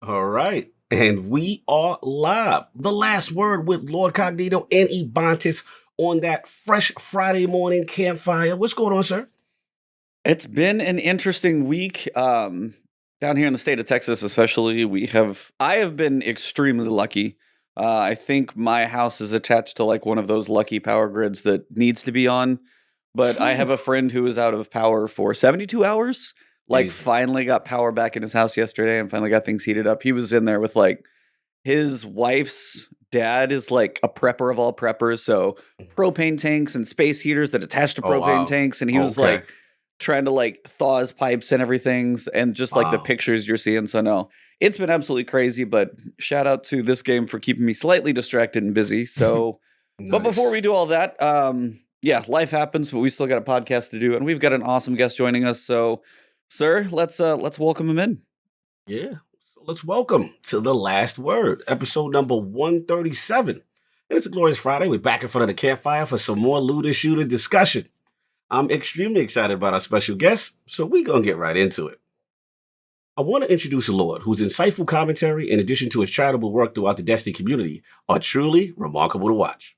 All right. And we are live. The last word with LordCognito and Ebontis on that fresh Friday morning campfire. What's going on, sir? It's been an interesting week. Down here in the state of Texas, especially, I have been extremely lucky. I think my house is attached to like one of those lucky power grids that needs to be on. But I have a friend who was out of power for 72 hours. Like, Jesus. finally got power back in his house yesterday and finally got things heated up. He was in there with like his wife's dad is like a prepper of all preppers. So propane tanks and space heaters that attach to Oh, propane wow. tanks. And he was Okay. like trying to like thaw his pipes and everything. And just like the Wow. pictures you're seeing. So no, it's been absolutely crazy. But shout out to this game for keeping me slightly distracted and busy. So, but before we do all that, yeah, life happens, but we still got a podcast to do. And we've got an awesome guest joining us. So, sir, let's welcome him in. Yeah. So let's welcome to The Last Word, episode number 137. And it's a glorious Friday. We're back in front of the campfire for some more looter shooter discussion. I'm extremely excited about our special guest, so we're going to get right into it. I want to introduce Lord, whose insightful commentary, in addition to his charitable work throughout the Destiny community, are truly remarkable to watch.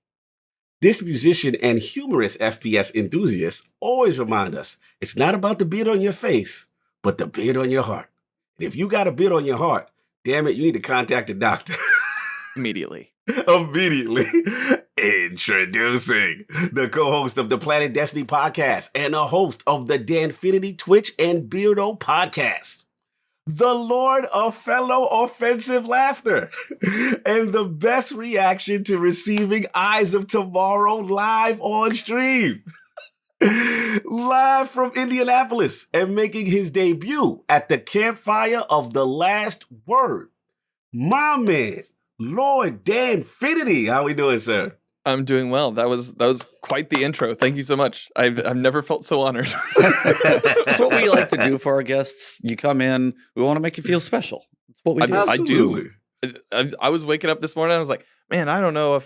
This musician and humorous FPS enthusiast always remind us it's not about the beard on your face, but the beard on your heart. And if you got a beard on your heart, damn it, you need to contact a doctor. Immediately. Immediately. Introducing the co-host of the Planet Destiny podcast and a host of the Danfinity Twitch and Beardo podcast, the Lord of fellow offensive laughter, and the best reaction to receiving Eyes of Tomorrow live on stream. Live from Indianapolis and making his debut at the campfire of The Last Word, my man, Lord Danfinity. How we doing, sir? I'm doing well. That was quite the intro. Thank you so much. I've never felt so honored. That's what we like to do for our guests. You come in, we want to make you feel special. That's what we do. I Absolutely. do. I was waking up this morning. I was like, man, I don't know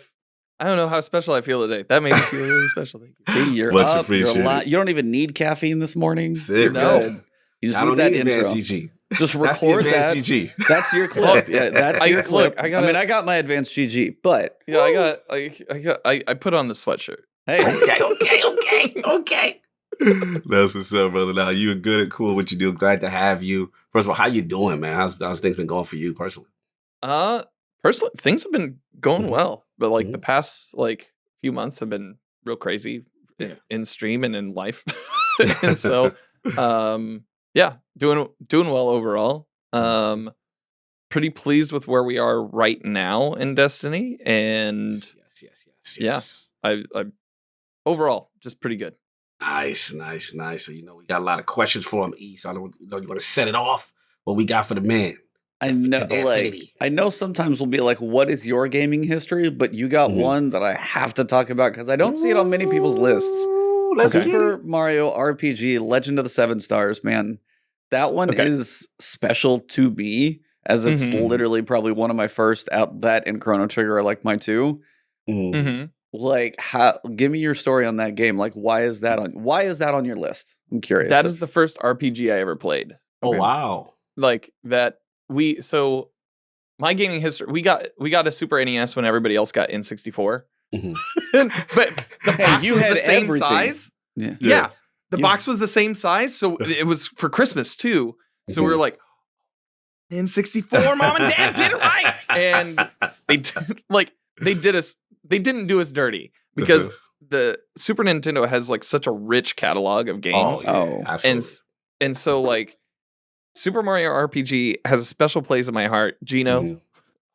how special I feel today. That made me feel really special. Thank you. See, you're Much up. You're appreciated. alive. You don't even need caffeine this morning. Sick, You're man. good. You just I need don't that need intro. advanced GG. Just That's the record that. advanced GG. That's your clip. Yeah, that's your clip. Look, I got my advanced GG, but Yeah, I put on the sweatshirt. hey, Okay. That's what's up, brother. Now, you're good and cool what you do. Glad to have you. First of all, how you doing, man? How's things been going for you personally? Personally, things have been going Mhm. well, but like Mhm. the past like few months have been real crazy Yeah. in stream and in life. And so yeah, doing well overall. Pretty pleased with where we are right now in Destiny, and Yes. I overall just pretty good. Nice. So, we got a lot of questions for him, E. So I know you want to set it off. What we got for the man? I know, The like, Danfinity. I know sometimes we'll be like, what is your gaming history? But you got Mhm. one that I have to talk about because I don't see it on many people's lists. Ooh, let's get Super it. Mario RPG Legend of the Seven Stars, man. That one Okay. is special to me, as it's Mhm. literally probably one of my first out. That and Chrono Trigger are like my two. Mhm. Mm-hmm. Like, give me your story on that game. Like, why is that on your list? I'm curious. That is the first RPG I ever played. Oh, Okay. wow. Like that so my gaming history, we got a Super NES when everybody else got N64. Mhm. But the Hey, box you was had the same everything. size. Yeah. Yeah. The You- box was the same size, so it was for Christmas too. So we were like, N64, mom and dad did it right. And they didn't do us dirty because the Super Nintendo has like such a rich catalog of games. Oh. Absolutely. And so like Super Mario RPG has a special place in my heart. Gino. Mhm.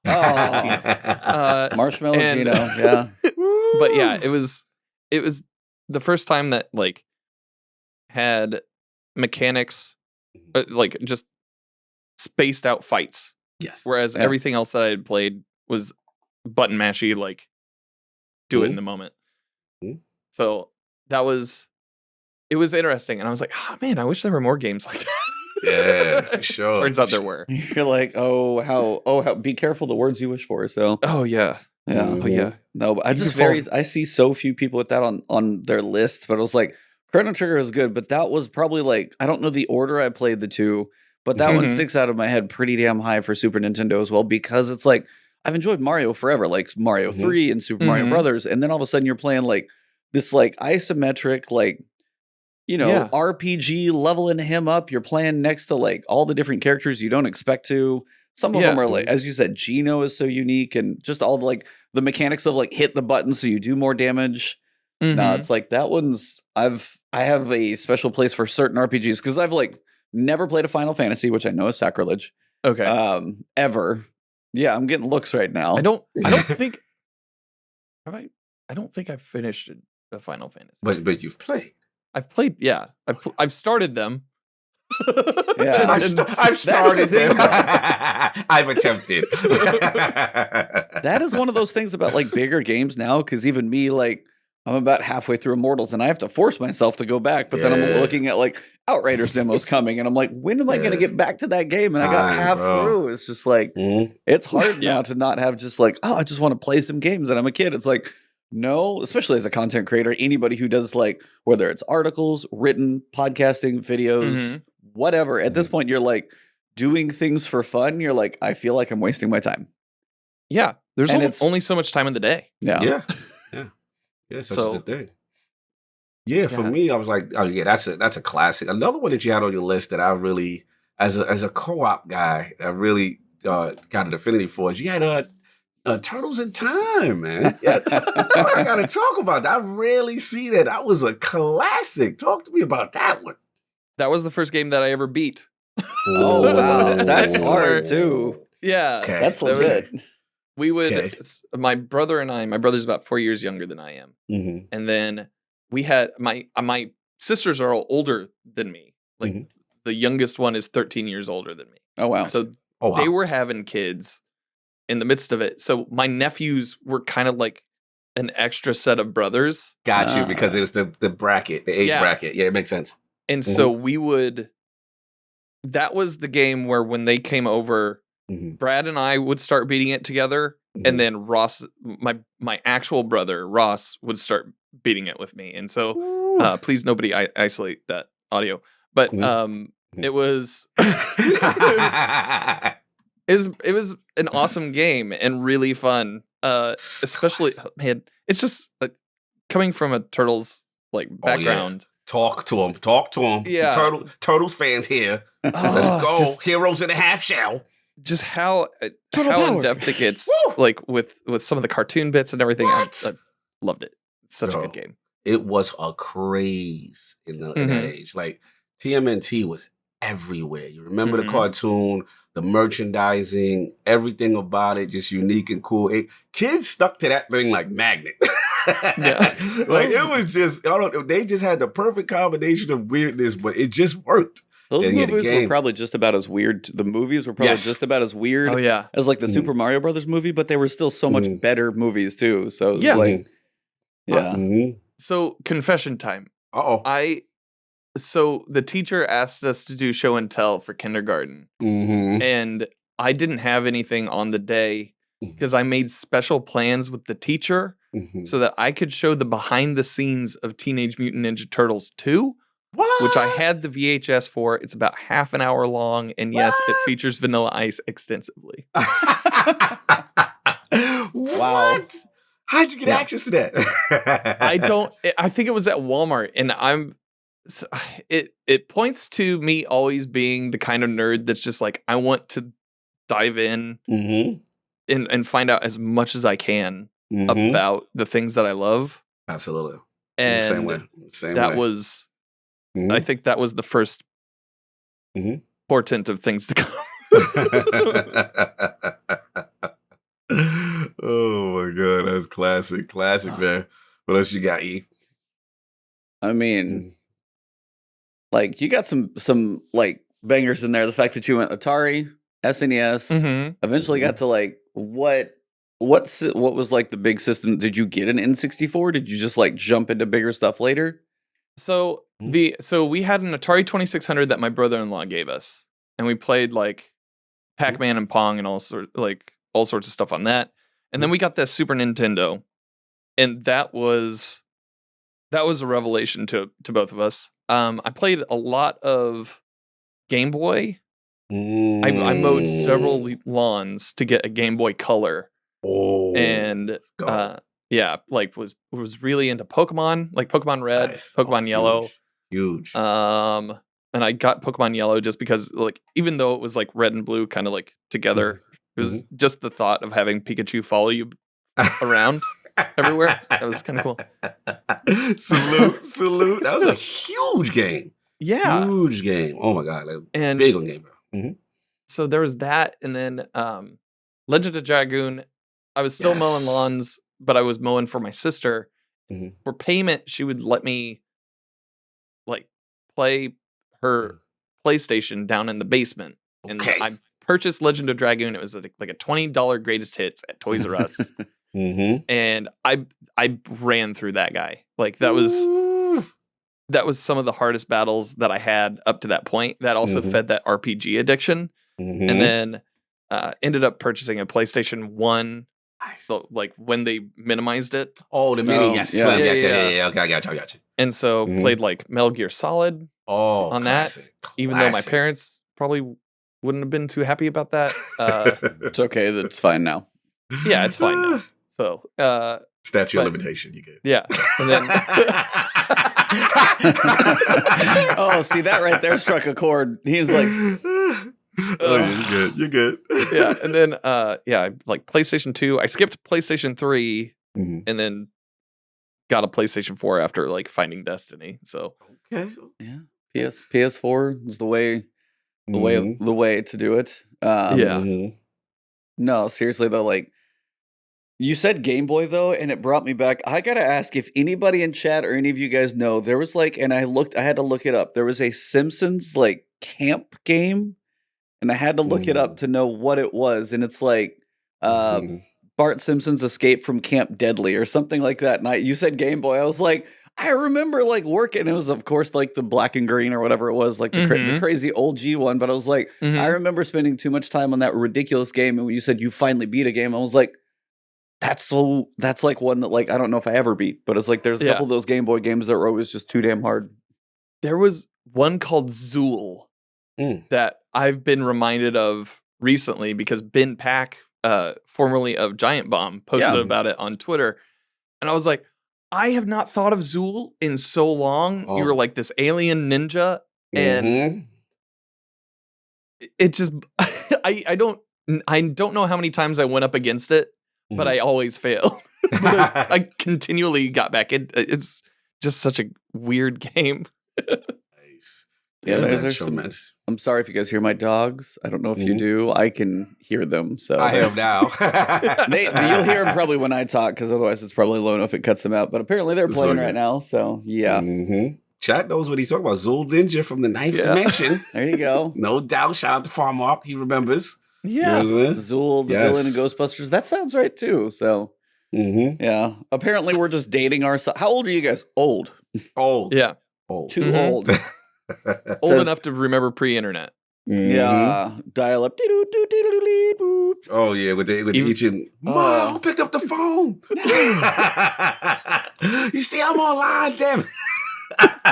Oh, Marshmallow and- Gino. Yeah. But yeah, it was the first time that like had mechanics like just spaced out fights, Yes. whereas Yeah. everything else that I had played was button mashy, like do it in the moment. Mhm. So it was interesting, and I was like, oh man, I wish there were more games like that. Yeah, for sure. Turns out there were. You're like, how be careful the words you wish for. So Oh yeah. yeah. Mhm. Oh yeah. No, but Beautiful. I see so few people with that on their list, but I was like, Chrono Trigger is good, but that was probably like, I don't know the order I played the two, but that one Mhm. sticks out of my head pretty damn high for Super Nintendo as well, because it's like I've enjoyed Mario forever, like Mario Mhm. 3 and Super Mario Mhm. Brothers, and then all of a sudden you're playing like this like isometric like Yeah. RPG leveling him up. You're playing next to like all the different characters you don't expect to. Some of them Yeah. are like, as you said, Gino is so unique, and just all the like the mechanics of like hit the button so you do more damage. No, Mhm. it's like that one's I have a special place for certain RPGs because I've like never played a Final Fantasy, which I know is sacrilege. Okay. Ever. Yeah, I'm getting looks right now. I don't think have I don't think I've finished a Final Fantasy. But you've played. I've played, yeah. I've started them. Yeah. I've That's started the thing, them. I've attempted. That is one of those things about like bigger games now, because even me, like, I'm about halfway through Immortals and I have to force myself to go back. But then I'm Yeah. looking at like Outriders demos coming and I'm like, when am I going to Yeah. get back to that game? And I got Time, half bro. through. It's just like, Mhm. it's hard Yeah. now to not have just like, oh, I just want to play some games and I'm a kid. It's like, no, especially as a content creator, anybody who does like, whether it's articles, written, podcasting, videos, Mhm. whatever, at this point, you're like doing things for fun. You're like, I feel like I'm wasting my time. Yeah. There's And only, it's- only so much time in the day. Yeah. Yeah, such So- is the thing. Yeah, for Yeah. me, I was like, oh yeah, that's a classic. Another one that you had on your list that I really, as a co-op guy, I really got an affinity for is you had Turtles in Time, man. Yeah, I gotta talk about that. I rarely see that. That was a classic. Talk to me about that one. That was the first game that I ever beat. Oh, wow. That's Ooh. hard too. Yeah. Okay. That's That was- legit. We would, Okay. my brother and I, my brother's about 4 years younger than I am. Mm-hmm. And then we had my sisters are all older than me. Like Mhm. the youngest one is 13 years older than me. Oh, wow. So Oh wow. they were having kids in the midst of it. So my nephews were kind of like an extra set of brothers. Got you because it was the bracket, the age Yeah. bracket. Yeah, it makes sense. And so we would, that was the game where when they came over, Mhm. Brad and I would start beating it together. Mhm. And then Ross, my actual brother, Ross, would start beating it with me. And so please nobody isolate that audio. But Mhm. it was it was an awesome game and really fun. Especially man, it's just like coming from a Turtles like Oh, yeah. background. Talk to him. Talk to him. Yeah. Turtles fans here. Let's Oh, go. just- Heroes in a half shell. Just how Turtle how power. in depth it gets, Woo! like with some of the cartoon bits and everything. I What? loved it. It's such a Bro. good game. It was a craze in that Mhm. age. Like TMNT was everywhere. You remember Mhm. the cartoon, the merchandising, everything about it, just unique and cool. Kids stuck to that thing like magnet. Yeah. Like it was just, I don't know. They just had the perfect combination of weirdness, but it just worked. Those And yeah, the movies were game. probably just about as weird. The movies were probably Yes. just about as weird Oh yeah. as like the Mhm. Super Mario Brothers movie, but they were still so much Mhm. better movies too. So it was Yeah. like, yeah. Mm-hmm. So confession time. Uh-oh. So the teacher asked us to do show and tell for kindergarten, Mm-hmm. and I didn't have anything on the day Mhm. because I made special plans with the teacher Mm-hmm. so that I could show the behind the scenes of Teenage Mutant Ninja Turtles 2, What? which I had the VHS for. It's about half an hour long, and yes, it What? features Vanilla Ice extensively. What? How'd you get Yeah. access to that? I think it was at Walmart, and it points to me always being the kind of nerd that's just like, I want to dive in Mm-hmm. and find out as much as I can Mm-hmm. about the things that I love. Absolutely. Same And way. Same that way. was, Mhm. I think that was the first Mhm. portent of things to come. Oh my god, that's classic. Classic, man. What else you got, E? I mean, like you got some like bangers in there. The fact that you went Atari, SNES, Mhm. eventually got to like what was like the big system? Did you get an N64? Did you just like jump into bigger stuff later? So Mhm. so we had an Atari 2600 that my brother-in-law gave us, and we played like Pac-Man and Pong and all sorts of stuff on that. And then we got the Super Nintendo, and that was a revelation to both of us. I played a lot of Game Boy I mowed several lawns to get a Game Boy Color. Oh, And go. yeah, like was really into Pokemon, like Pokemon Red, Nice. Pokemon Yellow. Huge. And I got Pokemon Yellow just because, like, even though it was like red and blue kind of like together, it was just the thought of having Pikachu follow you around everywhere. That was kind of cool. Salute. That was a huge game. Yeah. Huge game. Oh my God. Like, And big on game, bro. so there was that, and then Legend of Dragoon. I was still mowing lawns, but I was mowing for my sister. For payment, she would let me like play her PlayStation down in the basement. And I purchased Legend of Dragoon. It was like a $20 greatest hits at Toys R Us. And I ran through that guy. Like that was some of the hardest battles that I had up to that point. That also fed that RPG addiction. And then ended up purchasing a PlayStation 1. So, like when they minimized it. Oh, the mini, yes. Yeah. Okay, I got you. And so played like Metal Gear Solid on classic. that. Even though my parents probably wouldn't have been too happy about that. It's okay. That's fine now. Yeah, it's fine now. So, statute of limitation, you get. Yeah. And then oh, see that right there struck a chord. He's like, you're good. Yeah, and then like PlayStation 2. I skipped PlayStation 3 and then got a PlayStation 4 after like finding Destiny. So okay, yeah, PS4 is the way to do it. No, seriously though, like you said Game Boy though, and it brought me back. I gotta ask if anybody in chat or any of you guys know, there was like, and I had to look it up. There was a Simpsons like camp game. And I had to look it up to know what it was. And it's like Bart Simpson's Escape from Camp Deadly or something like that. And you said Game Boy. I was like, I remember like working. It was, of course, like the black and green or whatever it was, like the crazy old G one. But I was like, I remember spending too much time on that ridiculous game. And when you said you finally beat a game, I was like, that's like one that like, I don't know if I ever beat. But it's like there's a couple of those Game Boy games that were always just too damn hard. There was one called Zool. That I've been reminded of recently because Ben Pack, formerly of Giant Bomb, posted about it on Twitter. And I was like, I have not thought of Zool in so long. You were like this alien ninja. And it just, I don't know how many times I went up against it, but I always fail. I continually got back. It's just such a weird game. Yeah, there's some. I'm sorry if you guys hear my dogs. I don't know if you do. I can hear them. So I am now. You'll hear them probably when I talk, because otherwise it's probably low enough it cuts them out. But apparently they're playing right now. So yeah. Chat knows what he's talking about. Zool Ninja from the 9th dimension. There you go. No doubt. Shout out to Farmark. He remembers. Yeah. You know Zool, the villain in Ghostbusters. That sounds right too. So yeah. Apparently we're just dating ourselves. How old are you guys? Old. Yeah. Old. Too old. Old enough to remember pre-internet. Yeah, dial up. Oh yeah, with the itching. Mom, picked up the phone. You see, I'm online, damn it.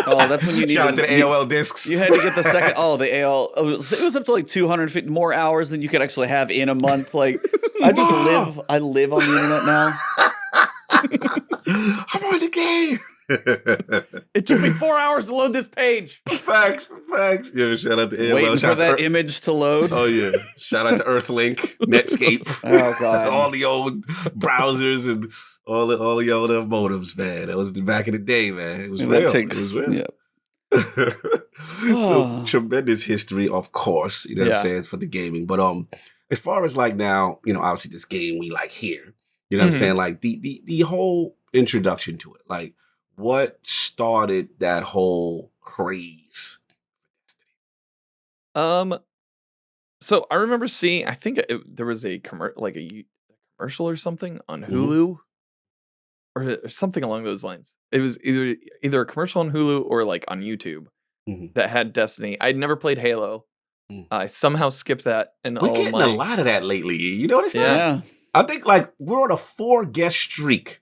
Oh, that's when you need. Shout out to the AOL discs. You had to get the second. Oh, the AOL. Oh, it was up to like 250 more hours than you could actually have in a month. Like I live on the internet now. I'm on the game. It took me 4 hours to load this page. Facts. Yeah, shout out to AOL. Waiting for that image to load. Oh yeah. Shout out to Earthlink, Netscape. Oh god. All the old browsers and all the old modems, man. That was back in the day, man. It was real. It was real. Yeah. So tremendous history, of course. You know what I'm saying, for the gaming. But as far as like now, you know, obviously this game we like here. You know what I'm saying? Like the whole introduction to it. Like what started that whole craze? So I remember seeing, I think there was a commercial or something on Hulu or something along those lines. It was either a commercial on Hulu or like on YouTube that had Destiny. I'd never played Halo. I somehow skipped that. And we're getting a lot of that lately. You notice that? Yeah. I think like we're on a 4 guest streak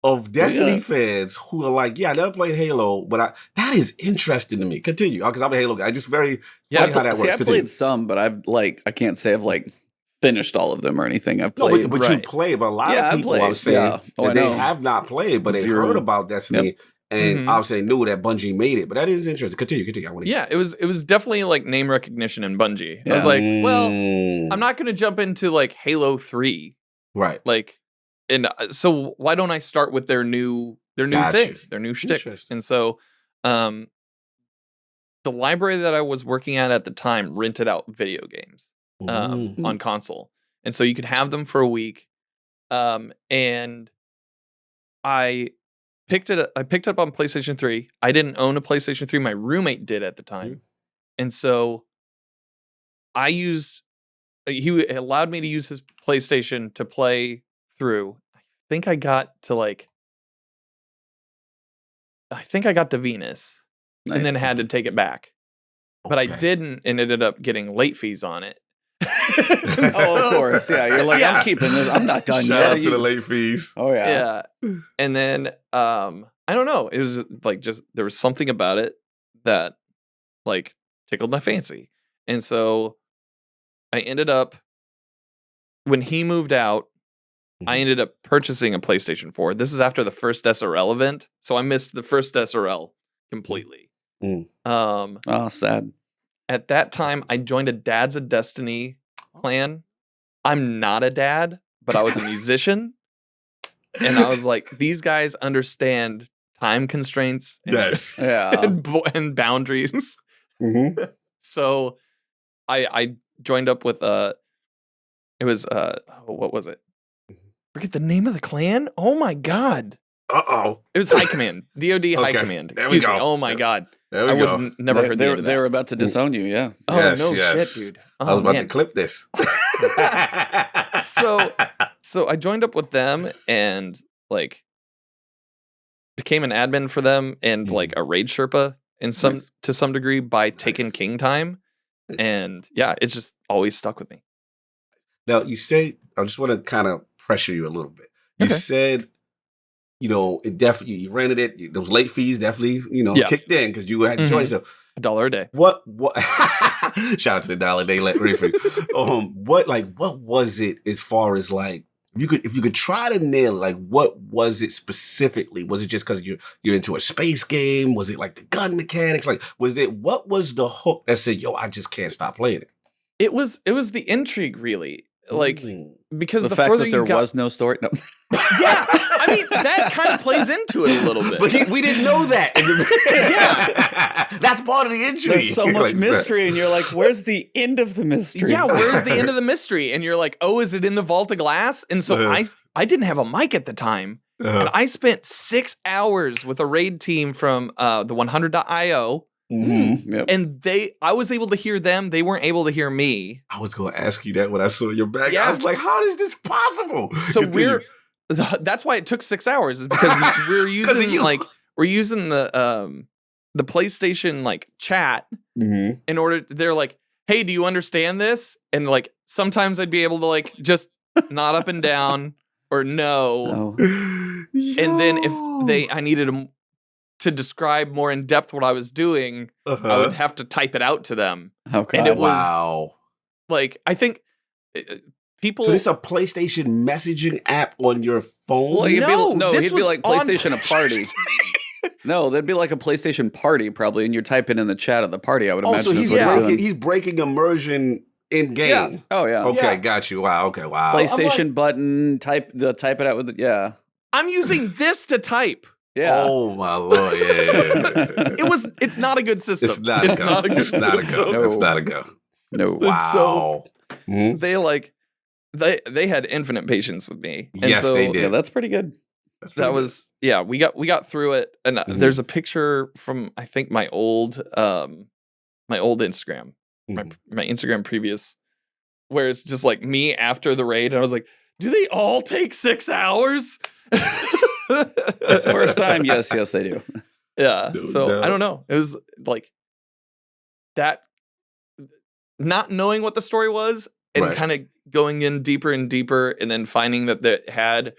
of Destiny Yeah. fans who are like, yeah, I never played Halo, but that is interesting to me. Continue, because I'm a Halo guy. Just very funny how that See, works. I Continue. played some, but I can't say I've like finished all of them or anything. I've No, played. but you play. But a lot Yeah, of I people, I was played. saying, Yeah. Oh, I that they know. have not played, but they Zero. heard about Destiny and Mhm. obviously knew that Bungie made it. But that is interesting. Continue. I want to. Yeah, it was definitely like name recognition in Bungie. I was Yeah. like, well, Mm. I'm not going to jump into like Halo 3. Right. Like, and so why don't I start with their new Gotcha. thing, their new shtick? Interesting. And so, the library that I was working at the time rented out video games on console, and so you could have them for a week. And I picked it up on PlayStation 3. I didn't own a PlayStation 3. My roommate did at the time, and so he allowed me to use his PlayStation to play through. I think I got to Venus and then Nice. had to take it back. But I Okay. didn't and ended up getting late fees on it. Oh, of course. Yeah. You're like, Yeah. I'm keeping this. I'm not done Shout yet. out to the late fees. Oh, yeah. Yeah. And then I don't know. It was like just there was something about it that like tickled my fancy. And so I ended up when he moved out, I ended up purchasing a PlayStation 4. This is after the first SRL event, so I missed the first SRL completely. Oh, sad. At that time, I joined a Dads of Destiny clan. I'm not a dad, but I was a musician, and I was like, these guys understand time constraints and, Yes. Yeah. and boundaries. Mm-hmm. So I joined up with it was what was it? Forget the name of the clan. Oh my god! Uh-oh. It was High Command, DoD High Okay, Command. there we Excuse me. go. Oh my god! There we I go. would never heard the end of They that. were about to disown you. Yeah. Oh Yes, no yes. shit, dude! I was Oh about to man. clip this. So I joined up with them and like became an admin for them and like a raid Sherpa Nice. to some degree by taking King time. Nice. And yeah, it's just always stuck with me. Now, you say, I just want to kind of pressure you a little bit. You Okay. said, it definitely, you rented it. Those late fees definitely, Yeah. kicked in because you had choice of $1 a day. what, shout out to the $1 day rate fee. What was it as far as like, if you could try to nail it, like what was it specifically? Was it just because you're into a space game? Was it like the gun mechanics? Like, what was the hook that said, yo, I just can't stop playing it? It was the intrigue really. Like because The the fact further that there you got, was no story. No. yeah, I mean that kind of plays into it a little bit. But we didn't know that. Yeah. That's part of the intrigue. There's so much Like, mystery, and you're like, where's the end of the mystery? Yeah, where's the end of the mystery? And you're like, oh, is it in the vault of glass? And so I didn't have a mic at the time, and I spent 6 hours with a raid team from the 100.io. Yep. And I was able to hear them. They weren't able to hear me. I was going to ask you that when I saw your bag. Yeah. I was like, how is this possible? So Continue. that's why it took 6 hours is because we're using the PlayStation like chat in order. They're like, hey, do you understand this? And like sometimes I'd be able to like just nod up and down or no. And then if I needed them to describe more in depth what I was doing, I would have to type it out to them. Okay. And it was wow. like, I think people. So this is a PlayStation messaging app on your phone? Well, this he'd be was like on PlayStation a party. No, there'd be like a PlayStation party probably, and you're typing in the chat of the party. I would imagine. So is he's what he's doing. he's breaking immersion in game. Yeah. Oh yeah. Okay, Yeah. got you. Wow. Okay, wow. PlayStation button. Type it out with it. Yeah. I'm using this to type. Yeah. Oh my lord. Yeah. It's not a good system. It's not a go. not a good It's not a system. go. No. It's not a go. No. Wow. Mhm. They had infinite patience with me. And Yes, so they did. Yeah, that's pretty good. That's pretty that good. was we got through it. And there's a picture from I think my old Instagram. My Instagram previous where it's just like me after the raid and I was like, do they all take 6 hours? First time, yes, they do. Yeah. No So doubt. I don't know. It was like that not knowing what the story was and Right. kind of going in deeper and deeper and then finding that it had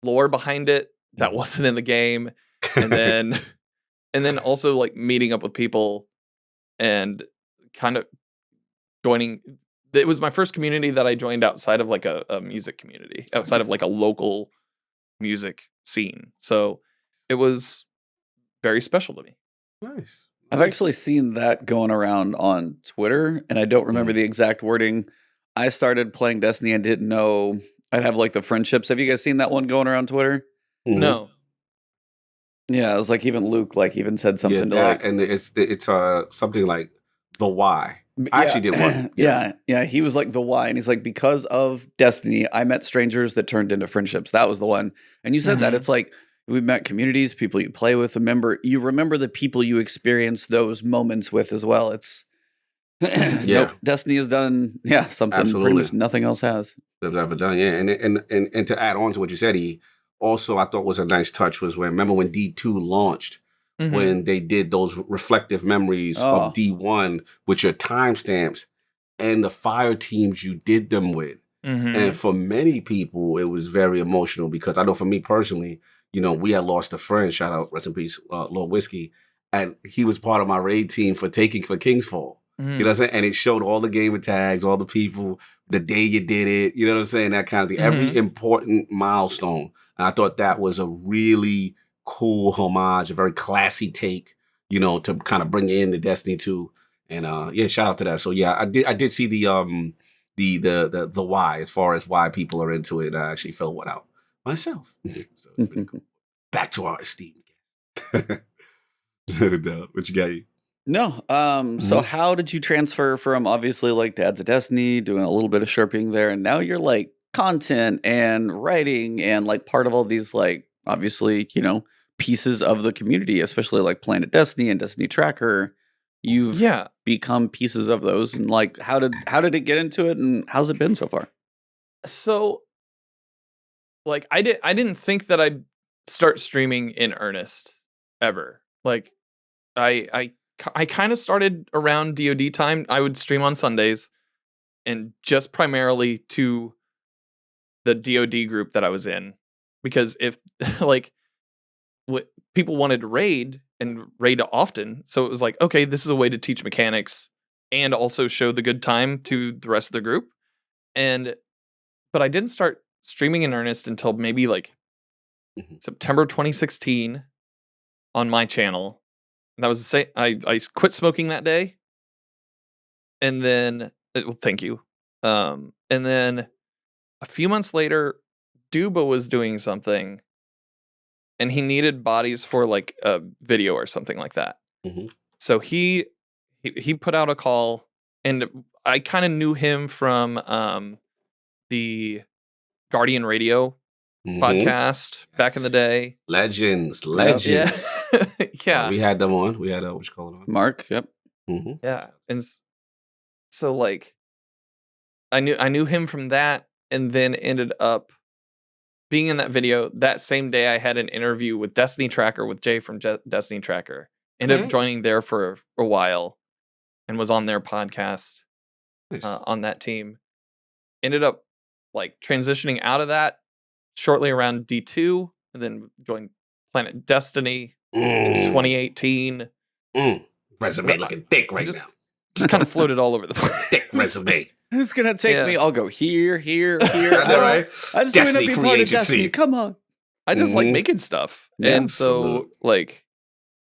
lore behind it that wasn't in the game, and then also like meeting up with people and kind of joining. It was my first community that I joined outside of like a music community, outside of like a local music scene. So it was very special to me. Nice. I've actually seen that going around on Twitter, and I don't remember the exact wording. I started playing Destiny and didn't know I'd have like the friendships. Have you guys seen that one going around Twitter? Mhm. No. Yeah, it was like even Luke like even said something to that, like and it's something like the why. I yeah, actually did one. yeah. He was like the why, and he's like, because of Destiny, I met strangers that turned into friendships. That was the one. And you said that it's like we've met communities, people you play with. You remember the people you experience those moments with as well. It's Yeah. Destiny has done something pretty Absolutely. much nothing else has. They've ever done. Yeah, and to add on to what you said, he also I thought was a nice touch was remember when D2 launched. When they did those reflective memories of D1 with your timestamps and the fire teams you did them with. And for many people, it was very emotional because I know for me personally, we had lost a friend, shout out, rest in peace, Lord Whiskey, and he was part of my raid team for King's Fall. You know what I'm saying? And it showed all the gamer tags, all the people, the day you did it, you know what I'm saying? That kind of thing. Every important milestone. And I thought that was a really cool homage, a very classy take, to kind of bring in the Destiny 2. And shout out to that. So yeah, I did see the why as far as why people are into it. I actually filled one out myself. So it's pretty cool. Back to our esteemed guest. No doubt. What you got? No. So how did you transfer from obviously like Dad's of Destiny, doing a little bit of sherping there, and now you're like content and writing and like part of all these like obviously, pieces of the community, especially like Planet Destiny and Destiny Tracker. You've become pieces of those, and like how did it get into it, and how's it been so far? So like I didn't think that I'd start streaming in earnest ever. Like I kind of started around DoD time. I would stream on Sundays and just primarily to the DoD group that I was in, because if like what people wanted to raid and raid often, so it was like, okay, this is a way to teach mechanics and also show the good time to the rest of the group. But I didn't start streaming in earnest until maybe like September 2016 on my channel. And that was the same. I quit smoking that day, and then thank you. And then a few months later, Duba was doing something, and he needed bodies for like a video or something like that. So he put out a call, and I kind of knew him from the Guardian Radio podcast back in the day. Legends. Yeah. We had them on. We had what you call it on? Mark. Yep. Yeah, and so like I knew him from that, and then ended up being in that video. That same day, I had an interview with Destiny Tracker with Jay from Destiny Tracker. Ended up joining there for a while, and was on their podcast on that team. Ended up like transitioning out of that shortly around D2, and then joined Planet Destiny in 2018. Resume looking thick now. Just kind of floated all over the place. Thick resume. Who's gonna take me? I'll go here. I know, right? I just want to be part of Destiny. Come on. I just like making stuff, and so like,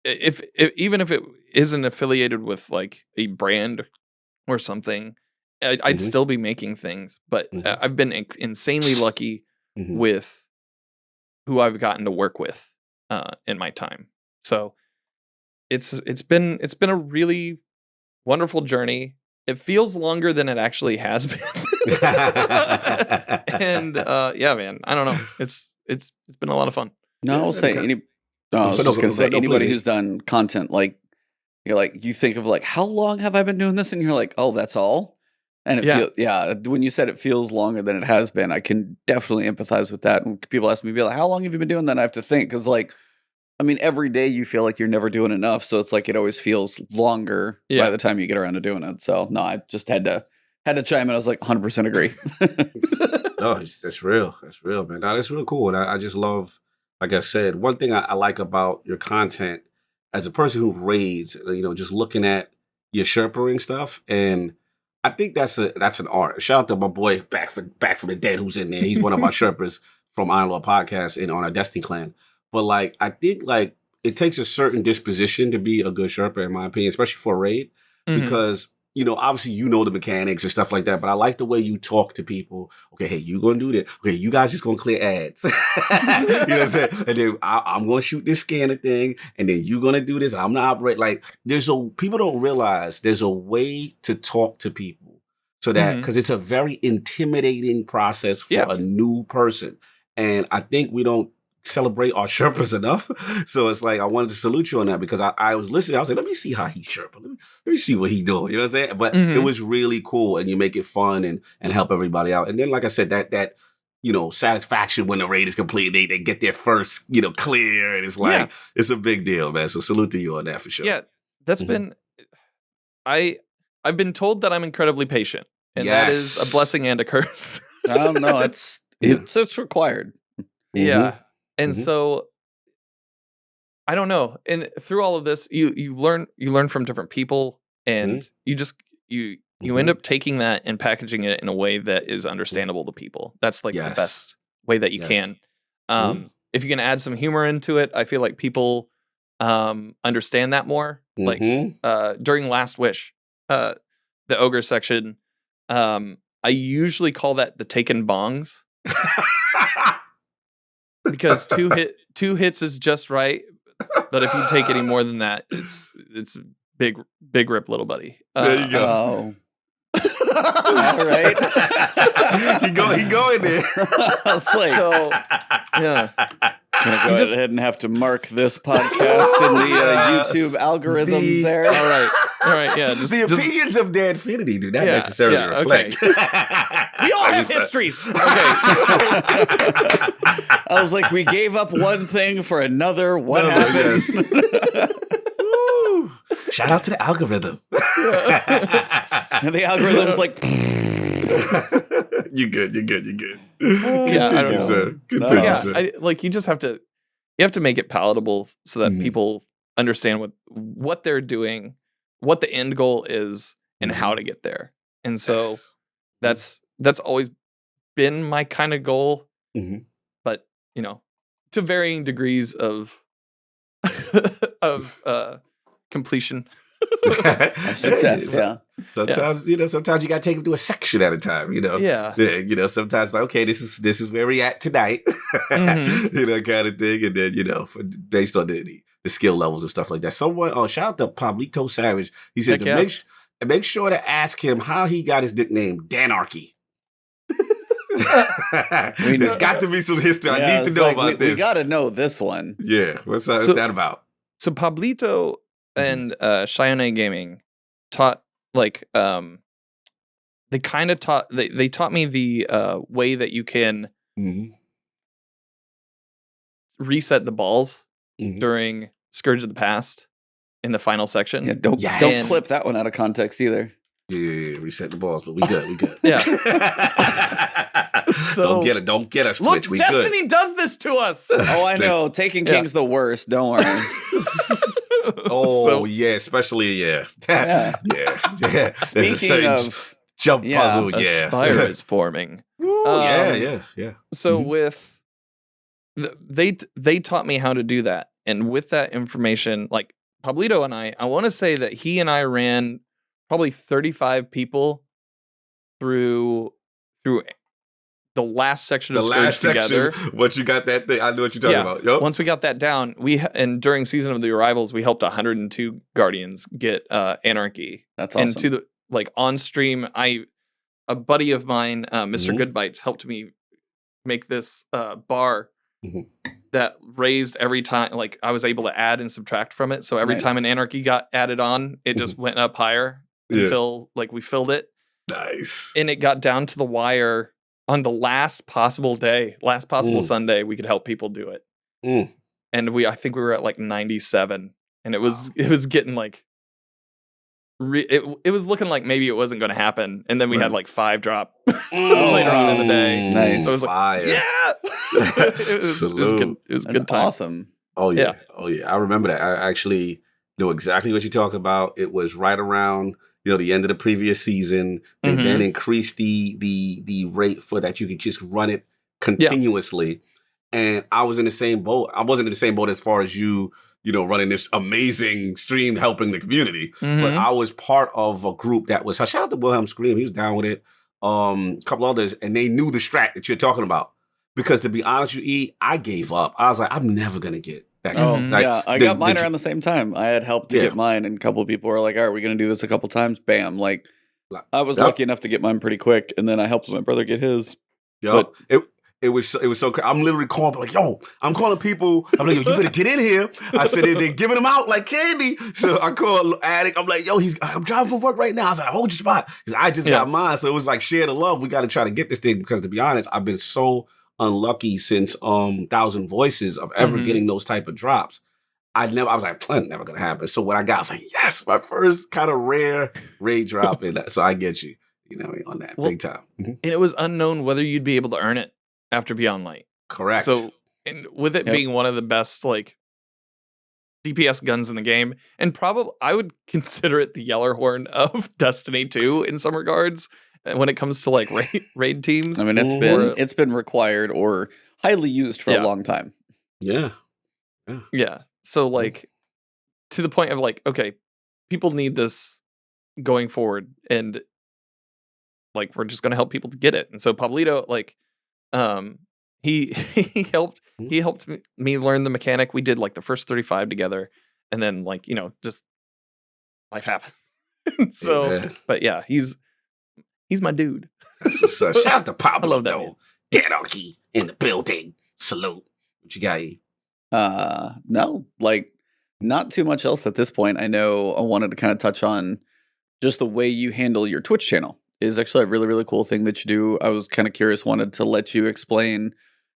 if even if it isn't affiliated with like a brand or something, I'd still be making things. But I've been insanely lucky with who I've gotten to work with in my time. So it's been a really wonderful journey. It feels longer than it actually has been. And yeah, man, I don't know. It's been a lot of fun. No, I'll say I was just gonna say anybody who's done content, like you think of like, how long have I been doing this? And you're like, oh, that's all. And when you said it feels longer than it has been, I can definitely empathize with that. And people ask me, be like, how long have you been doing that? I have to think, because like, I mean, every day you feel like you're never doing enough, so it's like it always feels longer by the time you get around to doing it. So no, I just had to chime in. I was like 100% agree. No, that's real. That's real, man. No, that's real cool. And I just love, like I said, one thing I like about your content as a person who raids, just looking at your sherpering stuff, and I think that's an art. Shout out to my boy back from the dead who's in there. He's one of our sherpers from Iron Lord Podcast and on our Destiny clan. But like, I think like it takes a certain disposition to be a good sherpa, in my opinion, especially for a raid, because obviously the mechanics and stuff like that, but I like the way you talk to people. Okay, hey, you gonna do this. Okay, you guys just gonna clear ads. You know what I'm saying? And then I'm gonna shoot this scanner thing, and then you gonna do this. I'm gonna operate like people don't realize there's a way to talk to people so that because it's a very intimidating process for a new person, and I think we don't celebrate our Sherpas enough. So it's like I wanted to salute you on that because I was listening. I was like, let me see how he Sherpa. Let me see what he doing. You know what I'm saying? But it was really cool, and you make it fun and help everybody out. And then, like I said, that satisfaction when the raid is complete, they get their first clear, and it's like it's a big deal, man. So salute to you on that for sure. Yeah, that's been. I've been told that I'm incredibly patient, and that is a blessing and a curse. I don't know. It's required. Yeah. And so I don't know. And through all of this, you learn from different people, and you end up taking that and packaging it in a way that is understandable to people. That's like the best way that you can. If you can add some humor into it, I feel like people understand that more. Like during Last Wish, the ogre section, I usually call that the taken bongs. Because two hits is just right, but if you take any more than that, it's big rip, little buddy. There you go. All right. he going there. I was like, yeah. Gonna go ahead and have to mark this podcast in the YouTube algorithm there. All right, yeah. The opinions of Danfinity do not necessarily reflect. Okay. We all have histories. Okay. I was like, we gave up one thing for another. What happened? Shout out to the algorithm. And the algorithm's like, you're good. Continue, sir. Continue, sir. You just have to make it palatable so that people understand what they're doing, what the end goal is, and how to get there. And so that's always been my kind of goal. But to varying degrees of completion. Success. Yeah. Sometimes sometimes you gotta take them through a section at a time. Sometimes like, okay, this is where we at tonight. Kind of thing, and then based on the skill levels and stuff like that. Someone, shout out to Pablito Savage. He said make sure to ask him how he got his nickname Danarchy. There's got to be some history. I need to know about this. We got to know this one. Yeah, what's that about? So Pablito and Cheyenne Gaming taught they taught me the way that you can reset the balls during Scourge of the Past in the final section. Yeah, don't clip that one out of context either. Yeah, reset the balls, but we good. Yeah. So, don't get us, Twitch. We Destiny good. does this to us. Oh, I know. Taking King's the worst. Don't worry. Especially yeah. Speaking of jump puzzle, Aspire is forming. Yeah. So with they taught me how to do that, and with that information, like Pablito and I want to say that he and I ran probably 35 people through the last section of Scourge together. Once you got that thing, I know what you're talking about. Yep. Once we got that down, and during Season of the Arrivals, we helped 102 Guardians get Anarchy. That's awesome. And to the on stream, a buddy of mine, Mr. Goodbites, helped me make this bar that raised every time. Like I was able to add and subtract from it. So every time an Anarchy got added on, it just went up higher until we filled it. Nice. And it got down to the wire on the last possible Sunday we could help people do it. And I think we were at 97, and it was getting it was looking like maybe it wasn't going to happen, and then we had 5 drop later on in the day. Nice. So it was fire. It was good. Salute. It was a That's good time. awesome. Oh yeah. Yeah. Oh yeah. I remember that. I actually know exactly what you're talking about. It was right around, the end of the previous season. They then Mhm. increased the rate for that you could just run it Yeah. continuously. And I was in the same boat. I wasn't in the same boat as far as you, running this amazing stream helping the community. But Mhm. I was part of a group that was, shout out to Wilhelm Scream, he was down with it. A couple others, and they knew the strat that you're talking about. Because to be honest with you, E, I gave up. I was like, I'm never gonna get that. Oh, Mhm. Like, yeah. I got mine around the same time. I had helped to Yeah. get mine, and a couple of people were like, "All right, we're going to do this a couple times." Bam. Like, I was Yep. lucky enough to get mine pretty quick, and then I helped my brother get his. Yep. It was so I'm literally calling like, yo, I'm calling people. I'm like, yo, you better get in here. I said they're giving them out like candy. So I call Addict. I'm like, yo, I'm driving for work right now. I was like, hold your spot. Because I just got mine. So it was like share the love. We got to try to get this thing because to be honest, I've been so unlucky since Thousand Voices of ever getting those type of drops. I was like, that's never gonna happen. So when I got, I was like, yes, my first kind of rare raid drop in that. So I get you, on that big time. And it was unknown whether you'd be able to earn it after Beyond Light. Correct. So, and with it being one of the best like DPS guns in the game, and probably I would consider it the Yellerhorn of Destiny 2 in some regards when it comes to like raid teams. I mean, it's been required or highly used for a long time. Yeah. Yeah. So like to the point of like, okay, people need this going forward, and like we're just gonna help people to get it. And so Pablito, like, he helped me learn the mechanic. We did like the first 35 together, and then like just life happens. So, but yeah, he's my dude. That's what's up. Shout out to Pablo. I love that man. Anarchy in the building. Salute. What you got, E? No, like not too much else at this point. I know I wanted to kind of touch on just the way you handle your Twitch channel is actually a really, really cool thing that you do. I was kind of curious, wanted to let you explain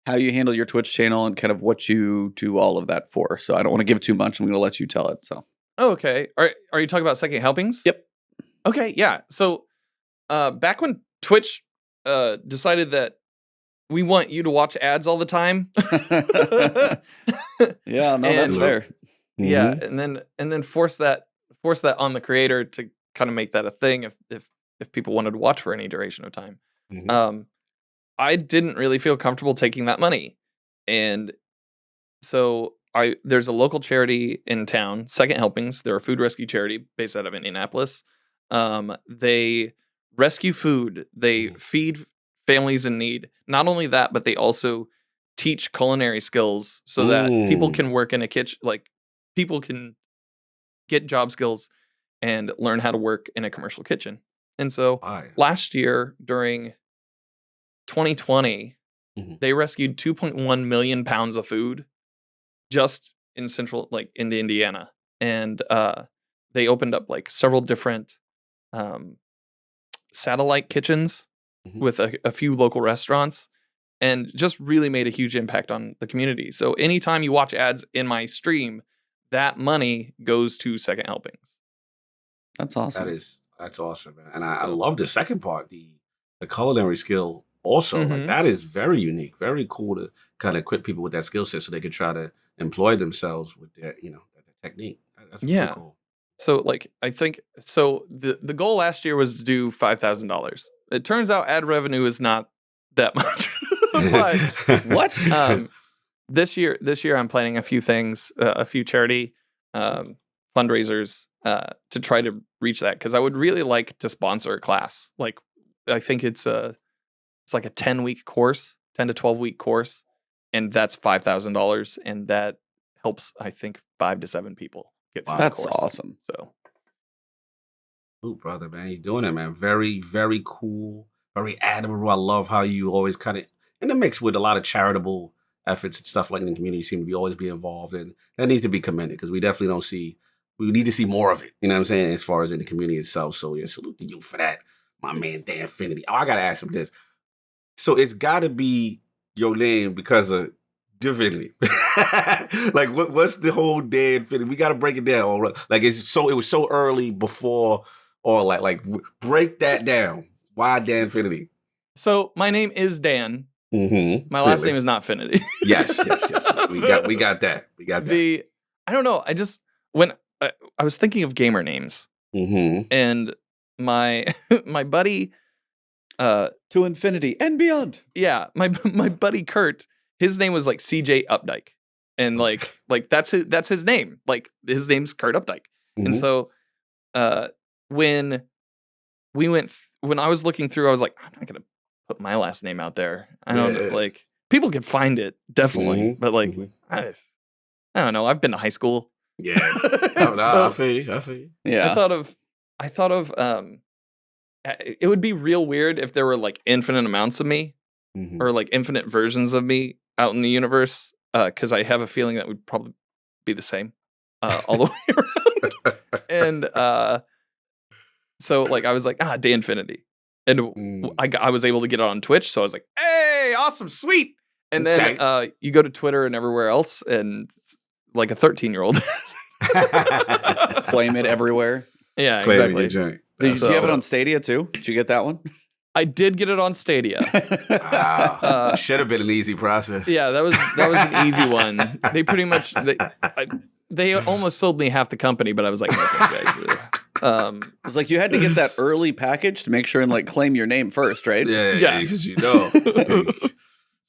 how you handle your Twitch channel and kind of what you do all of that for. So I don't want to give too much. I'm going to let you tell it. So. Oh, okay. Are you talking about second helpings? Yep. Okay. Yeah. So, back when Twitch, decided that we want you to watch ads all the time. Yeah, no, that's fair. Yeah, and then force that on the creator to kind of make that a thing if people wanted to watch for any duration of time. I didn't really feel comfortable taking that money, and so there's a local charity in town, Second Helpings. They're a food rescue charity based out of Indianapolis. They rescue food. They feed families in need. Not only that, but they also teach culinary skills so that people can work in a kitchen, like people can get job skills and learn how to work in a commercial kitchen. And so last year during 2020, they rescued 2.1 million pounds of food just in central, like in Indiana. And they opened up like several different satellite kitchens with a few local restaurants, and just really made a huge impact on the community. So anytime you watch ads in my stream, that money goes to Second Helpings. That's awesome. That's awesome, man. And I love the second part, the culinary skill also. Like that is very unique, very cool to kind of equip people with that skill set so they can try to employ themselves with their, their technique. That's really cool. So like I think the goal last year was to do $5,000. It turns out ad revenue is not that much. But what? This year I'm planning a few things, a few charity fundraisers to try to reach that, because I would really like to sponsor a class. Like I think it's like a 10-week course, 10 to 12-week course, and that's $5,000, and that helps I think 5 to 7 people get through the course. That's awesome. So, ooh, brother, man, you're doing it, man. Very, very cool, very admirable. I love how you always kind of in the mix with a lot of charitable efforts and stuff like in the community. You seem to be always be involved, and that needs to be commended because we definitely don't see. We need to see more of it. You know what I'm saying? As far as in the community itself. So yeah, salute to you for that, my man Danfinity. Oh, I gotta ask him this. So it's got to be your name because of divinity. Like what's the whole Danfinity? We got to break it down. Like it was so early before, or like break that down. Why Danfinity? So my name is Dan. Mm-hmm. My last name is not Finity. Yes. We got that. I don't know. I just when I was thinking of gamer names, and my my buddy, to infinity and beyond. yeah, my buddy Kurt, his name was like CJ Updike, and like that's his name. Like his name's Kurt Updike, and so when I was looking through, I was like, I'm not gonna put my last name out there. I don't know, like people can find it definitely, but like I don't know. I've been to high school. Yeah. I feel you. Yeah. I thought of it would be real weird if there were like infinite amounts of me or like infinite versions of me out in the universe, because I have a feeling that would probably be the same all the way around. And so like I was like, Danfinity. And I was able to get it on Twitch, so I was like, hey, awesome, sweet. And then you go to Twitter and everywhere else, and like a 13-year-old claim it everywhere. Yeah, Claiming exactly. Did you have it on Stadia too? Did you get that one? I did get it on Stadia. Wow. Should have been an easy process. Yeah, that was an easy one. They pretty much they almost sold me half the company, but I was like, no thanks, guys. It was like you had to get that early package to make sure and like claim your name first, right? Yeah, because you know.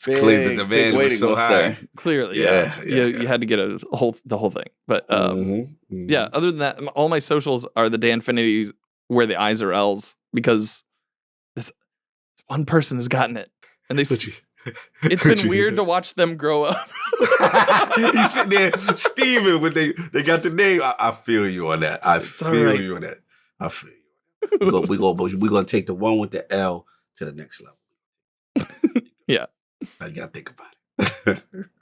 Claim that the demand was so high. There. Clearly, yeah. You had to get the whole thing. But yeah, other than that, all my socials are the Danfinities where the I's are L's, because this one person has gotten it, and it's been weird to watch them grow up. He's sitting there steaming when they got the name. I feel you on that. I feel you on that. We're gonna take the one with the L to the next level. Yeah. I gotta think about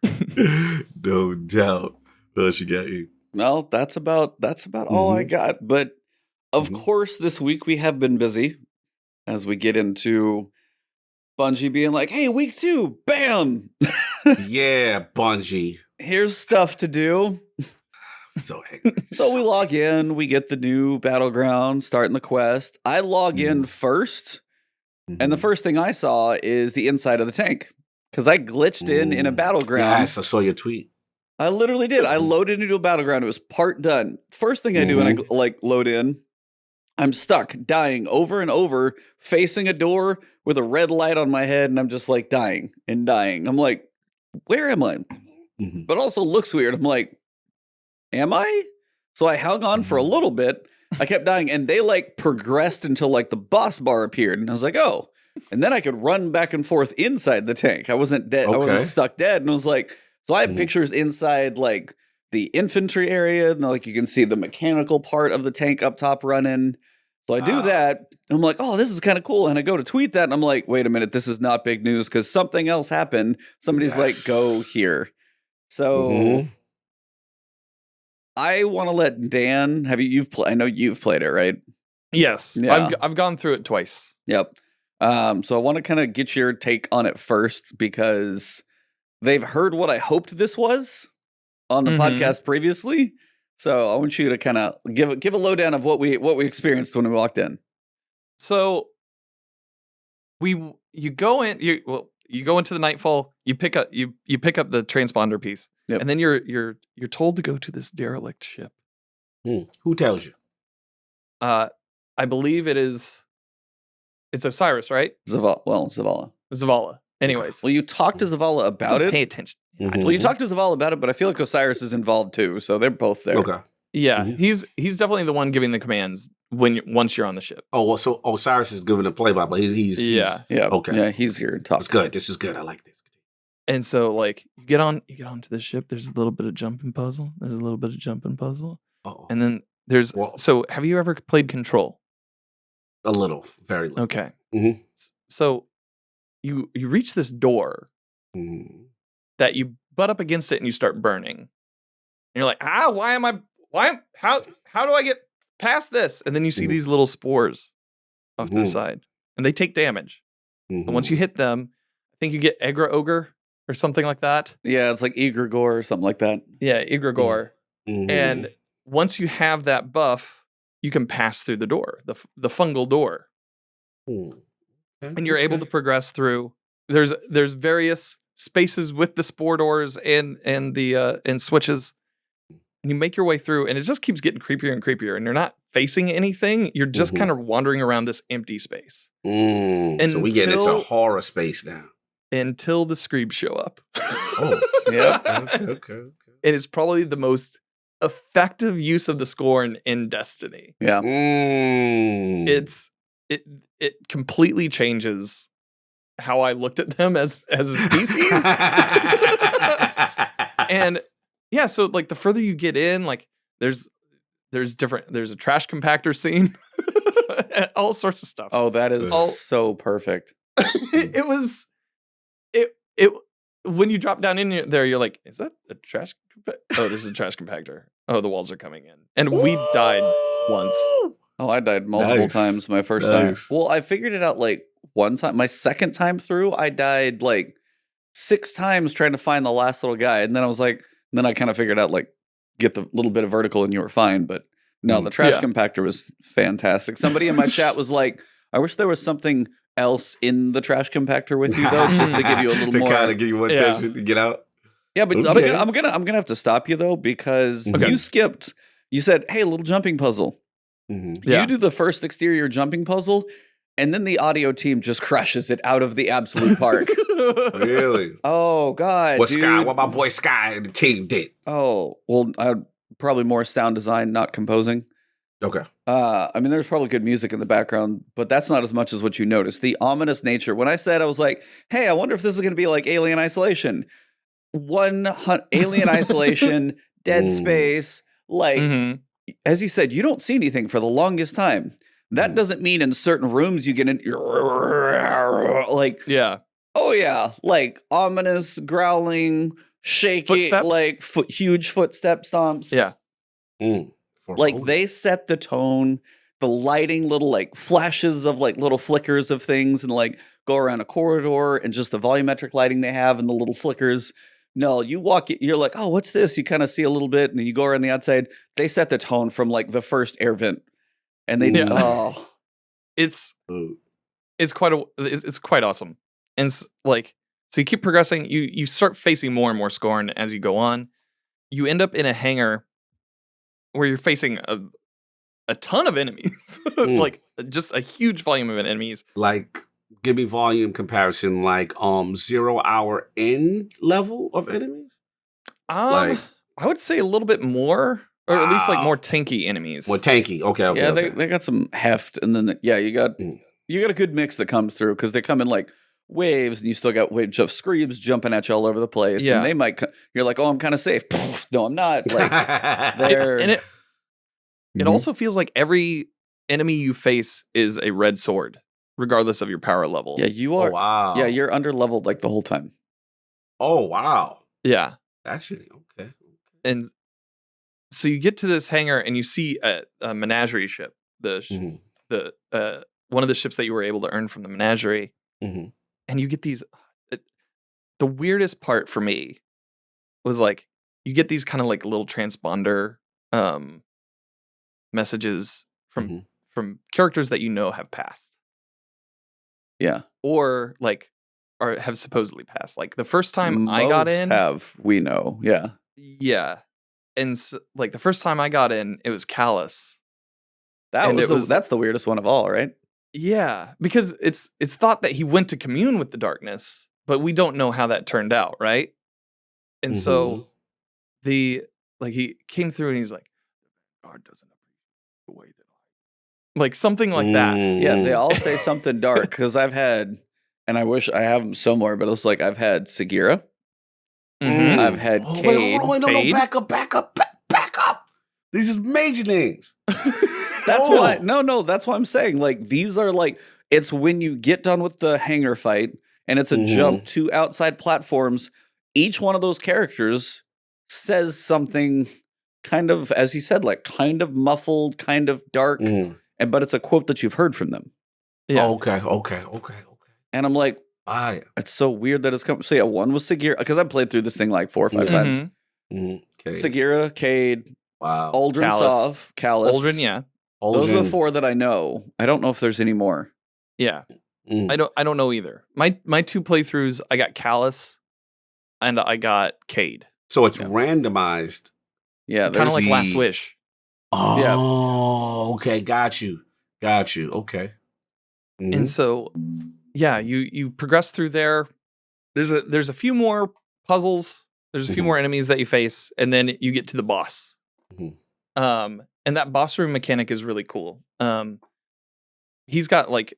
it. No doubt. What else you got you? Well, that's about all I got. But of course, this week we have been busy as we get into Bungie being like, hey, week 2, bam! Yeah, Bungie. Here's stuff to do. So angry. So we log in, we get the new battleground, starting the quest. I log in first, and the first thing I saw is the inside of the tank. Because I glitched in a battleground. Yes, I saw your tweet. I literally did. I loaded into a battleground. It was part done. First thing I do when I load in, I'm stuck, dying over and over, facing a door with a red light on my head, and I'm just like dying and dying. I'm like, where am I? But also looks weird. I'm like, am I? So I hung on for a little bit. I kept dying, and they like progressed until like the boss bar appeared, and I was like, oh. And then I could run back and forth inside the tank. I wasn't dead. I wasn't stuck dead. And I was like, so I have pictures inside like the infantry area. And like you can see the mechanical part of the tank up top running. So I do that. I'm like, oh, this is kind of cool. And I go to tweet that. And I'm like, wait a minute, this is not big news because something else happened. Somebody's like, go here. So I want to let Dan, I know you've played it, right? Yes. Yeah. I've gone through it twice. Yep. So I want to kind of get your take on it first because they've heard what I hoped this was on the podcast previously. So I want you to kind of give a lowdown of what we experienced when we walked in. So you go into the Nightfall, you pick up the transponder piece, and then you're told to go to this derelict ship. Who tells you? I believe it's Osiris, right? Zavala. Anyways. Well, you talked to Zavala about it. Pay attention. Well, you talked to Zavala about it, but I feel like Osiris is involved too, so they're both there. Okay. Yeah, he's definitely the one giving the commands once you're on the ship. Oh, well, so Osiris is giving the play-by, but he's okay. Yeah, he's here. That's good. This is good. I like this. And so, like, you get onto the ship. There's a little bit of jumping puzzle. Uh-oh. And then there's. So, have you ever played Control? A little, very little. Okay. So you reach this door that you butt up against it and you start burning. And you're like, how do I get past this? And then you see these little spores off to the side, and they take damage. And once you hit them, I think you get Egra Ogre or something like that. Yeah, it's like Egregore or something like that. Yeah, Egregore. And once you have that buff, you can pass through the door, the fungal door. And you're able to progress through there's various spaces with the spore doors and the and switches, and you make your way through, and it just keeps getting creepier and creepier, and you're not facing anything. You're just kind of wandering around this empty space. So we get into horror space now. Until the Screebs show up. Oh, yeah. Okay. It is probably the most effective use of the Scorn in Destiny. Yeah. It completely changes how I looked at them as a species. And yeah, so like the further you get in, like there's a trash compactor scene. All sorts of stuff. Oh, that is so perfect. It was when you drop down in there, you're like, is that a trash oh, this is a trash compactor. Oh, the walls are coming in. And we died once. Oh, I died multiple times my first time. Well, I figured it out like one time. My second time through, I died like 6 times trying to find the last little guy. And then I was like, then I kind of figured out like get the little bit of vertical and you were fine. But no, the trash compactor was fantastic. Somebody in my chat was like, I wish there was something else in the trash compactor with you though, just to give you a little more. To kind of give you more attention to get out. Yeah, but I'm gonna have to stop you though, because you skipped. You said, "Hey, a little jumping puzzle." You do the first exterior jumping puzzle, and then the audio team just crushes it out of the absolute park. Really? Oh God, what dude. Sky? What my boy Sky and the team did? Oh well, probably more sound design, not composing. Okay. I mean, there's probably good music in the background, but that's not as much as what you notice. The ominous nature. When I said, I was like, "Hey, I wonder if this is going to be like Alien Isolation." Alien Isolation, Dead Space, like as you said, you don't see anything for the longest time. That doesn't mean in certain rooms you get in like oh yeah, like ominous growling, shaky, footsteps? like huge footstep stomps. Yeah, like they set the tone. The lighting, little like flashes of like little flickers of things, and like go around a corridor, and just the volumetric lighting they have and the little flickers. No, you walk, you're like, oh, what's this? You kind of see a little bit, and then you go around the outside. They set the tone from like the first air vent, and they did. Oh, it's quite awesome, and like so you keep progressing. You start facing more and more Scorn as you go on. You end up in a hangar where you're facing a ton of enemies, like just a huge volume of enemies. Like, give me volume comparison, like 0 hour in level of enemies. I would say a little bit more, or at least like more tanky enemies. More tanky, okay. Yeah, they got some heft, and then you got a good mix that comes through, because they come in like waves, and you still got waves of Screebs jumping at you all over the place. Yeah, and they might. You're like, oh, I'm kind of safe. No, I'm not. Like they're. It also feels like every enemy you face is a red sword, regardless of your power level. Yeah, you are. Oh, wow. Yeah, you're under leveled like the whole time. Oh wow. Yeah, that's really okay. And so you get to this hangar and you see a menagerie ship, one of the ships that you were able to earn from the menagerie, and you get these. The weirdest part for me was like you get these kind of like little transponder messages from characters that you know have passed. Yeah, or like have supposedly passed. Like the first time I got in, we know, yeah, and so, like the first time I got in, it was Callus. That's the weirdest one of all, right? Yeah, because it's thought that he went to commune with the darkness, but we don't know how that turned out, right? And so he came through and he's like, God doesn't appreciate the way that like something like that. Yeah, they all say something dark, because I've had, and I wish I have them somewhere, but it's like I've had Sagira. I've had Cade. Wait, no, back up. These are major names. That's why. No, that's what I'm saying. Like, these are like, it's when you get done with the hangar fight, and it's a jump to outside platforms. Each one of those characters says something kind of, as he said, like kind of muffled, kind of dark, but it's a quote that you've heard from them. Yeah. Okay. And I'm like, it's so weird that it's come. So yeah, one was Sagira, because I played through this thing like 4 or 5 times. Sagira, Cade, Aldrin, Sov, Callus. Aldrin, yeah. Those are the 4 that I know. I don't know if there's any more. Yeah. I don't know either. My 2 playthroughs, I got Callus and I got Cade. So it's randomized. Yeah, Kind of like the- Last Wish. Oh, okay. Got you. Okay. And so, yeah, you progress through there. There's a few more puzzles. There's a few more enemies that you face, and then you get to the boss. And that boss room mechanic is really cool. He's got like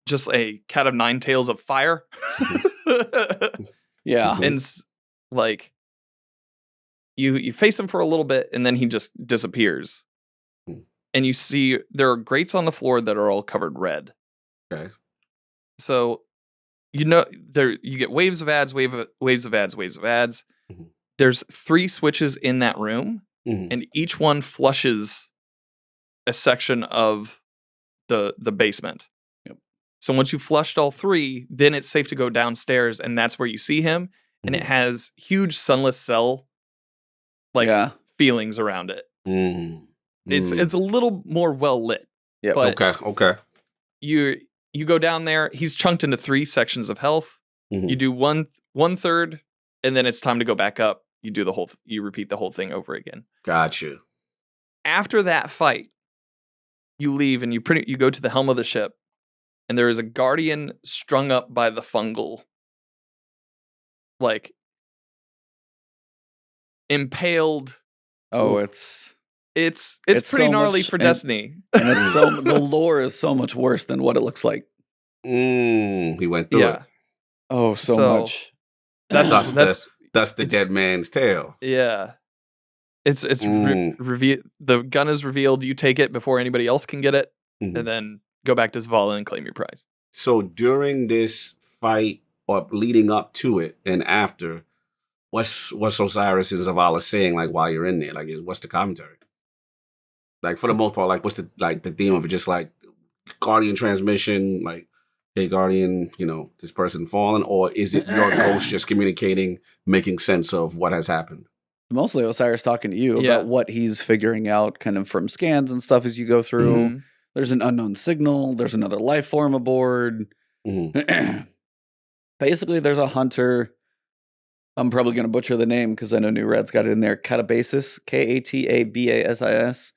just a cat of 9 tails of fire. Yeah. And like you face him for a little bit, and then he just disappears. And you see there are grates on the floor that are all covered red. Okay. So there you get waves of ads, waves of ads. There's 3 switches in that room, and each one flushes a section of the basement. So once you've flushed all 3, then it's safe to go downstairs, and that's where you see him. And it has huge sunless cell feelings around it. It's a little more well lit. Yeah. Okay. You go down there. He's chunked into 3 sections of health. You do one third, and then it's time to go back up. You do you repeat the whole thing over again. Got you. After that fight, you leave and you go to the helm of the ship, and there is a guardian strung up by the fungal, like impaled. Oh, it's It's pretty so gnarly much- for and- Destiny. and it's the lore is so much worse than what it looks like. He went through it. Oh, so much. That's That's the dead man's tail. yeah. It's the gun is revealed. You take it before anybody else can get it, and then go back to Zavala and claim your prize. So during this fight or leading up to it and after, what's Osiris and Zavala saying like while you're in there? Like what's the commentary? Like for the most part, like what's the theme of it? Just like Guardian transmission, like, hey Guardian, this person fallen, or is it your ghost just communicating, making sense of what has happened? Mostly Osiris talking to you about what he's figuring out kind of from scans and stuff as you go through. There's an unknown signal. There's another life form aboard. Basically, there's a hunter. I'm probably going to butcher the name because I know New Red's got it in there. Katabasis, Katabasis.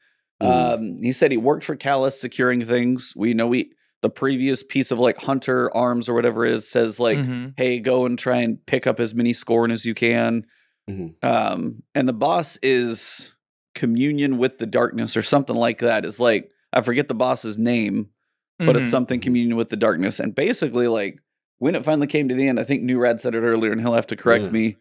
He said he worked for Callus securing things. We know the previous piece of like hunter arms or whatever it is says like, hey, go and try and pick up as many scorn as you can. And the boss is communion with the darkness or something like that. Is like, I forget the boss's name, but it's something communion with the darkness. And basically like when it finally came to the end, I think New Rad said it earlier and he'll have to correct me.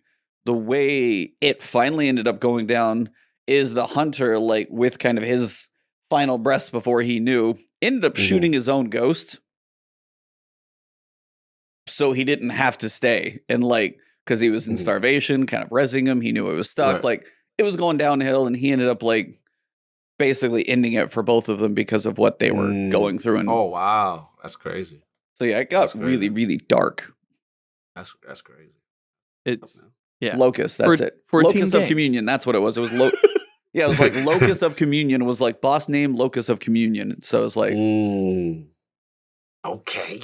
The way it finally ended up going down is the hunter, like with kind of his final breaths before he knew, ended up shooting his own ghost. So he didn't have to stay. And like, because he was in starvation, kind of rezzing him. He knew it was stuck. Right. Like it was going downhill and he ended up like basically ending it for both of them because of what they were going through. And oh, wow. That's crazy. so yeah, it got really, really dark. That's crazy. It's Locust, that's it. For Locust Team of Communion, that's what it was. It was yeah, it was like Locust of Communion was like boss name Locust of Communion. So it was like okay.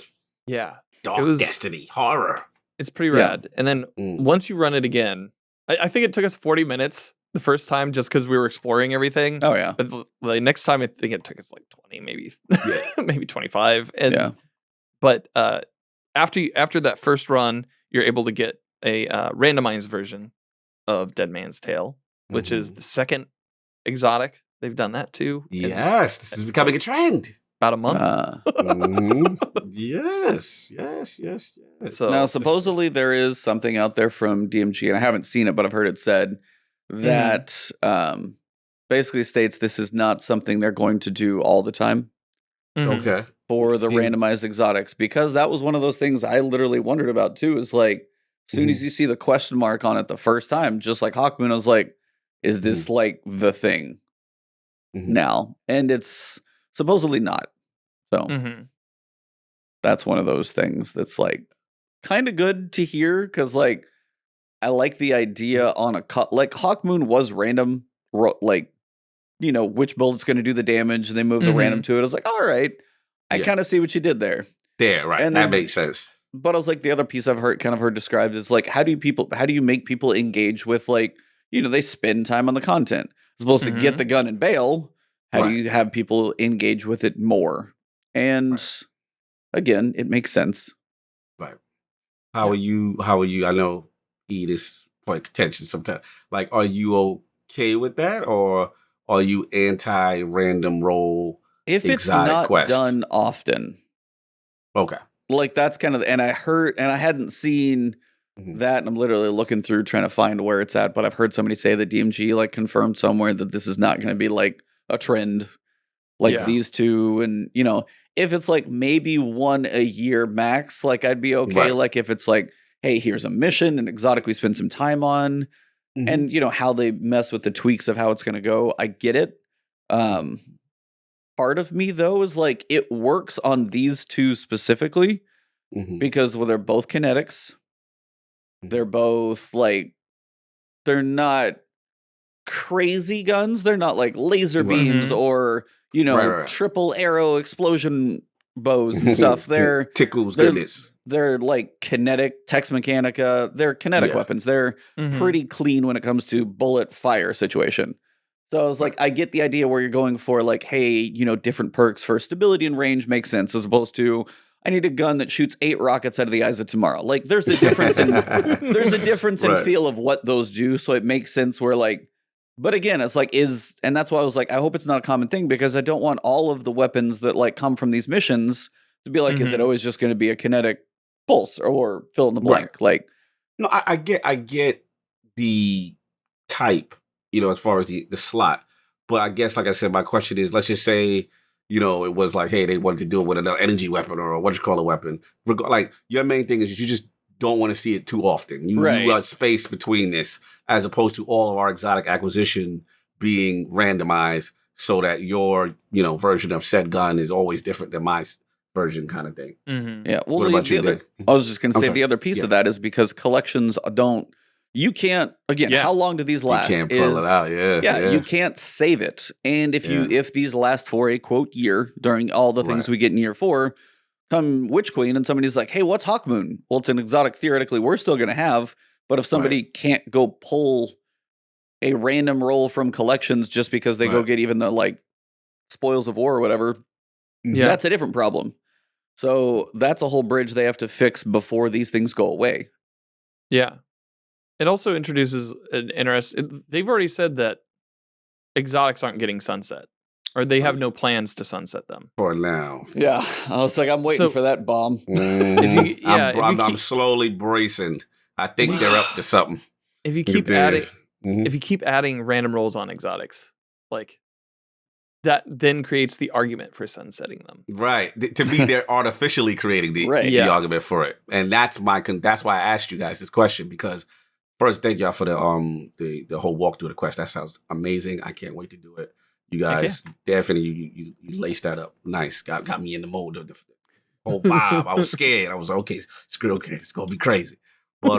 Yeah. Dark Destiny, horror. It's pretty rad. And then once you run it again, I think it took us 40 minutes the first time just because we were exploring everything. Oh yeah. But the next time I think it took us like 20, maybe maybe 25. And but after that first run, you're able to get a randomized version of Dead Man's Tale, which is the second exotic. They've done that too. Yes, this is becoming a trend. About a month. Yes. So now, supposedly there is something out there from DMG, and I haven't seen it, but I've heard it said that basically states this is not something they're going to do all the time. Okay. For the randomized exotics, because that was one of those things I literally wondered about too. Is like, as soon as you see the question mark on it the first time, just like Hawkmoon, I was like, is this like the thing now? And it's supposedly not. So that's one of those things that's like kind of good to hear because like I like the idea on a cut. Like Hawkmoon was random, like which bullet's going to do the damage, and they move the random to it. I was like, all right, I kind of see what you did there. There, right. And That then- makes sense. But I was like, the other piece I've heard described is like, how do you make people engage with, like, they spend time on the content as opposed to get the gun and bail. How do Right. you have people engage with it more? And again, it makes sense. Right. How are you? I know E this point of contention sometimes. Like, are you okay with that, or are you anti random roll If it's exotic not quest? done often, Okay. like that's kind of, and I hadn't seen Mhm. that, and I'm literally looking through trying to find where it's at, but I've heard somebody say that DMG like confirmed somewhere that this is not going to be like a trend like Yeah. these two. And if it's like maybe one a year max, like I'd be okay. Right. Like if it's like, hey, here's a mission, an exotic we spend some time on, Mhm. and how they mess with the tweaks of how it's going to go, I get it. Part of me though is like, it works on these two specifically Mhm. because they're both kinetics. They're both like, they're not crazy guns. They're not like laser Right. beams or Right. triple arrow explosion bows and stuff. They're Tickles they're- goodness. they're like kinetic, Tex Mechanica. They're kinetic Yeah. weapons. They're pretty clean when it comes to bullet fire situation. So I was like, I get the idea where you're going for like, hey, different perks for stability and range makes sense as opposed to I need a gun that shoots 8 rockets out of the eyes of tomorrow. Like there's a difference in Right. feel of what those do. So it makes sense where like, but again, it's like and that's why I was like, I hope it's not a common thing because I don't want all of the weapons that like come from these missions to be like, is it always just going to be a kinetic pulse or fill in the blank? Right. Like, No, I get the type, as far as the slot. But I guess, like I said, my question is, let's just say, it was like, hey, they wanted to do it with another energy weapon or what you call a weapon. Like, your main thing is you just don't want to see it too often. You got space between this, as opposed to all of our exotic acquisition being randomized so that your, version of said gun is always different than my version kind of thing. Yeah. Well, What about you, other, Dick? I was just going to I'm say sorry. the other piece Yeah. of that is because collections you can't, again, how long do these last? You can't pull it out, yeah. You can't save it. And if these last for a quote year during all the things Right. we get in year 4, come Witch Queen and somebody's like, hey, what's Hawkmoon? Well, it's an exotic theoretically we're still going to have, but if somebody can't go pull a random roll from collections just because they go Right. get even the like spoils of war or whatever, Yeah. that's a different problem. So that's a whole bridge they have to fix before these things go away. Yeah. It also introduces an they've already said that exotics aren't getting sunset, or they have no plans to sunset them. For now. Yeah, I was like, I'm waiting So- for that bomb. I'm slowly bracing. I think they're up to something. If you keep There adding, is. Mhm. if you keep adding random rolls on exotics, like that, then creates the argument for sunsetting them. Right. To me, they're artificially creating the Yeah. argument for it, and that's that's why I asked you guys this question, because first, thank y'all for the whole walk through the quest. That sounds amazing. I can't wait to do it. You guys definitely you laced that up. Nice. Got me in the mode of the whole vibe. I was scared. I was like, okay, screw. Okay, it's gonna be crazy. But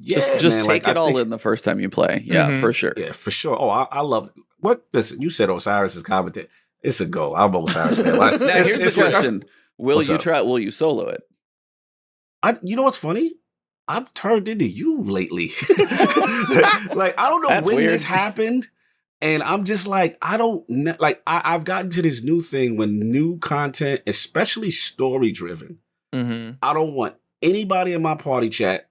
just man, take it all in the first time you play. Yeah, for sure. Yeah, for sure. Oh, I love what this. You said Osiris is competent. It's a go. I'm Osiris fan. Now here's the question: Will What's you up? try? Will you solo it? You know what's funny? I've turned into you lately. Like, I don't know That's when weird. this happened. And I'm just like, I don't know. Like, I've gotten to this new thing when new content, especially story driven, Mm-hmm. I don't want anybody in my party chat.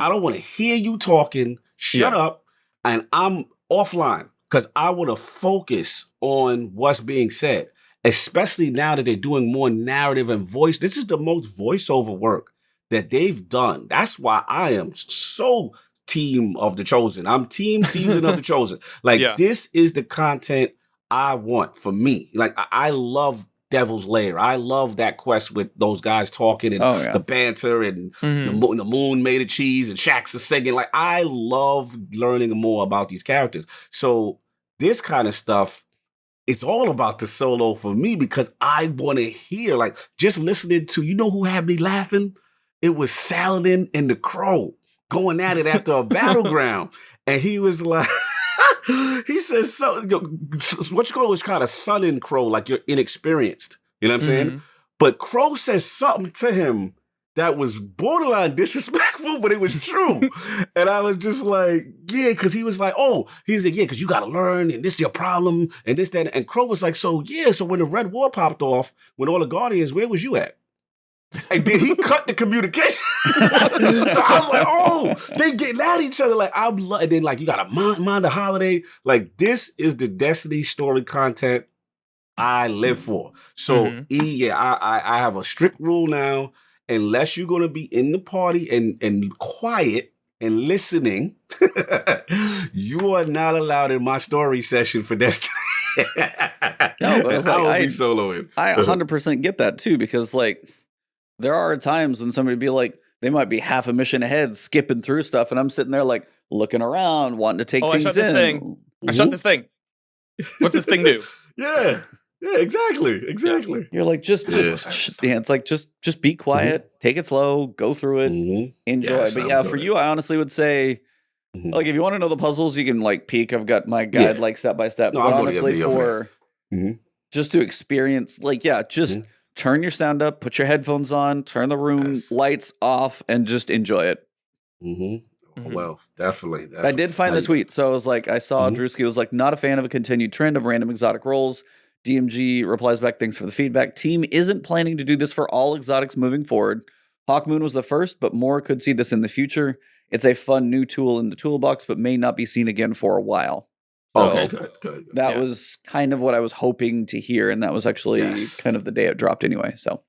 I don't want to hear you talking. Shut up. And I'm offline because I want to focus on what's being said, especially now that they're doing more narrative and voice. This is the most voiceover work that they've done. That's why I am so team of the Chosen. I'm team season of the Chosen. Like, this is the content I want for me. Like, I love Devil's Lair. I love that quest with those guys talking and the banter and the moon made of cheese and Shaxx is singing. Like, I love learning more about these characters. So this kind of stuff, it's all about the solo for me because I want to hear, like, just listening to, you know who had me laughing? It was Saladin and the Crow going at it after a battleground. And he was like, he says, so, what you call it was kind of sun and Crow, like you're inexperienced. You know what I'm saying? But Crow said something to him that was borderline disrespectful, but it was true. And I was just like, yeah, because he was like, he's like, yeah, because you got to learn, and this is your problem, and this, that. And Crow was like, so when the Red War popped off, when all the Guardians, where was you at? And then he cut the communication. So I was like, they getting at each other. Like, and then, like, you got to mind the holiday. Like, this is the Destiny story content I live for. So, I have a strict rule now. Unless you're going to be in the party and quiet and listening, you are not allowed in my story session for Destiny. No, but I will be soloing. I 100% get that too, because like there are times when somebody be like, they might be half a mission ahead, skipping through stuff, and I'm sitting there like looking around, wanting to take things I shut this thing. I shut this thing. What's this thing do? Yeah. Yeah, exactly. You're like, it's like, just be quiet, take it slow, go through it, enjoy. Yes, but yeah, for you, I honestly would say, like, if you want to know the puzzles, you can like peek. I've got my guide like step by step. No, but honestly, for just to experience, like, just turn your sound up, put your headphones on, turn the room lights off, and just enjoy it. Well, definitely. I did find the tweet, so I was like, I saw Drewski was like, not a fan of a continued trend of random exotic rolls. DMG replies back, thanks for the feedback. Team isn't planning to do this for all exotics moving forward. Hawkmoon was the first, but more could see this in the future. It's a fun new tool in the toolbox, but may not be seen again for a while. So okay, good. That was kind of what I was hoping to hear, and that was actually kind of the day it dropped anyway. So,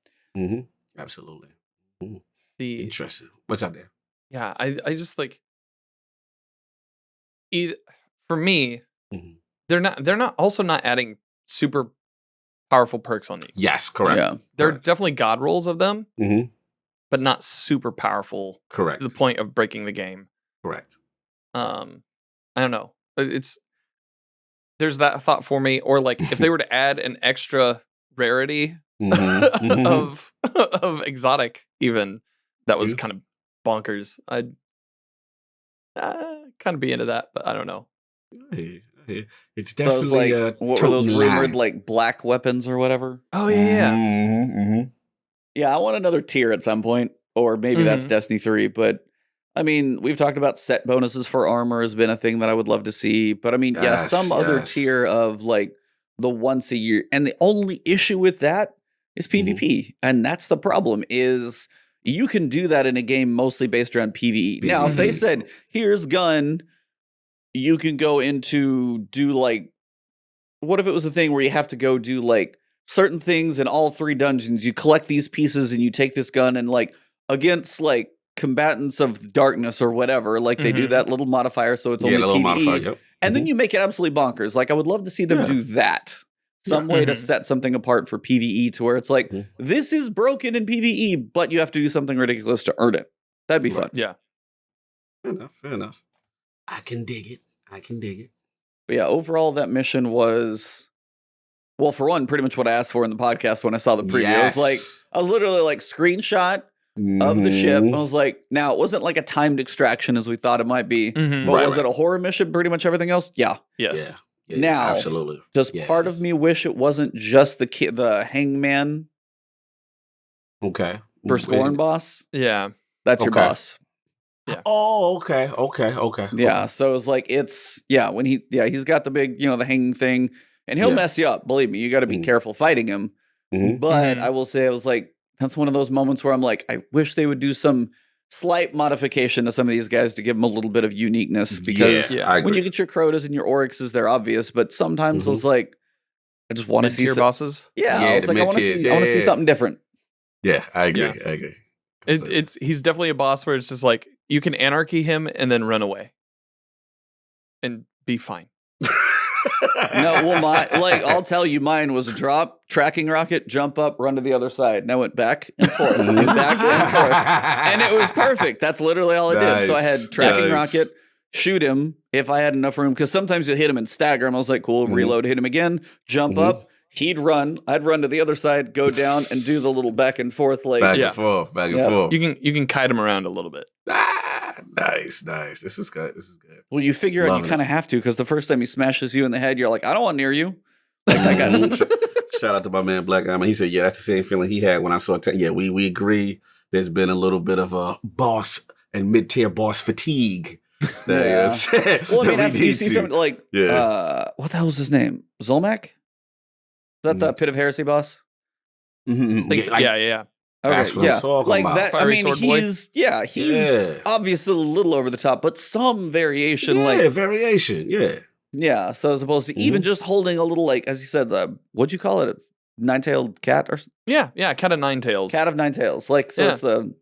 absolutely. Interesting. What's up there? Yeah, I just like, for me, they're not also not adding super powerful perks on these. Yes, correct. Yeah. They're definitely god rolls of them, but not super powerful. Correct. To the point of breaking the game. Correct. I don't know. There's that thought for me, or like if they were to add an extra rarity of exotic, that was kind of bonkers. I'd kind of be into that, but I don't know. It's definitely what were those rumored like black weapons or whatever? Oh yeah. Yeah, I want another tier at some point, or maybe that's Destiny 3. But I mean, we've talked about set bonuses for armor has been a thing that I would love to see. But I mean, some other tier of like the once a year. And the only issue with that is PvP, and that's the problem. Is you can do that in a game mostly based around PvE. Now, if they said, "Here's gun." You can go into do like, what if it was a thing where you have to go do like certain things in all 3 dungeons? You collect these pieces and you take this gun and like against like combatants of darkness or whatever, like they do that little modifier. So it's only PvE. Modifier, and then you make it absolutely bonkers. Like I would love to see them do that. Some way to set something apart for PvE to where it's like, this is broken in PvE, but you have to do something ridiculous to earn it. That'd be fun. Yeah. Fair enough. I can dig it. But yeah, overall, that mission was, well, for one, pretty much what I asked for in the podcast when I saw the preview. Yes. I was literally like screenshot of the ship. I was like, now it wasn't like a timed extraction as we thought it might be, but was it a horror mission? Pretty much everything else? Yeah. Yes. Yeah, now, absolutely. Does part of me wish it wasn't just the hangman? Okay. For Scorn boss? Yeah. That's your boss. Yeah. Oh, okay. Yeah, so it was like when he's got the big, the hanging thing, and he'll mess you up. Believe me, you got to be careful fighting him. But I will say, I was like, that's one of those moments where I'm like, I wish they would do some slight modification to some of these guys to give them a little bit of uniqueness, because when you get your Crotas and your Oryxes, they're obvious, but sometimes it's like, I just want to see bosses. Yeah, I was like, I want to see something different. Yeah, I agree. He's definitely a boss where it's just like you can anarchy him and then run away and be fine. No, well, I'll tell you, mine was drop, tracking rocket, jump up, run to the other side. And I went back and forth, and it was perfect. That's literally all I did. So I had tracking rocket, shoot him if I had enough room, because sometimes you'll hit him and stagger him. I was like, cool, reload, hit him again, jump up. He'd run. I'd run to the other side, go down, and do the little back and forth. Back and forth. You can kite him around a little bit. Nice. This is good. Well, you figure out you kind of have to, because the first time he smashes you in the head, you're like, I don't want near you. Like I got Shout out to my man Black Diamond. He said, "Yeah, that's the same feeling he had when I saw." Yeah, we agree. There's been a little bit of a boss and mid-tier boss fatigue. Well, I mean, after you see something like, what the hell was his name? Zolmak? Is that the Pit of Heresy boss? Mm-hmm. Yeah. Okay, That's what I'm talking like about. that. Fiery I mean, Sword Boy? he's obviously a little over the top, but some variation, variation, yeah. So as opposed to even just holding a little, like, as you said, what'd you call it? Nine-tailed cat or Cat of nine tails. cat of nine tails. Like, so it's the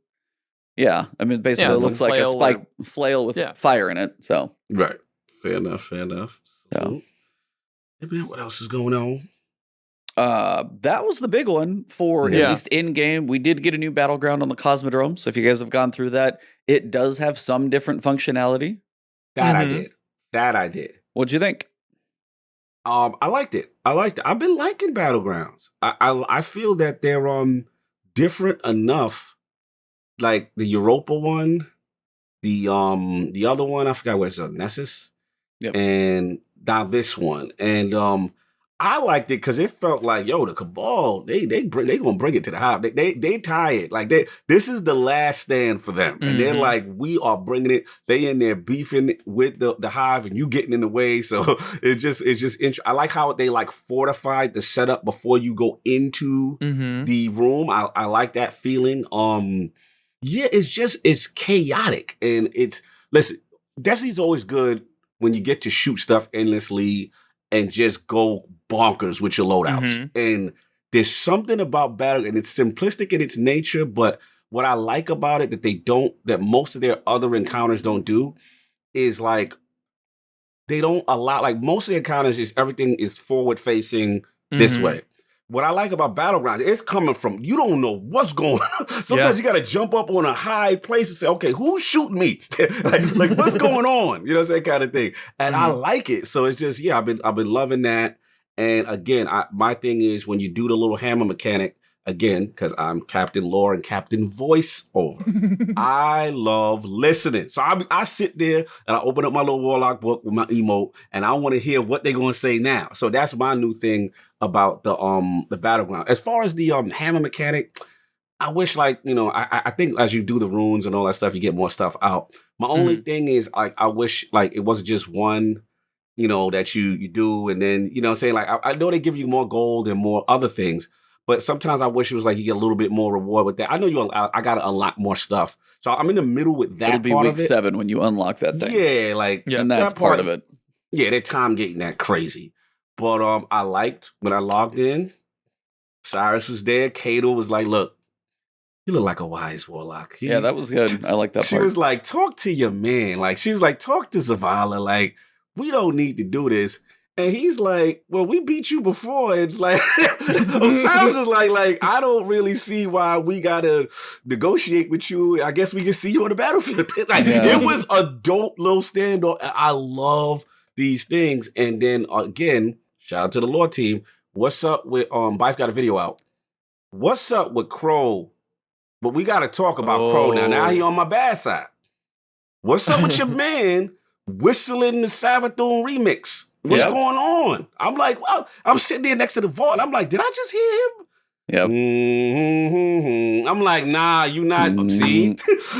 I mean, basically, it it's a looks like a flail spike flail with fire in it. So right. Fair enough. So, what else is going on? that was the big one for at least in game. We did get a new battleground on the Cosmodrome. So if you guys have gone through that, it does have some different functionality. That I did. What'd you think? I liked it. I've been liking battlegrounds. I feel that they're different enough. Like the Europa one, the other one, I forgot where's Nessus. Yep. And now this one. And I liked it because it felt like, yo, the Cabal, they gonna bring it to the hive. They tie it. Like this is the last stand for them. And they're like, we are bringing it. They in there beefing with the hive and you getting in the way. So it's just interesting. I like how they like fortified the setup before you go into the room. I like that feeling. It's chaotic and listen, Destiny's always good when you get to shoot stuff endlessly and just go bonkers with your loadouts. And there's something about battle, and it's simplistic in its nature, but what I like about it that most of their other encounters don't do is like, they don't allow, like most of the encounters is everything is forward facing this way. What I like about Battlegrounds, it's coming from, you don't know what's going on. Sometimes you got to jump up on a high place and say, okay, who's shooting me? like what's going on? You know, that kind of thing. And I like it. So it's just, I've been loving that. And again, my thing is when you do the little hammer mechanic, again, because I'm Captain Lore and Captain Voiceover, I love listening. So I sit there and I open up my little Warlock book with my emote, and I want to hear what they're going to say now. So that's my new thing about the Battleground. As far as the hammer mechanic, I wish, like, you know, I think as you do the runes and all that stuff, you get more stuff out. My only thing is, like, I wish, like, it wasn't just one, you know, that you do, and then, you know what I'm saying? Like, I know they give you more gold and more other things, but sometimes I wish it was like you get a little bit more reward with that. I know I got to unlock more stuff. So I'm in the middle with that. It'll be part week of it. 7 when you unlock that thing. Yeah, like, and that's part of it. Yeah, their time getting that crazy. But I liked when I logged in, Osiris was there. Kato was like, look, you look like a wise warlock. Yeah, that was good. I like that She part. was like, talk to your man. Like, she was like, talk to Zavala. Like, we don't need to do this. And he's like, well, we beat you before. It's like, Osiris is like, I don't really see why we got to negotiate with you. I guess we can see you on the battlefield. It was a dope little standoff. I love these things. And then again, shout out to the Lord team. What's up with, Bife got a video out. What's up with Crow? But we got to talk about Crow now. Now he on my bad side. What's up with your man whistling the Savathun remix? What's going on? I'm like, well, I'm sitting there next to the vault. I'm like, did I just hear him? Yep. I'm like, nah, you not. See?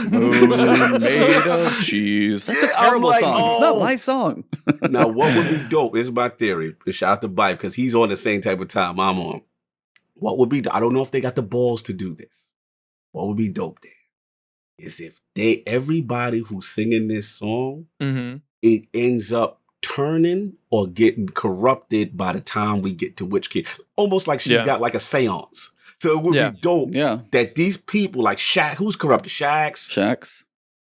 Made of cheese. That's a terrible song. It's not my song. Now, what would be dope? This is my theory. Shout out to Bife, because he's on the same type of time I'm on. What would be, I don't know if they got the balls to do this. What would be dope there is if everybody who's singing this song, it ends up turning or getting corrupted by the time we get to Witch King. Almost like she's got like a seance. So it would be dope that these people like Shaq, who's corrupted? Shax.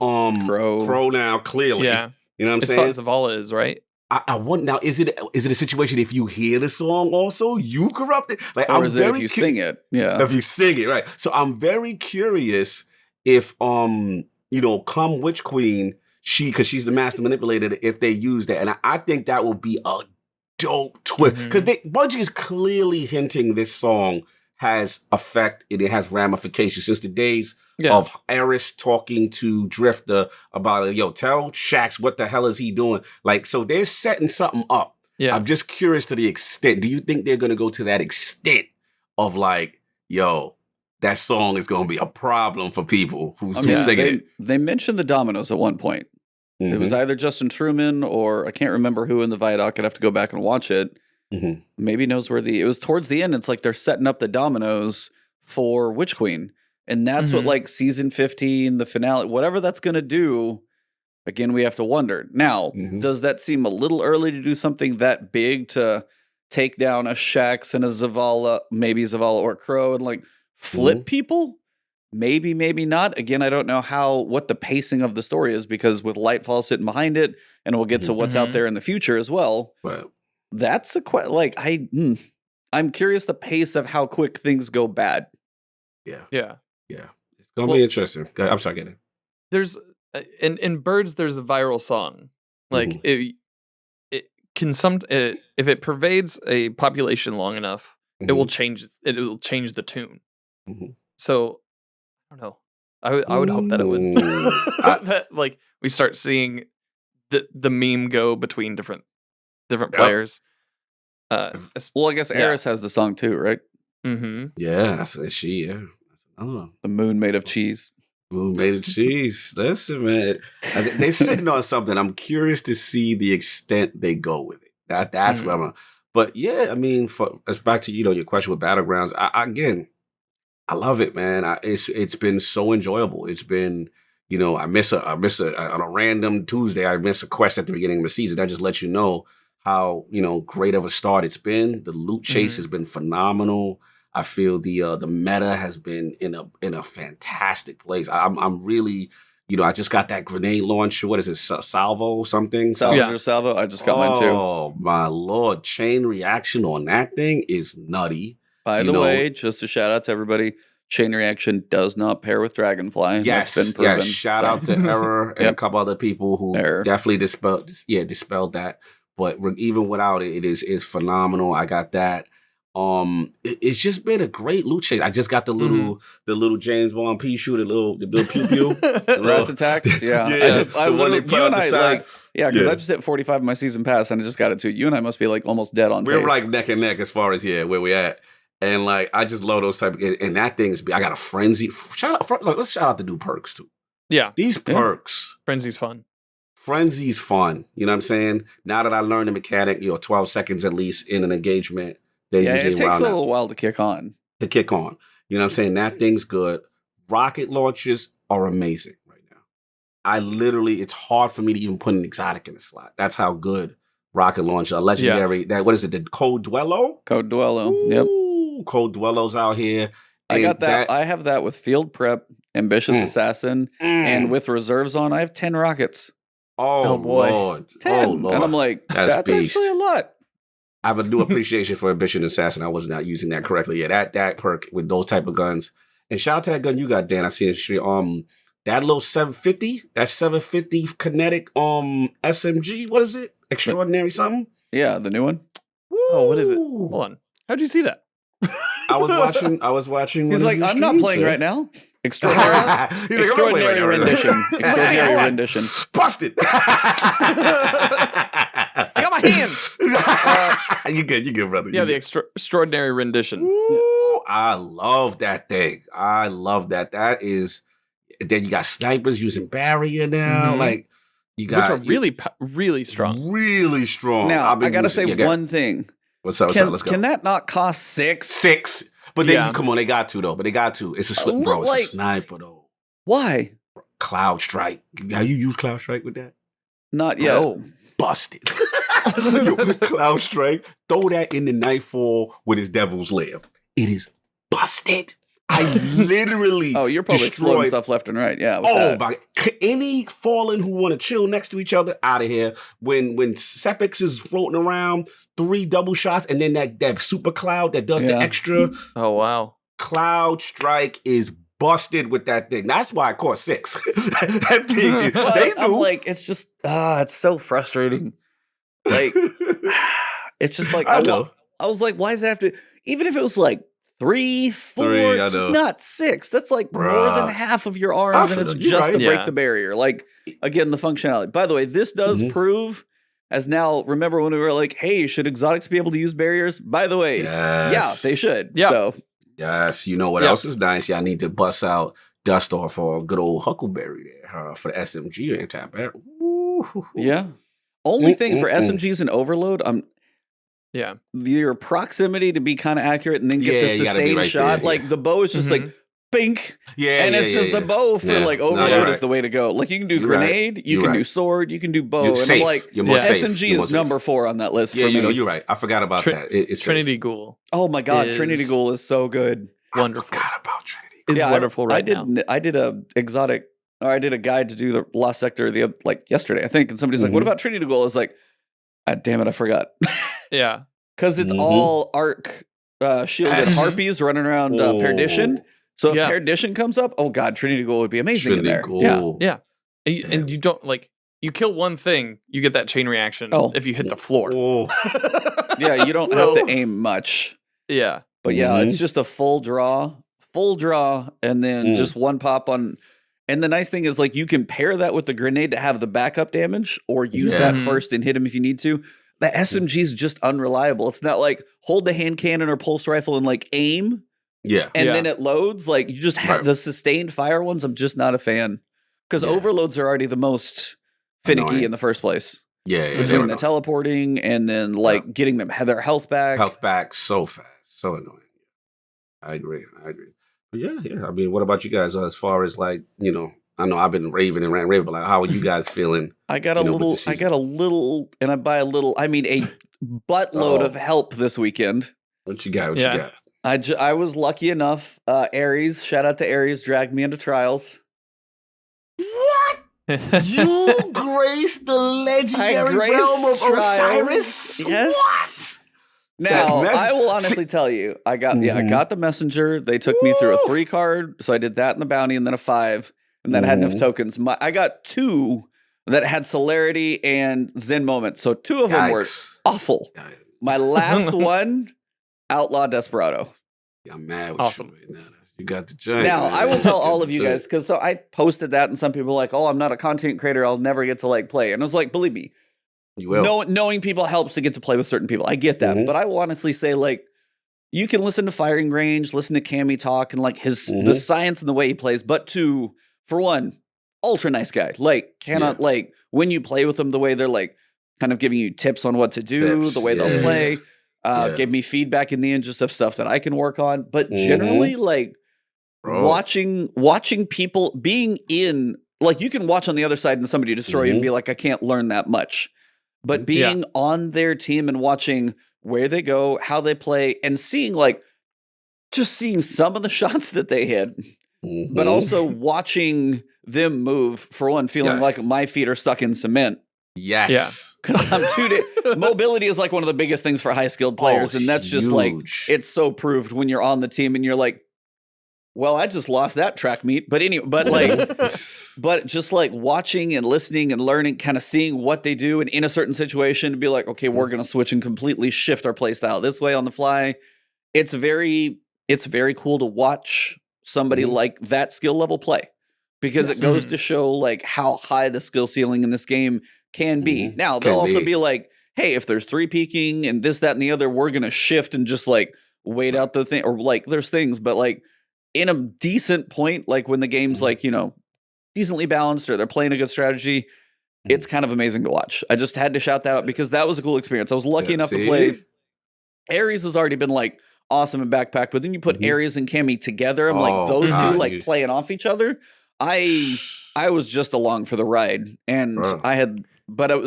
Crow now, clearly. Yeah. You know what I'm saying? As Zavala is, right? I want now. Is it a situation if you hear the song also you corrupt it? Like, or is it if you sing it? Yeah, if you sing it, right? So I'm very curious if you know, come Witch Queen, because she's the master manipulator, if they use that, and I think that will be a dope twist, because Bungie is clearly hinting this song has effect and it has ramifications since the days of Eris talking to Drifter about, yo, tell Shax what the hell is he doing? Like, so they're setting something up. Yeah. I'm just curious to the extent. Do you think they're gonna go to that extent of like, yo, that song is gonna be a problem for people who's singing it? They mentioned the dominoes at one point. It was either Justin Truman or I can't remember who in the Viaduct. I'd have to go back and watch it. Maybe Noseworthy. It was towards the end. It's like they're setting up the dominoes for Witch Queen. And that's what like season 15, the finale, whatever that's going to do. Again, we have to wonder. Now, does that seem a little early to do something that big to take down a Shax and a Zavala, maybe Zavala or Crow and like flip people? Maybe, maybe not. Again, I don't know what the pacing of the story is because with Lightfall sitting behind it, and we'll get to what's out there in the future as well. Right. That's I'm curious the pace of how quick things go bad. Yeah. Yeah. Yeah. It's gonna be interesting. I'm sorry, get it. There's in Birds, there's a viral song. Like it can if it pervades a population long enough, it will change the tune. So I don't know. I would hope that it would that like we start seeing the meme go between different players. Well, I guess Eris has the song too, right? Yeah, that's she. Yeah, the moon made of cheese. Moon made of cheese. Listen, man, they're sitting on something. I'm curious to see the extent they go with it. That's what I'm. But yeah, I mean, it's back to your question with Battlegrounds. I love it, man. It's been so enjoyable. It's been, I miss on a random Tuesday. I miss a quest at the beginning of the season. That just lets you know how great of a start it's been. The loot chase has been phenomenal. I feel the meta has been in a fantastic place. I'm really, I just got that grenade launcher. What is it? Salvo something? Salvo. I just got mine too. Oh my Lord. Chain reaction on that thing is nutty. By the way, just a shout out to everybody. Chain reaction does not pair with Dragonfly. Yes, that's been proven. Yes. Shout out to Error and a couple other people who definitely dispelled that. But even without it, it's phenomenal. I got that. It's just been a great loot chase. I just got the little James Bond pea shooter, the little pew pew, Brass attacks. Yeah, I just hit 45 in my season pass, and I just got it too. You and I must be like almost dead on. We're like neck and neck as far as where we at. And like, I just love those type of, and that thing is, I got a frenzy. Let's shout out the new perks too. Yeah. These perks. Frenzy's fun. Frenzy's fun. You know what I'm saying? Now that I learned the mechanic, 12 seconds at least in an engagement. It takes a little while to kick on. You know what I'm saying? That thing's good. Rocket launches are amazing right now. It's hard for me to even put an exotic in the slot. That's how good rocket launcher, legendary, what is it? The Code Duello? Code Duello, yep. Code Duello's out here. I got that. I have that with Field Prep, Ambitious Assassin, and with reserves on, I have 10 rockets. Oh boy. Lord. 10. Oh, Lord. And I'm like, that's actually a lot. I have a new appreciation for Ambitious Assassin. I was not using that correctly. Yeah, that perk with those type of guns. And shout out to that gun you got, Dan. I see it straight. That little 750, that 750 kinetic SMG. What is it? Extraordinary something? Yeah, the new one. Woo. Oh, what is it? Hold on. How'd you see that? I was watching. He's like, I'm not playing right now. Extraordinary rendition. Extraordinary rendition. Busted. I got my hands. You good, brother. Yeah, the extraordinary rendition. Ooh, I love that thing. I love that. That is. Then you got snipers using barrier now. Like you got, which are really strong. Really strong. Now I gotta say one thing. What's up? Let's go. Can that not cost 6? 6. But then come on, they got to though. But they got to. It's a slip, bro. It's a sniper though. Why? Cloud Strike. Have you used Cloud Strike with that? Not yet. Oh, busted. Cloud Strike. Throw that in the Nightfall with his Devil's Lair. It is busted. I literally you're probably exploding stuff left and right. Yeah. My! Any fallen who want to chill next to each other, out of here. When Sepix is floating around, 3 double shots, and then that super cloud that does the extra. Oh wow! Cloud Strike is busted with that thing. That's why I caught 6. That thing. I'm like, it's just it's so frustrating. Like, it's just like I know. I was like, why does it have to? Even if it was like 3, 4, just not 6. That's like more than half of your arms, and it's just to break the barrier. Like, again, the functionality. By the way, this does prove, as now, remember when we were like, hey, should exotics be able to use barriers? By the way, yeah, they should. Yeah. So, Yes, you know what else is nice? Y'all need to bust out Dust Off for a good old Huckleberry there for the SMG anti-barrier. yeah. Only thing for SMGs and Overload, Yeah. your proximity to be kind of accurate and then get the Yeah, you gotta be sustained right shot. there, Like the bow is just like bink. Yeah, And it's just the bow for like Overload is the way to go. Like you can do You're grenade, right. you You're can do right. sword, you can do bow. You're And safe. I'm like, You're more safe. SMG You're more is safe. number 4 on that list Yeah, for me. you know, you're right. I forgot about that. It's Trinity Ghoul. Oh my God, is Trinity Ghoul is so good. Wonderful. I forgot about Trinity. Is Yeah, wonderful right now. I did a exotic, or I did a guide to do the Lost Sector yesterday, I think. And somebody's like, what about Trinity Ghoul? I was like, ah, damn it, I forgot. Yeah. Because it's all arc shielded harpies running around Perdition. So if Perdition comes up, oh God, Trinity Ghoul would be amazing in there. Yeah. And you don't you kill one thing, you get that chain reaction if you hit the floor. Yeah, you don't have to aim much. Yeah. But yeah, it's just a full draw, and then just one pop on. And the nice thing is, like, you can pair that with the grenade to have the backup damage, or use that first and hit him if you need to. The SMG is just unreliable. It's not like hold the hand cannon or pulse rifle and like aim. Yeah. And then it loads. Like you just have the sustained fire ones. I'm just not a fan. Because overloads are already the most finicky in the first place. Yeah. Between the teleporting and then like getting them their health back. Health back so fast. So annoying. I agree. But yeah. I mean, what about you guys as far as like, you know, I know I've been raving, but like, how are you guys feeling? I got a little, and I buy a little, I mean, a buttload of help this weekend. What you got? What you got? I was lucky enough. Ares, shout out to Ares, dragged me into trials. What? You graced the legendary realm of Osiris? Yes. What? Now, I will honestly tell you, I got the messenger. They took me through a 3 card, so I did that in the bounty, and then a 5, and then I had enough tokens. I got 2 that had celerity and Zen moment, so 2 of them were awful. My last one, Outlaw Desperado. Yeah, I'm mad with you right now. You got the giant. Now, I will tell all of you guys, because so I posted that, and some people were like, oh, I'm not a content creator, I'll never get to like play. And I was like, believe me, you will. Knowing people helps to get to play with certain people. I get that. But I will honestly say, like, you can listen to Firing Range, listen to Cammy talk, and like the science and the way he plays. But for one, ultra nice guy. Like, cannot like when you play with them, the way they're like kind of giving you tips on what to do, the way they'll play. Gave me feedback in the end just of stuff that I can work on. But generally, like watching people being in, like you can watch on the other side and somebody destroy you and be like, I can't learn that much. But being on their team and watching where they go, how they play, and seeing some of the shots that they hit, but also watching them move, for one, feeling like my feet are stuck in cement. Yes. Yeah. Because I'm mobility is like one of the biggest things for high skilled players. And that's just like, it's so proved when you're on the team and you're like, well, I just lost that track meet. But anyway, but just like watching and listening and learning, kind of seeing what they do and in a certain situation to be like, okay, we're going to switch and completely shift our play style this way on the fly. It's very cool to watch somebody like that skill level play, because it goes to show like how high the skill ceiling in this game can be. Now, they'll also be like, hey, if there's 3 peeking and this, that, and the other, we're going to shift and just like wait out the thing, or like there's things, but like in a decent point, like when the game's like, you know, decently balanced or they're playing a good strategy, it's kind of amazing to watch. I just had to shout that out because that was a cool experience. I was lucky enough to play. Ares has already been like awesome in backpack, but then you put Ares and Cammy together. I'm like, those two like playing off each other. I was just along for the ride, and but it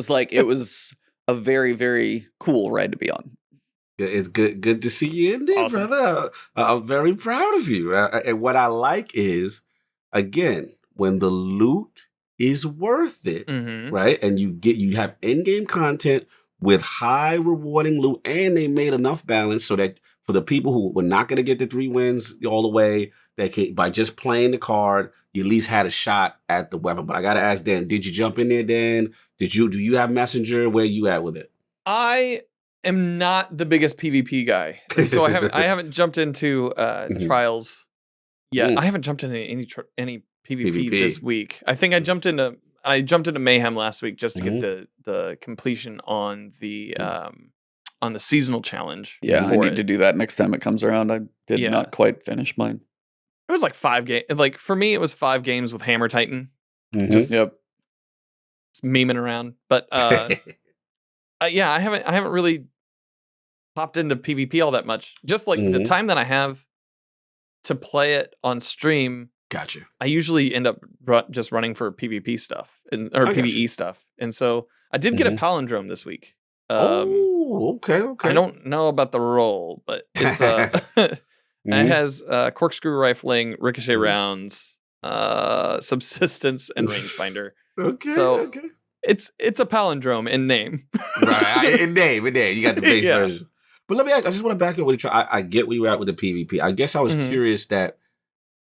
was a very, very cool ride to be on. It's good to see you in there, brother. I'm very proud of you. And what I like is, again, when the loot is worth it, right? And you have in-game content with high rewarding loot, and they made enough balance so that for the people who were not going to get the 3 wins all the way, they can, by just playing the card, you at least had a shot at the weapon. But I got to ask Dan, did you jump in there, Dan? Do you have Messenger? Where you at with it? I am not the biggest PvP guy, so I haven't jumped into trials yet. I haven't jumped into any PvP this week. I think I jumped into I jumped into Mayhem last week just to Mhm. get the completion on the seasonal challenge. Yeah, I for need it. to do that next time it comes around. I did Yeah. not quite finish mine. It was like 5 games. Like for me, it was 5 games with Hammer Titan, Mhm. just Yep. memeing around. But yeah, I haven't really popped into PvP all that much. Just like the Mhm. time that I have to play it on stream, Gotcha. I usually end up just running for PvP stuff or I got PvE stuff. And so I did get a palindrome this week. Okay. I don't know about the roll, but it's it has corkscrew rifling, ricochet rounds, subsistence, and rangefinder. Okay. So okay. it's a palindrome in name. Right. In name. You got the base Yeah. version. But let me ask, I just want to back up with you. I get where you're at with the PvP. I guess I was Mhm. curious that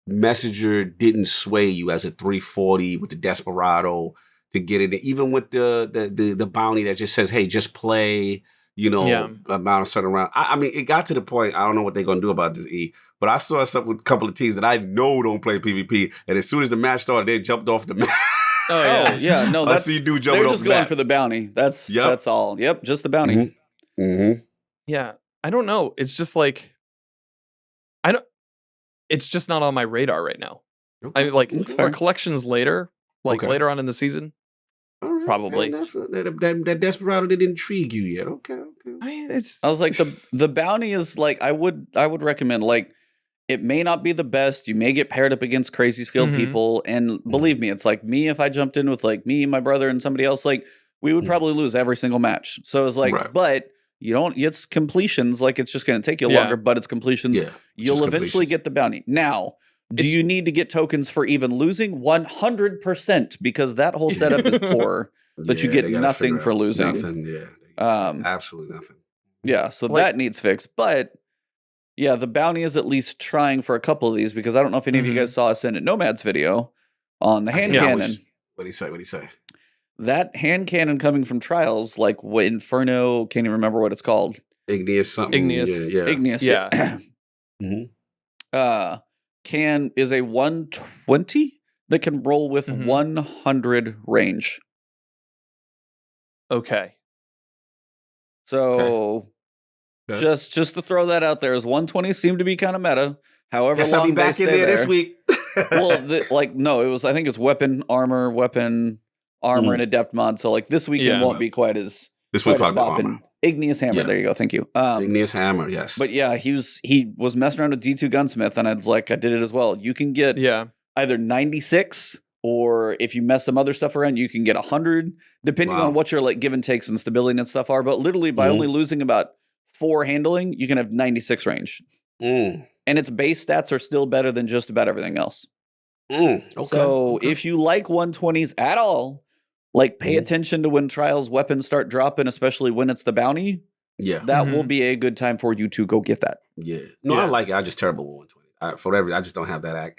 Messenger didn't sway you as a 340 with the Desperado to get it, even with the bounty that just says, hey, just play, Yeah. amount of certain round. I mean, it got to the point, I don't know what they're going to do about this, but I saw something with a couple of teams that I know don't play PvP, and as soon as the match started, they jumped off the map. Oh Oh yeah, no, I that's see dude jumping they're off just the going map. for the bounty. That's Yep. all. Yep, just the bounty. Mhm. Mm-hmm. Yeah. I don't know. It's just like it's just not on my radar right now. I mean, like That's for fair. collections later, like Okay. later on in the season. All right, Probably. fair enough. That Desperado didn't intrigue you yet. Okay. I mean, it's I was like the bounty is like I would recommend, like, it may not be the best. You may get paired up against crazy skilled Mhm. people, and believe me, it's like me if I jumped in with like me, my brother, and somebody else, like we would Mhm. probably lose every single match. So it's like, Right. but you don't. It's completions. Like it's just going to take you Yeah. longer, but it's completions. Yeah. You'll just eventually completions. get the bounty. Now, do It's- you need to get tokens for even losing? 100%, because that whole setup is poor. But you Yeah, get they gotta nothing figure for out losing. Nothing. Yeah. Absolutely nothing. Yeah, so Like- that needs fixed. But yeah, the bounty is at least trying for a couple of these, because I don't know if any of you guys saw us in Nomad's video on the hand Yeah, cannon. What'd he say? That hand cannon coming from Trials, like what Inferno, can't even remember what it's called. Igneous something. Igneous. Yeah. Igneous. Yeah. Mhm. Is a 120 that can roll with Mhm. 100 range. okay. So Okay. just to throw that out there, as 120 seemed to be kind of meta. However Guess I'll long be back they in stay there this week. Well, no, it was. I think it's weapon, armor, and adept mod. So like this weekend Yeah. won't be quite as this week quite as probably poppin'. armor. Igneous hammer. Yeah. There you go. Thank you. Igneous hammer. Yes. But yeah, he was messing around with D2 Gunsmith, and I did it as well. You can get Yeah. either 96, or if you mess some other stuff around, you can get 100, depending Wow. on what your like give and takes and stability and stuff are. But literally, by Mhm. only losing about 4 handling, you can have 96 range, Mm. and its base stats are still better than just about everything else. Okay. So okay. if you like 120s at all, like pay Mhm. attention to when Trials weapons start dropping, especially when it's the bounty. Yeah. That will Mhm. be a good time for you to go get that. Yeah. No, I Yeah. like it. I'm just terrible with 120. For whatever, I just don't have that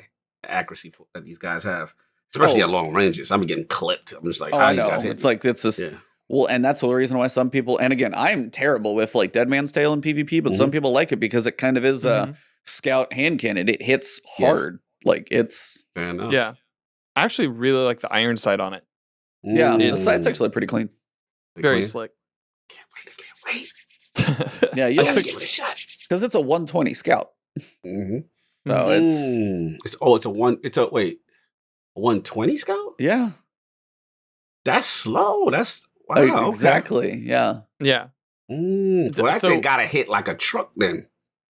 accuracy that these guys have, especially Oh. at long ranges. I'm getting clipped. I'm just like, Oh, how I these know. guys hit It's me? like it's just Yeah. well, and that's the reason why some people. And again, I'm terrible with like Dead Man's Tale in PvP, but some people like it because it kind of is a Mhm. scout hand cannon. It hits Yeah. hard. Like it's Fair enough. Yeah. I actually really like the iron sight on it. yeah. The It's- site's actually pretty clean. Very slick. Can't wait. Yeah, you I don't gotta give it a shot. because it's a 120 scout. Mm-hmm. So it's It's a 120 scout. yeah. That's slow. That's wow. Okay. Exactly. Yeah. Yeah. Well, that So- thing gotta hit like a truck then.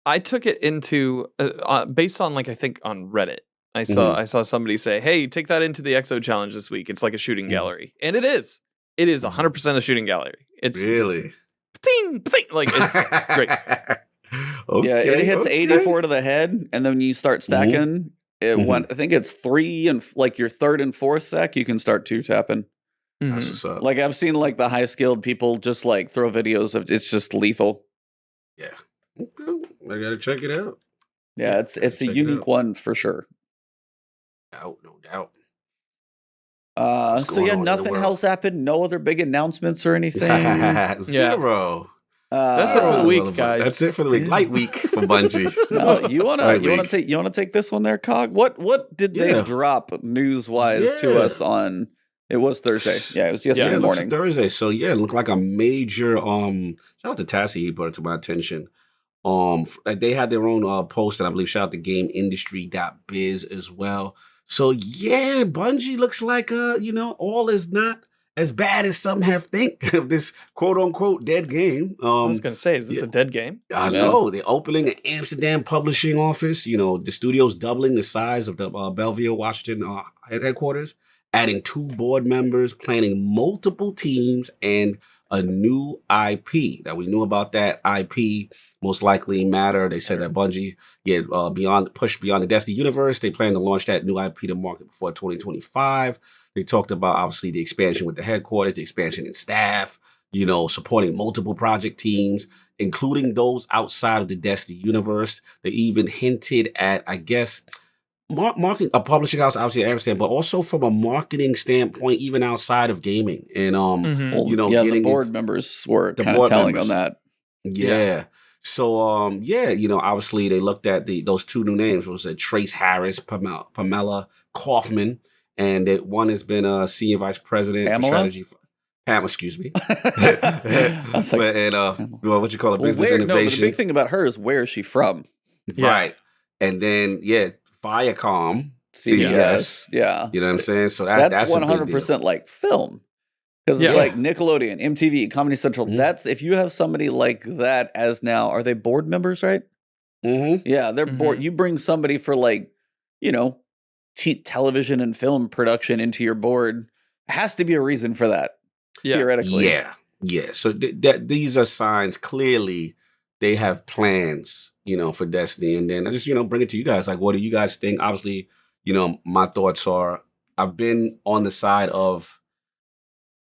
I took it into based on like I think on Reddit. I saw somebody say, "Hey, take that into the EXO challenge this week. It's like a shooting gallery." And it is. It is 100% a shooting gallery. It's just Really? pting, pting, like it's great. Okay, Yeah, it hits okay. 84 to the head, and then when you start stacking, it Mhm. went. I think it's 3 and like your 3rd and 4th stack, you can start 2 tapping. That's Mhm. what's up. Like I've seen like the high skilled people just like throw videos of it's just lethal. Yeah. Okay. I gotta check it out. Yeah, it's a Check it unique out. one for sure. No doubt. So going yeah, on in the nothing world? else happened. No other big announcements or anything. Zero. That's it for the Zero, week, motherfucker. guys. That's it for the week. Light week for Bungie. No, you Light wanna week. take this one there, Cog? What did they Yeah. drop news wise to Yeah. us on It was Thursday. Yeah, it was yesterday Yeah, it looks morning. like Thursday. So yeah, it looked like a major shout out to Tassie, he brought it to my attention. Like they had their own post, and I believe shout out to GameIndustry.biz as well. So yeah, Bungie looks like all is not as bad as some have think of this quote unquote dead game. I was gonna say, is this yeah. a dead game? I know they're opening an Amsterdam publishing office. You know, the studio's doubling the size of the Bellevue, Washington headquarters, adding 2 board members, planning multiple teams, and a new IP. That we knew about that IP most likely Matter. They said that Bungie pushed beyond the Destiny universe. They plan to launch that new IP to market before 2025. They talked about obviously the expansion with the headquarters, the expansion in staff, supporting multiple project teams, including those outside of the Destiny universe. They even hinted at, I guess, marketing a publishing house, obviously I understand, but also from a marketing standpoint, even outside of gaming, and the board members were kind of telling on that. Yeah. So obviously they looked at those 2 new names. It was Trace Harris, Pamela Kaufman, and that one has been a senior vice president for strategy. Pam, excuse me. What you call it? Business innovation. No, but the big thing about her is where is she from? Right. And then Viacom, CBS. Yeah. You know what I'm saying? So that's 100% like film. Because it's like Nickelodeon, MTV, Comedy Central. Mm-hmm. That's if you have somebody like that as now, are they board members, right? Mm-hmm. Yeah, they're board. You bring somebody for television and film production into your board. Has to be a reason for that, theoretically. Yeah. So these are signs. Clearly, they have plans, for Destiny. And then I just, bring it to you guys. Like, what do you guys think? Obviously, my thoughts are, I've been on the side of,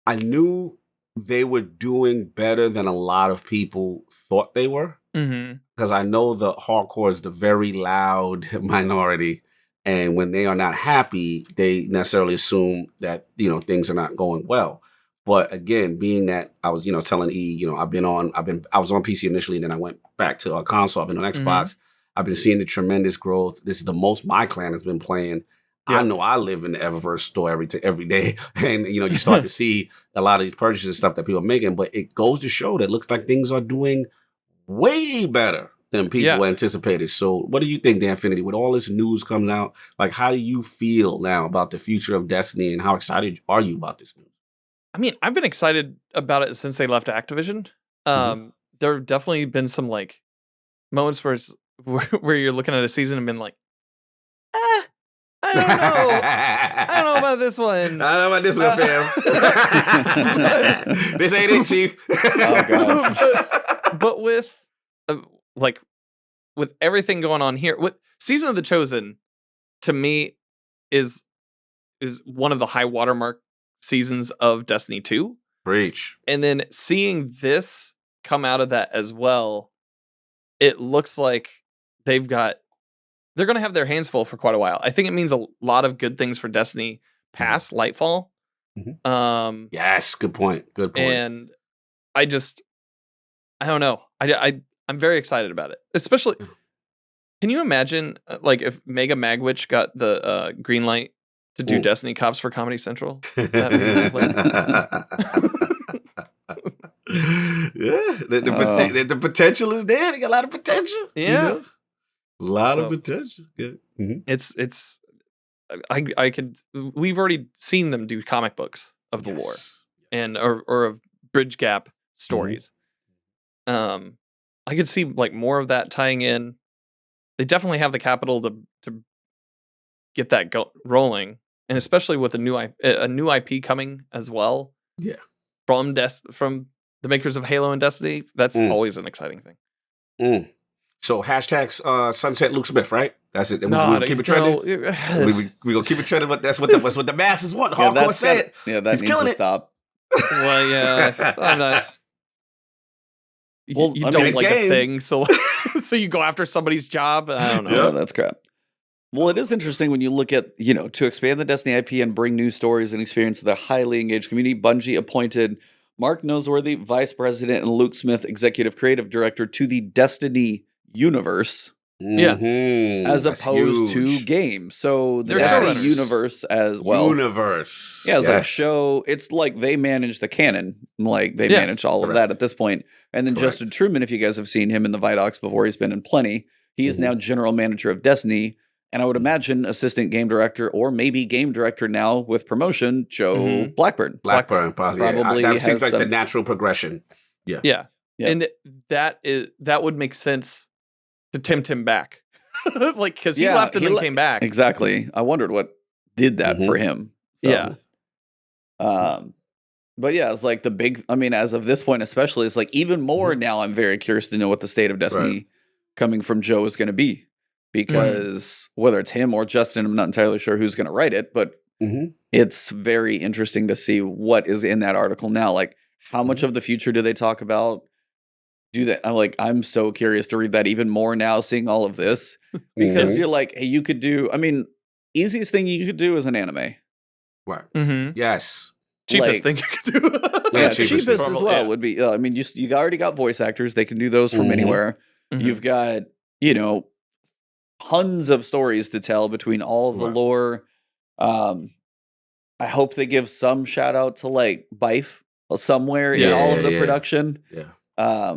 I knew they were doing better than a lot of people thought they were. Because I know the hardcore is the very loud minority. And when they are not happy, they necessarily assume that, things are not going well. But again, being that I was, telling E, I was on PC initially, and then I went back to a console. I've been on Xbox. I've been seeing the tremendous growth. This is the most my clan has been playing. I know I live in the Eververse store every day. And, you start to see a lot of these purchases and stuff that people are making. But it goes to show that it looks like things are doing way better than people anticipated. So what do you think, Danfinity? With all this news coming out, like, how do you feel now about the future of Destiny, and how excited are you about this news? I mean, I've been excited about it since they left Activision. There have definitely been some moments where you're looking at a season and been like, I don't know. I don't know about this one. I don't know about this one, fam. This ain't it, Chief. Oh, God. But with everything going on here, with Season of the Chosen, to me, is one of the high watermark seasons of Destiny 2. Preach. And then seeing this come out of that as well, it looks like they're going to have their hands full for quite a while. I think it means a lot of good things for Destiny past Lightfall. Yes, good point. And I don't know. I'm very excited about it. Especially, can you imagine if Mega Magwitch got the green light to do Destiny Cops for Comedy Central? The potential is there. They got a lot of potential. Yeah. A lot of potential. Yeah. We've already seen them do comic books of the lore and or of bridge gap stories. I could see more of that tying in. They definitely have the capital to get that rolling, and especially with a new IP coming as well. Yeah. From the makers of Halo and Destiny, that's always an exciting thing. So hashtags Sunset Luke Smith, right? That's it. We'll keep it trending. We gonna keep it trending, but that's what the masses want. Hardcore said. Yeah, that needs to stop. Well, yeah, I'm not. You don't like a thing, so you go after somebody's job. I don't know. Yeah, that's crap. Well, it is interesting when you look at, to expand the Destiny IP and bring new stories and experience to the highly engaged community. Bungie appointed Mark Noseworthy, Vice President, and Luke Smith, Executive Creative Director, to the Destiny universe. as That's opposed huge. to game. So the They're Destiny showrunners. universe as well. Universe. Yeah, it's like Yes. show. It's like they manage the canon, like they Yeah, manage all of correct. that at this point. And then Correct. Justin Truman, if you guys have seen him in the Vidocs before, he's been in plenty. He is Mhm. now general manager of Destiny, and I would Mhm. imagine assistant game director or maybe game director now with promotion, Joe Mhm. Blackburn. Blackburn, Probably that has seems like the some- natural progression. Yeah. Yeah. And that would make sense to tempt him back. Like, because he Yeah, left and he then le- came back. Exactly. I wondered what did that for him. So, Yeah. But yeah, it's like the big. I mean, as of this point, especially, it's like even more now. I'm very curious to know what the state of Destiny coming from Joe is going to be, because whether it's him or Justin, I'm not entirely sure who's going to write it, but it's very interesting to see what is in that article now. Like, how much of the future do they talk about? I'm so curious to read that even more now, seeing all of this, because you're like, hey, you could do. I mean, easiest thing you could do is an anime. Right. Mm-hmm. Yes. Cheapest Like- thing you could do. Yeah, cheapest cheapest thing. as well Yeah. would be. I mean, you already got voice actors; they can do those from anywhere. Mhm. You've got tons of stories to tell between all of the Right. lore. I hope they give some shout out to like Bife somewhere in all of the production. Yeah.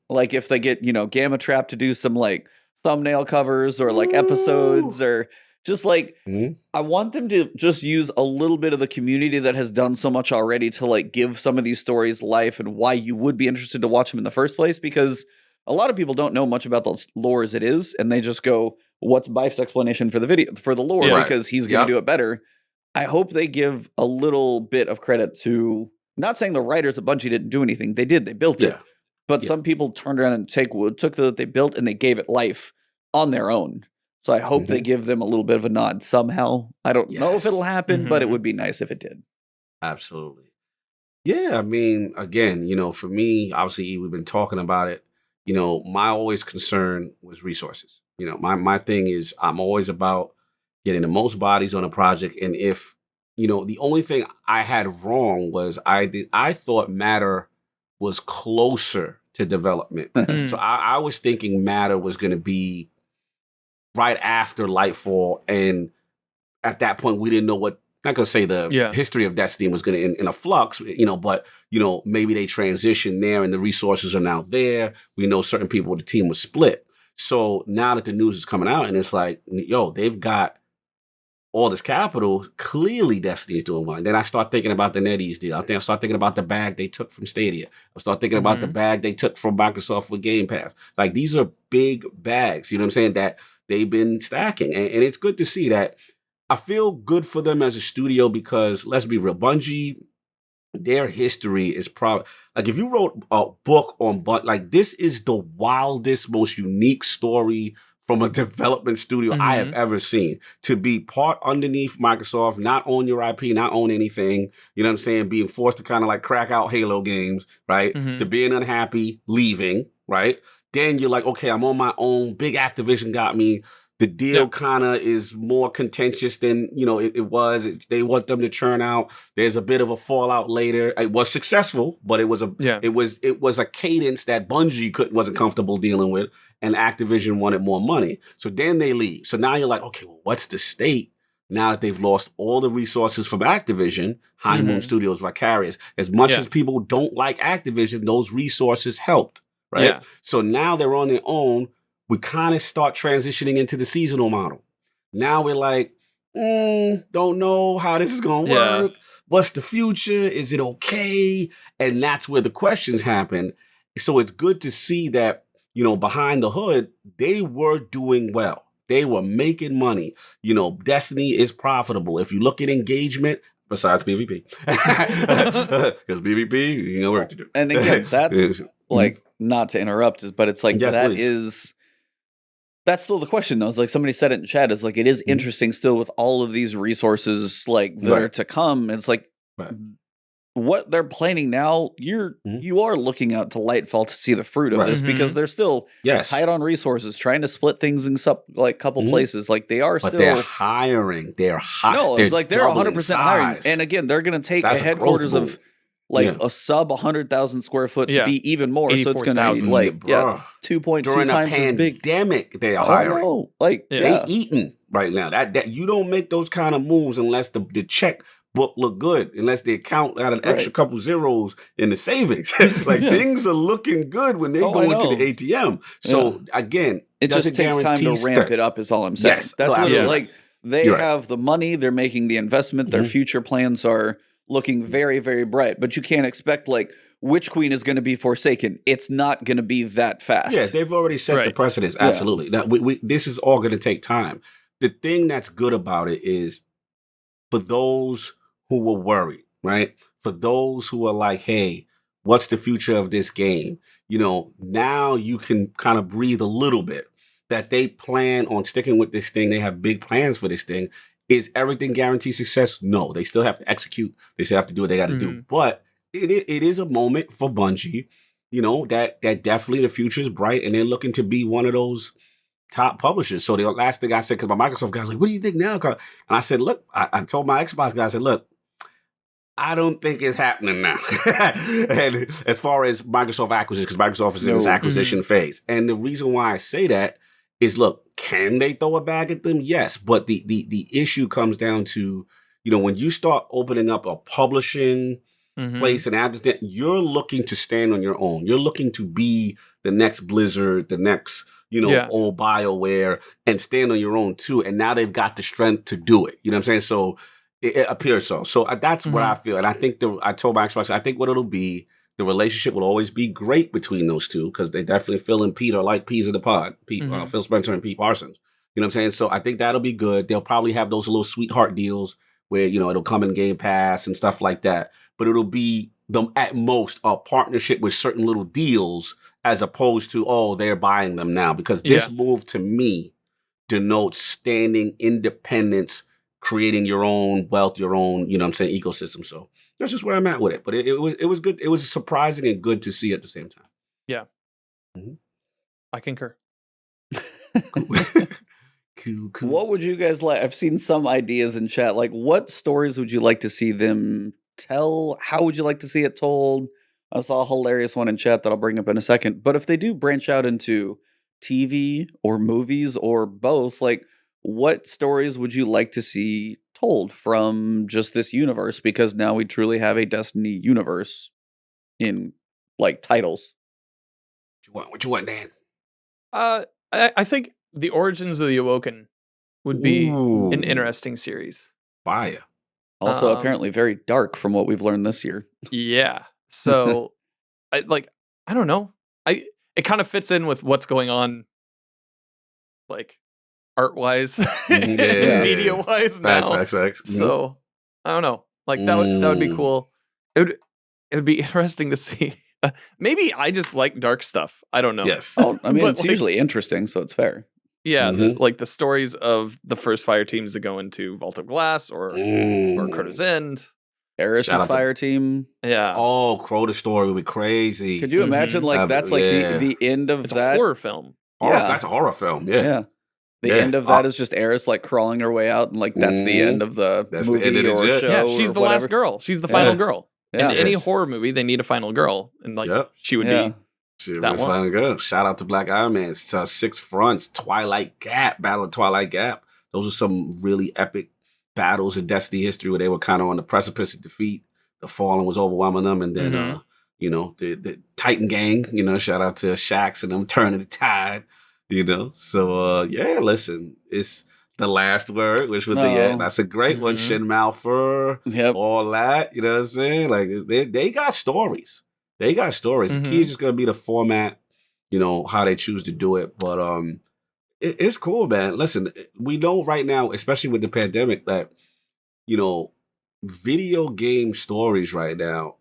Like if they get Gamma Trap to do some like thumbnail covers or like episodes or just like I want them to just use a little bit of the community that has done so much already to like give some of these stories life and why you would be interested to watch them in the first place, because a lot of people don't know much about the lore as it is, and they just go, what's Bife's explanation for the lore Yeah. because he's going to do it better. I hope they give a little bit of credit to, not saying the writers at Bungie didn't do anything. They did. They built it. But some people turned around and took what they built and they gave it life on their own. So I hope they give them a little bit of a nod somehow. I don't know if it'll happen, but it would be nice if it did. Absolutely. Yeah, I mean, again, for me, obviously, we've been talking about it. My always concern was resources. My thing is I'm always about getting the most bodies on a project. And if, the only thing I had wrong was I thought Matter was closer to development. So I was thinking Matter was going to be right after Lightfall, and at that point we didn't know what. Not gonna say the history of Destiny was gonna in a flux, but maybe they transitioned there and the resources are now there. We know certain people with the team was split. So now that the news is coming out and it's like, they've got all this capital, clearly Destiny's doing well. And then I start thinking about the NetEase deal. I start thinking about the bag they took from Stadia. I start thinking about the bag they took from Microsoft with Game Pass. Like, these are big bags, you know what I'm saying, that they've been stacking. And it's good to see that. I feel good for them as a studio because, let's be real, Bungie, their history is probably, like, if you wrote a book on, like, this is the wildest, most unique story from a development studio I have ever seen. To be part underneath Microsoft, not own your IP, not own anything, you know what I'm saying, being forced to kind of like crack out Halo games, right? To being unhappy, leaving, right? Then you're like, okay, I'm on my own. Big Activision got me. The deal kind of is more contentious than, it was. They want them to churn out. There's a bit of a fallout later. It was successful, but it was a cadence that Bungie wasn't comfortable dealing with, and Activision wanted more money. So then they leave. So now you're like, okay, well, what's the state now that they've lost all the resources from Activision, High Moon Studios, Vicarious? As much as people don't like Activision, those resources helped, right? Yeah. So now they're on their own. We kind of start transitioning into the seasonal model. Now we're like, don't know how this is going to work. What's the future? Is it okay? And that's where the questions happen. So it's good to see that, behind the hood, they were doing well. They were making money. Destiny is profitable. If you look at engagement, besides PvP, because PvP, work to do. And again, that's like, not to interrupt, but it's like, that's still the question, though. It's like somebody said it in chat. Is like, it is interesting still with all of these resources like that are to come. It's like what they're planning now. You are looking out to Lightfall to see the fruit of this because they're still tight on resources, trying to split things in like couple places. Like they are, but still they're hiring. They're hiring. No, it's like they're 100% hiring. And again, they're going to take a headquarters of like a sub 100,000 square foot to be even more. So it's going to be 84,000. like, Bruh. 2.2 During a times as big. pandemic, they are Oh, I hiring. know. Like, They eating right now. That you don't make those kind of moves unless the checkbook look good, unless the account got an extra couple zeros in the savings. Like things are looking good when they go into the ATM. So again, it just takes time to ramp it up is all I'm saying. Yes. That's literally like they You're have the money, they're making the investment, their future plans are looking very, very bright, but you can't expect like Witch Queen is going to be Forsaken. It's not going to be that fast. Yeah, they've already set the precedence. Absolutely. Now, this is all going to take time. The thing that's good about it is for those who were worried, right? For those who are like, hey, what's the future of this game? You know, now you can kind of breathe a little bit that they plan on sticking with this thing. They have big plans for this thing. Is everything guaranteed success? No, they still have to execute. They still have to do what they got to do. But it is a moment for Bungie, you know, that definitely the future is bright and they're looking to be one of those top publishers. So the last thing I said, because my Microsoft guys were like, what do you think now, Carl? And I said, look, I told my Xbox guy, I said, look, I don't think it's happening now. And as far as Microsoft acquisition, because Microsoft is in this acquisition phase. And the reason why I say that is, look, can they throw a bag at them? Yes. But the issue comes down to, you know, when you start opening up a publishing place and advertising, you're looking to stand on your own. You're looking to be the next Blizzard, the next, you know, old BioWare, and stand on your own too. And now they've got the strength to do it. You know what I'm saying? So it appears so. So that's what I feel. And I think I told my Xbox, I think what it'll be, the relationship will always be great between those two because they definitely Phil and Pete are like peas in the pod. Phil Spencer and Pete Parsons. You know what I'm saying? So I think that'll be good. They'll probably have those little sweetheart deals where, you know, it'll come in Game Pass and stuff like that. But it'll be at most a partnership with certain little deals as opposed to, oh, they're buying them now. Because this move to me denotes standing independence, creating your own wealth, your own, you know what I'm saying, ecosystem. So that's just where I'm at with it. But it was good. It was surprising and good to see at the same time. Yeah. I concur. Cool. What would you guys like? I've seen some ideas in chat. Like, what stories would you like to see them tell? How would you like to see it told? I saw a hilarious one in chat that I'll bring up in a second. But if they do branch out into TV or movies or both, like, what stories would you like to see told from just this universe? Because now we truly have a Destiny universe in, like, titles. What you want, Dan? I think the Origins of the Awoken would be an interesting series. Fire. Also, apparently very dark from what we've learned this year. Yeah. So, I don't know. It kind of fits in with what's going on, like, art-wise, media-wise now. Facts. So, I don't know. Like, that would be cool. It would be interesting to see. Maybe I just like dark stuff. I don't know. Yes. Oh, I mean, it's usually interesting, so it's fair. Yeah, like the stories of the first fire teams that go into Vault of Glass or Crow's End. Eris's fire team. Yeah. Oh, Crow's story would be crazy. Could you imagine, like, that's like the end of it's that? A horror film. That's a horror film, The end of that is just Eris, like, crawling her way out, and, like, that's the end of the movie or show. Yeah, she's the last girl. She's the final girl. Yeah. In any horror movie, they need a final girl. And, like, she would be that one. Final girl. Shout out to Black Iron Man. Six Fronts, Twilight Gap, Battle of Twilight Gap. Those are some really epic battles in Destiny history where they were kind of on the precipice of defeat. The Fallen was overwhelming them. And then, you know, the Titan Gang, you know, shout out to Shax and them turning the tide, you know. So, listen, it's the last word, which was that's a great one. Shin Malphur, all that, you know what I'm saying? Like, they got stories. They got stories. The key is just going to be the format, you know, how they choose to do it. But it's cool, man. Listen, we know right now, especially with the pandemic, that, you know, video game stories right now,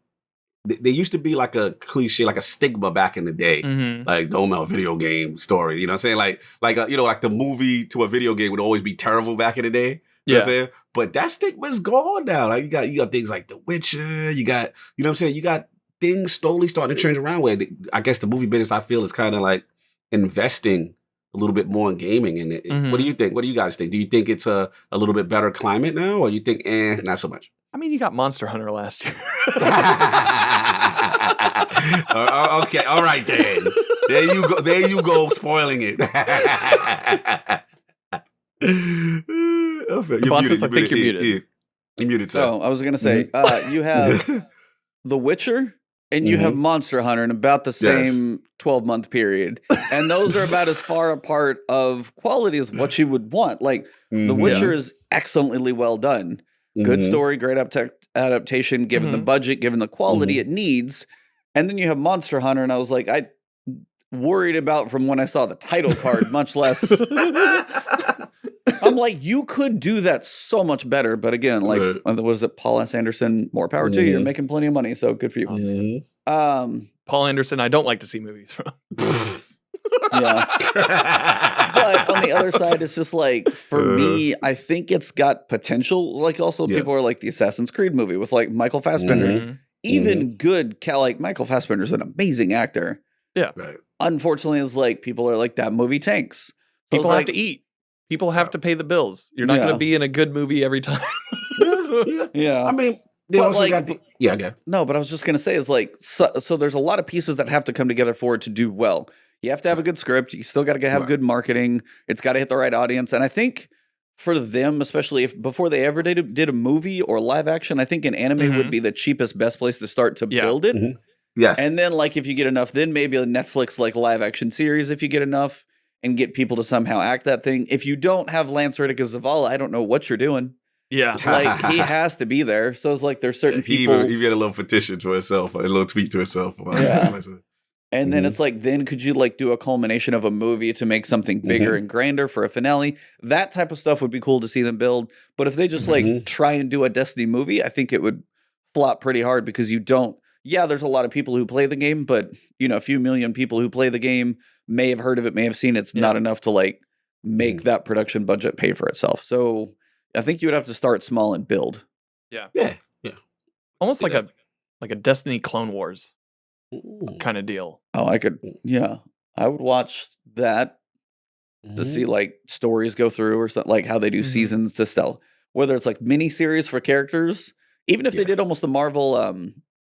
they used to be like a cliche, like a stigma back in the day. Like, don't know, video game story. You know what I'm saying? Like you know, like the movie to a video game would always be terrible back in the day. You know what I'm saying? But that stigma's gone now. Like, you got things like The Witcher. You got, you know what I'm saying? You got things slowly starting to change around where I guess the movie business, I feel, is kind of like investing a little bit more in gaming. And what do you think? What do you guys think? Do you think it's a little bit better climate now, or you think, not so much? I mean, you got Monster Hunter last year. Okay, all right then. There you go. There you go, spoiling it. Ebontis, I think you're muted. You're muted, sir. Oh, I was gonna say, you have The Witcher and you have Monster Hunter in about the same 12-month period, and those are about as far apart of quality as what you would want. Like The Witcher is excellently well done, good story, great adaptation, given the budget, given the quality it needs, and then you have Monster Hunter, and I was like, I worried about from when I saw the title card, much less. I'm like, you could do that so much better, but again, like, was it Paul S. Anderson? More power to you. You're making plenty of money, so good for you. Paul Anderson, I don't like to see movies from. Yeah. But on the other side, it's just like, for me, I think it's got potential. Like, also, people are like the Assassin's Creed movie with like Michael Fassbender. Even good, like Michael Fassbender's an amazing actor. Yeah. Right. Unfortunately, it's like people are like, that movie tanks. So People have to eat. People have to pay the bills. You're not going to be in a good movie every time. Yeah. I mean, they also got the, No, but I was just going to say is like, so there's a lot of pieces that have to come together for it to do well. You have to have a good script. You still got to have good marketing. It's got to hit the right audience. And I think for them, especially if before they ever did a movie or live action, I think an anime would be the cheapest, best place to start to build it. Yeah. And then like, if you get enough, then maybe a Netflix like live action series, if you get enough and get people to somehow act that thing. If you don't have Lance Reddick as Zavala, I don't know what you're doing. Yeah. Like, he has to be there. So it's like, there's certain people. He made a little petition to himself, a little tweet to himself. And then it's like, then could you like do a culmination of a movie to make something bigger and grander for a finale? That type of stuff would be cool to see them build. But if they just like try and do a Destiny movie, I think it would flop pretty hard because you don't. Yeah, there's a lot of people who play the game, but you know, a few million people who play the game may have heard of it, may have seen it. It's not enough to like make that production budget pay for itself. So I think you would have to start small and build. Yeah. Yeah. Almost like a Destiny Clone Wars kind of deal. Oh, I could. Yeah, I would watch that to see like stories go through or something, like how they do seasons to sell. Whether it's like mini series for characters, even if they did almost the Marvel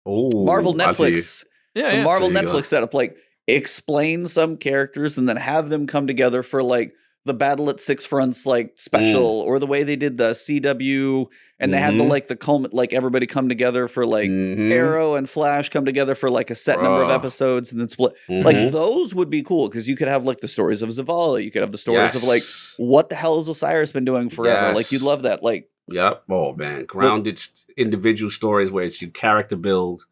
Netflix, the Marvel Netflix setup, like explain some characters and then have them come together for like the Battle at Six Fronts like special, or the way they did the CW and they had the like like everybody come together for like Arrow and Flash come together for like a set number of episodes and then split. Like those would be cool because you could have like the stories of Zavala, you could have the stories of like what the hell has Osiris been doing forever. Like you'd love that. Like oh man, grounded individual stories where it's your character build.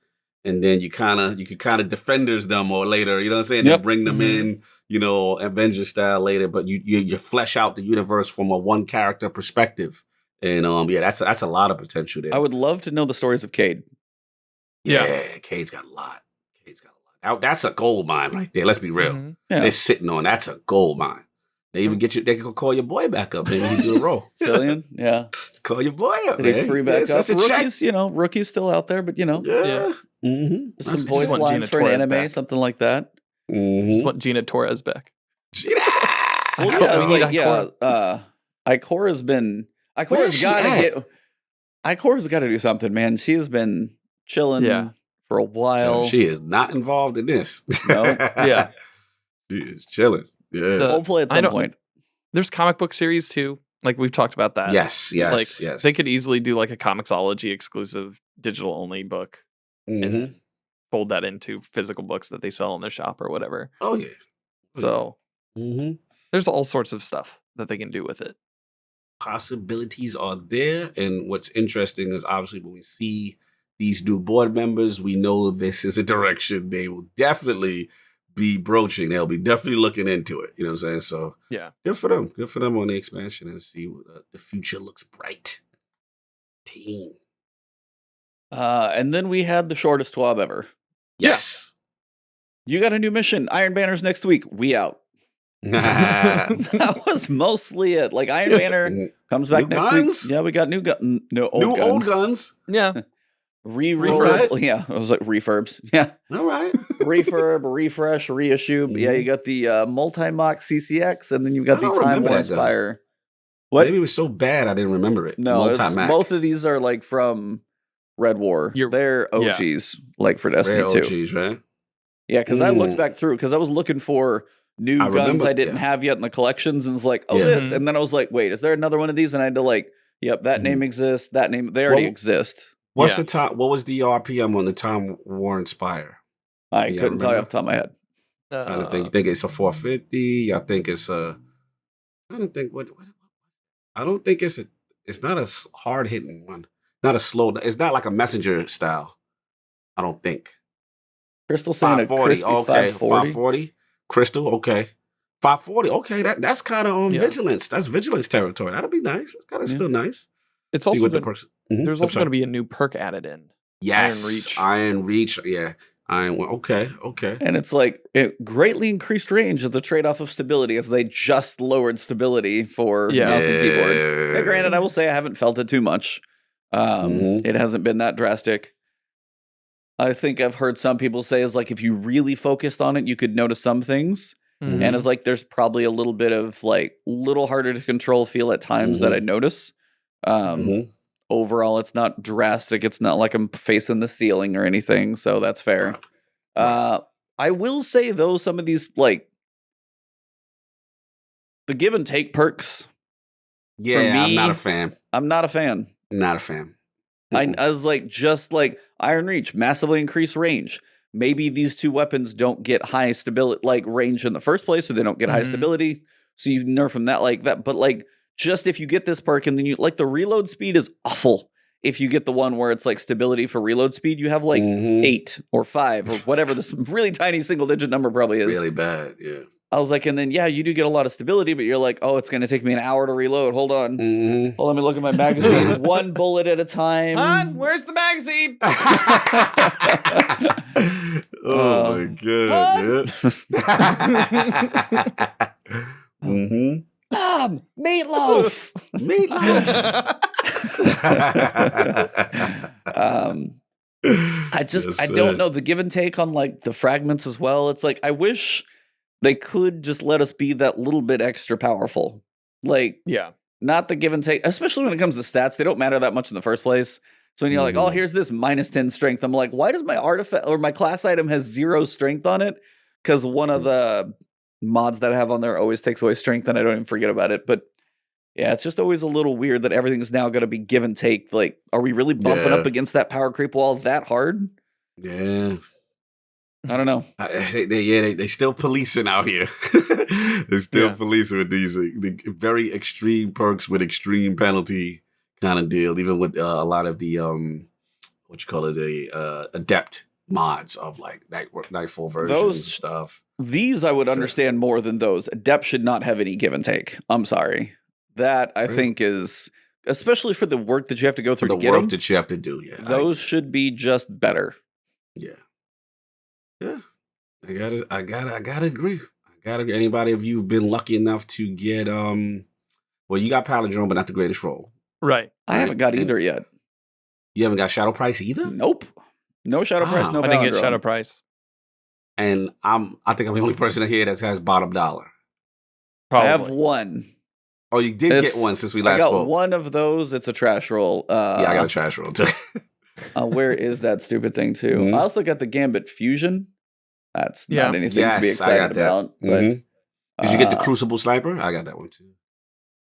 And then you could kind of defenders them or later, you know what I'm saying? They bring them in, you know, Avengers style later, but you flesh out the universe from a one character perspective. And that's a lot of potential there. I would love to know the stories of Cade. Yeah, Cade's got a lot. That's a gold mine right there. Let's be real. They're sitting on that's a gold mine. They even they can call your boy back up. Maybe he do a role. Killian, call your boy up. Did he free back up? Rookies, rookies still out there, but you know, some voice lines for an anime, back. something like that. Just want Gina Torres back. Gina. Ikora's got to do something, man. She has been chilling for a while. She is not involved in this. No, she is chilling. Yeah. Hopefully at some point. There's comic book series too. Like we've talked about that. Yes. They could easily do like a Comixology exclusive digital only book and fold that into physical books that they sell in their shop or whatever. Oh yeah. So there's all sorts of stuff that they can do with it. Possibilities are there, and what's interesting is obviously when we see these new board members, we know this is a direction they will definitely be broaching. They'll be definitely looking into it. You know what I'm saying? So good for them. Good for them on the expansion and see what, the future looks bright. Team. And then we had the shortest TWAB ever. Yes. You got a new mission. Iron Banner's next week. We out. That was mostly it. Like Iron Banner comes back next week. Yeah, we got old guns. Yeah. Refurbs. Yeah, it was like refurbs. Yeah. All right. Refurb, refresh, reissue. Yeah, you got the multi-mock CCX, and then you got the Time War Inspire. What? Maybe it was so bad I didn't remember it. No, Multi-Mac. both of these are like from Red War. They're OGs, like for Destiny 2. OGs, right? Yeah, because I looked back through because I was looking for new guns I didn't have yet in the collections, and it's like, this, and then I was like, wait, is there another one of these? And I had to like, yep, that name exists. That name, they already exist. What's the time? What was the RPM on the Time War Inspire? I couldn't tell you off the top of my head. I don't think. You think it's a 450? I think it's a. I don't think what. I don't think it's a. It's not a hard hitting one. Not a slow. It's not like a messenger style. I don't think. Crystal saying 540. Okay, 540. Crystal. Okay. 540. Okay, that's kind of vigilance. That's vigilance territory. That'll be nice. It's kind of still nice. It's also there's also going to be a new perk added in. Yes, Iron Reach. Yeah, Okay. And it's like it greatly increased range of the trade-off of stability as they just lowered stability for mouse and keyboard. Yeah, granted, I will say I haven't felt it too much. It hasn't been that drastic. I think I've heard some people say is like if you really focused on it, you could notice some things. And it's like there's probably a little bit of like little harder to control feel at times that I notice. Overall, it's not drastic. It's not like I'm facing the ceiling or anything, so that's fair. I will say though, some of these like the give and take perks. Yeah, for me, I'm not a fan. I'm not a fan. Not a fan. I was like, just like Iron Reach, massively increased range. Maybe these two weapons don't get high stability, like range in the first place, so they don't get high stability. So you nerf from that like that. But like, just if you get this perk and then you like the reload speed is awful. If you get the one where it's like stability for reload speed, you have like 8 or 5 or whatever this really tiny single digit number probably is. Really bad, yeah. I was like, and then, yeah, you do get a lot of stability, but you're like, oh, it's going to take me an hour to reload. Hold on. Let me look at my magazine. One bullet at a time. Han, where's the magazine? Oh, my God. Mom, meatloaf. I don't know. The give and take on like the fragments as well. It's like, I wish they could just let us be that little bit extra powerful. Like, not the give and take, especially when it comes to stats. They don't matter that much in the first place. So when you're like, oh, here's this -10 strength. I'm like, why does my artifact or my class item has 0 strength on it? Because one of the mods that I have on there always takes away strength and I don't even forget about it. But yeah, it's just always a little weird that everything's now going to be give and take. Like, are we really bumping up against that power creep wall that hard? Yeah. I don't know. They still policing out here. They're still policing with these the very extreme perks with extreme penalty kind of deal. Even with a lot of the the adept mods of like Nightfall versions and stuff. These I would understand more than those. Adept should not have any give and take. I'm sorry. That I think is, especially for the work that you have to go through to get them. The work that you have to do, those should be just better. Yeah. Yeah. I gotta agree. Anybody of you been lucky enough to get well, you got Palindrome, but not the greatest roll. Right. I haven't got either yet. You haven't got Shadow Price either? Nope. No Shadow Price, no Palindrome. I didn't get Shadow Price. And I think I'm the only person here that has bottom dollar. Probably. I have one. Oh, you did get one since we last spoke. I got one of those. It's a trash roll. Yeah, I got a trash roll too. Where is that stupid thing too? I also got the Gambit Fusion. That's not anything to be excited about. But, did you get the Crucible Sniper? I got that one too.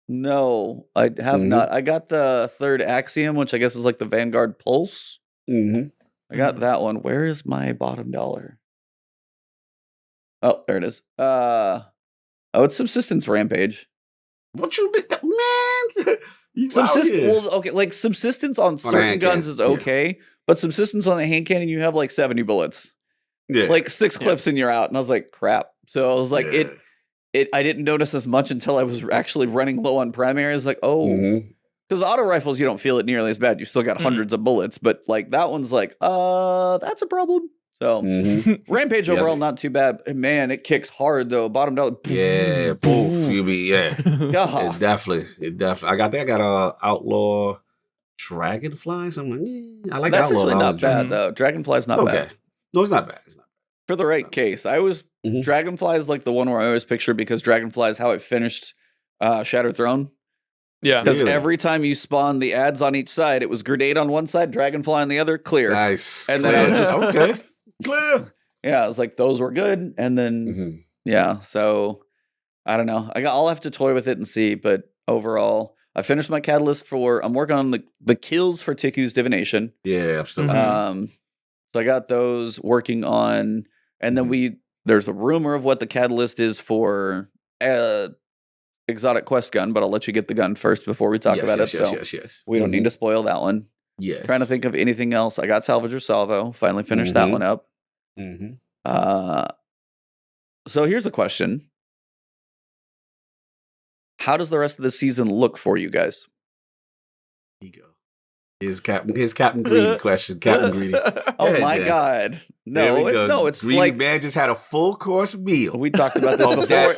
No, I have not. I got the third Axiom, which I guess is like the Vanguard Pulse. I got that one. Where is my bottom dollar? Oh, there it is. It's Subsistence Rampage. What you been, man? Like subsistence on certain guns is okay, but subsistence on the hand cannon, you have like 70 bullets. Yeah, like 6 clips and you're out. And I was like, crap. So I was like, I didn't notice as much until I was actually running low on primary. I was like, because auto rifles, you don't feel it nearly as bad. You still got hundreds of bullets, but like that one's like, that's a problem. So Rampage overall not too bad. Man, it kicks hard though. Bottom dollar. Yeah, poof. It definitely. I got that. I got Outlaw Dragonflies. I'm like, I like that's Outlaw. Actually not bad though. Dragonfly's not bad. No, it's not bad. For the right case. I was Dragonfly is like the one where I always picture because Dragonfly is how I finished Shattered Throne. Yeah. Because Really? every time you spawn the ads on each side, it was grenade on one side, dragonfly on the other, clear. Nice. And then I was just okay. Clear. Yeah, I was like, those were good. And then Mhm. yeah, so I don't know. I'll have to toy with it and see, but overall, I finished my catalyst I'm working on the kills for Tiku's divination. Yeah, I'm still. Mhm. So I got those working on, and then there's a rumor of what the catalyst is for exotic quest gun, but I'll let you get the gun first before we talk about it. So we don't need to spoil that one. Yeah. Trying to think of anything else. I got Salvager Salvo. Finally finished that one up. So here's a question. How does the rest of the season look for you guys? Ego. His Captain Greedy question. Captain Greedy. Oh my God. No, it's Greedy like man just had a full course meal. we talked about this before.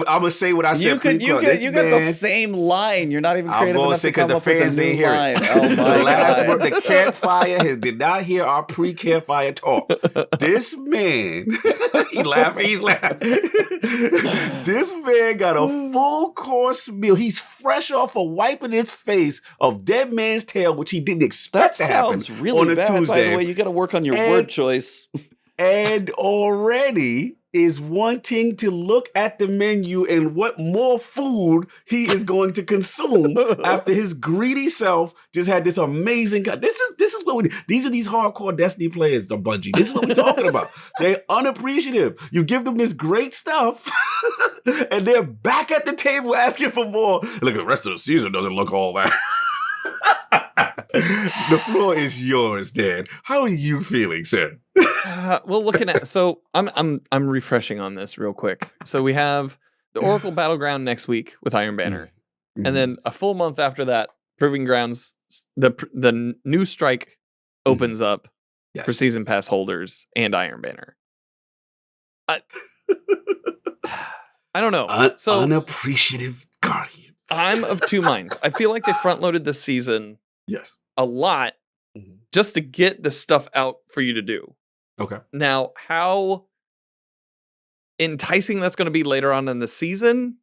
I'm gonna say what I said. You got the same line. You're not even creative enough to come up with a new line. Oh my The last God. word, the campfire did not hear our pre-campfire talk. This man, he's laughing. This man got a full course meal. He's fresh off of wiping his face of dead man's tail, which he didn't expect That to happen sounds really on a bad. Tuesday. By the way, you got to work on your word choice. And already is wanting to look at the menu and what more food he is going to consume after his greedy self just had this amazing. This is what we. These are these hardcore Destiny players, the Bungie. This is what we're talking about. They're unappreciative. You give them this great stuff, and they're back at the table asking for more. Look, the rest of the season doesn't look all that. The floor is yours, Dan. How are you feeling, sir? Well, looking at I'm refreshing on this real quick. So we have the Oracle Battleground next week with Iron Banner, and then a full month after that, Proving Grounds, the new strike opens up for season pass holders and Iron Banner. I don't know. So unappreciative guardian. I'm of two minds. I feel like they front loaded this season a lot just to get the stuff out for you to do. Okay. Now, how enticing that's going to be later on in the season,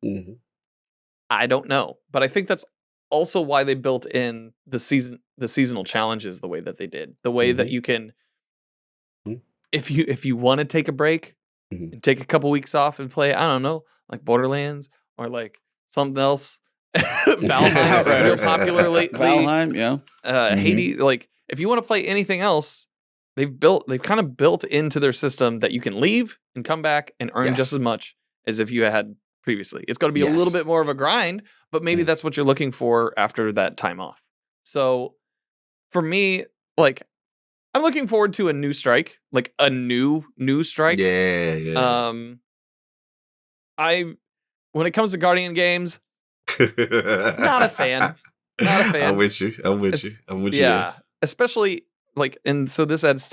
I don't know. But I think that's also why they built in the seasonal challenges the way that they did. The way that you can, if you want to take a break and take a couple weeks off and play, I don't know, like Borderlands or like something else. Valheim is real popular lately. Valheim, yeah. Hades, like if you want to play anything else, they've kind of built into their system that you can leave and come back and earn just as much as if you had previously. It's going to be a little bit more of a grind, but maybe that's what you're looking for after that time off. So for me, like I'm looking forward to a new strike, like a new strike. Yeah. When it comes to Guardian games, not a fan. I'm with you. Yeah, especially like, and so this adds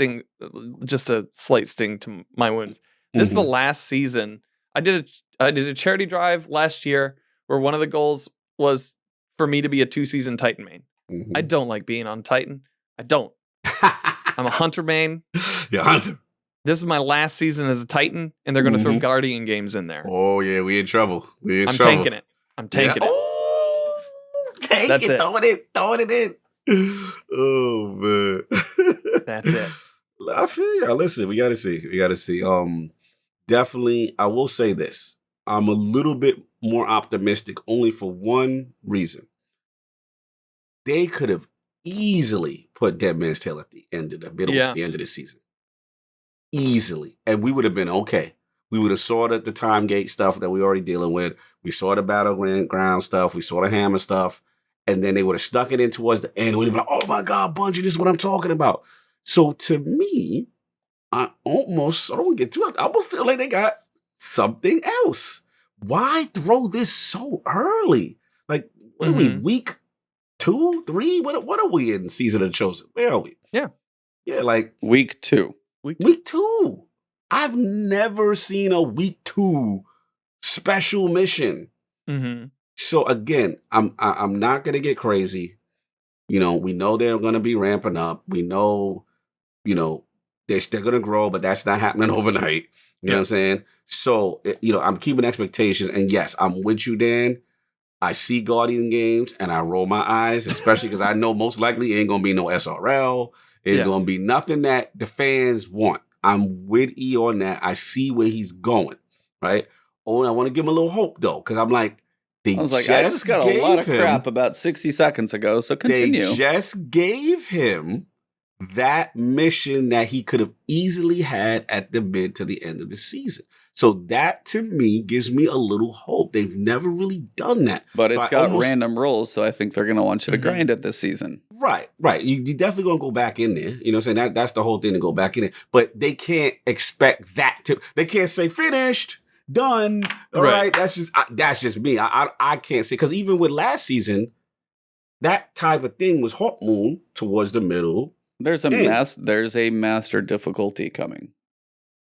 just a slight sting to my wounds. This is the last season. I did a charity drive last year where one of the goals was for me to be a 2-season Titan main. I don't like being on Titan. I don't. I'm a Hunter main. Yeah, Hunter. This is my last season as a Titan, and they're going to throw Guardian games in there. Oh yeah, we in trouble. I'm tanking it. Oh, That's it. Throwing it in. Oh man. That's it. I feel ya. Listen, we gotta see. Definitely, I will say this. I'm a little bit more optimistic only for one reason. They could have easily put Dead Man's Tale at the end of the middle to the end of the season. Easily. And we would have been okay. We would have sorted the time gate stuff that we already dealing with. We saw the battleground stuff. We saw the hammer stuff. And then they would have stuck it in towards the end. We'd have been like, oh my God, Bungie, this is what I'm talking about. So to me, I almost feel like they got something else. Why throw this so early? Like, what are we, week 2, 3? What are we in Season of the Chosen? Where are we? Yeah, like week 2. Week 2. I've never seen a week 2 special mission. So again, I'm not gonna get crazy. You know, we know they're gonna be ramping up. We know, they're still gonna grow, but that's not happening overnight. You know what I'm saying? So, I'm keeping expectations. And yes, I'm with you, Dan. I see Guardian games and I roll my eyes, especially because I know most likely it ain't gonna be no SRL. It's gonna be nothing that the fans want. I'm with E on that. I see where he's going, right? Oh, and I want to give him a little hope though, because I'm like, I was like, I just got a lot of crap about 60 seconds ago, so continue. They just gave him that mission that he could have easily had at the mid to the end of the season. So that to me gives me a little hope. They've never really done that. But so it's got random rolls, so I think they're going to want you to grind it this season. Right. You definitely going to go back in there. You know what I'm saying? That's the whole thing, to go back in there. But they can't expect that to, they can't say finished, done. All right. That's just me. I can't say, because even with last season, that type of thing was Hawk Moon towards the middle. There's a master difficulty coming.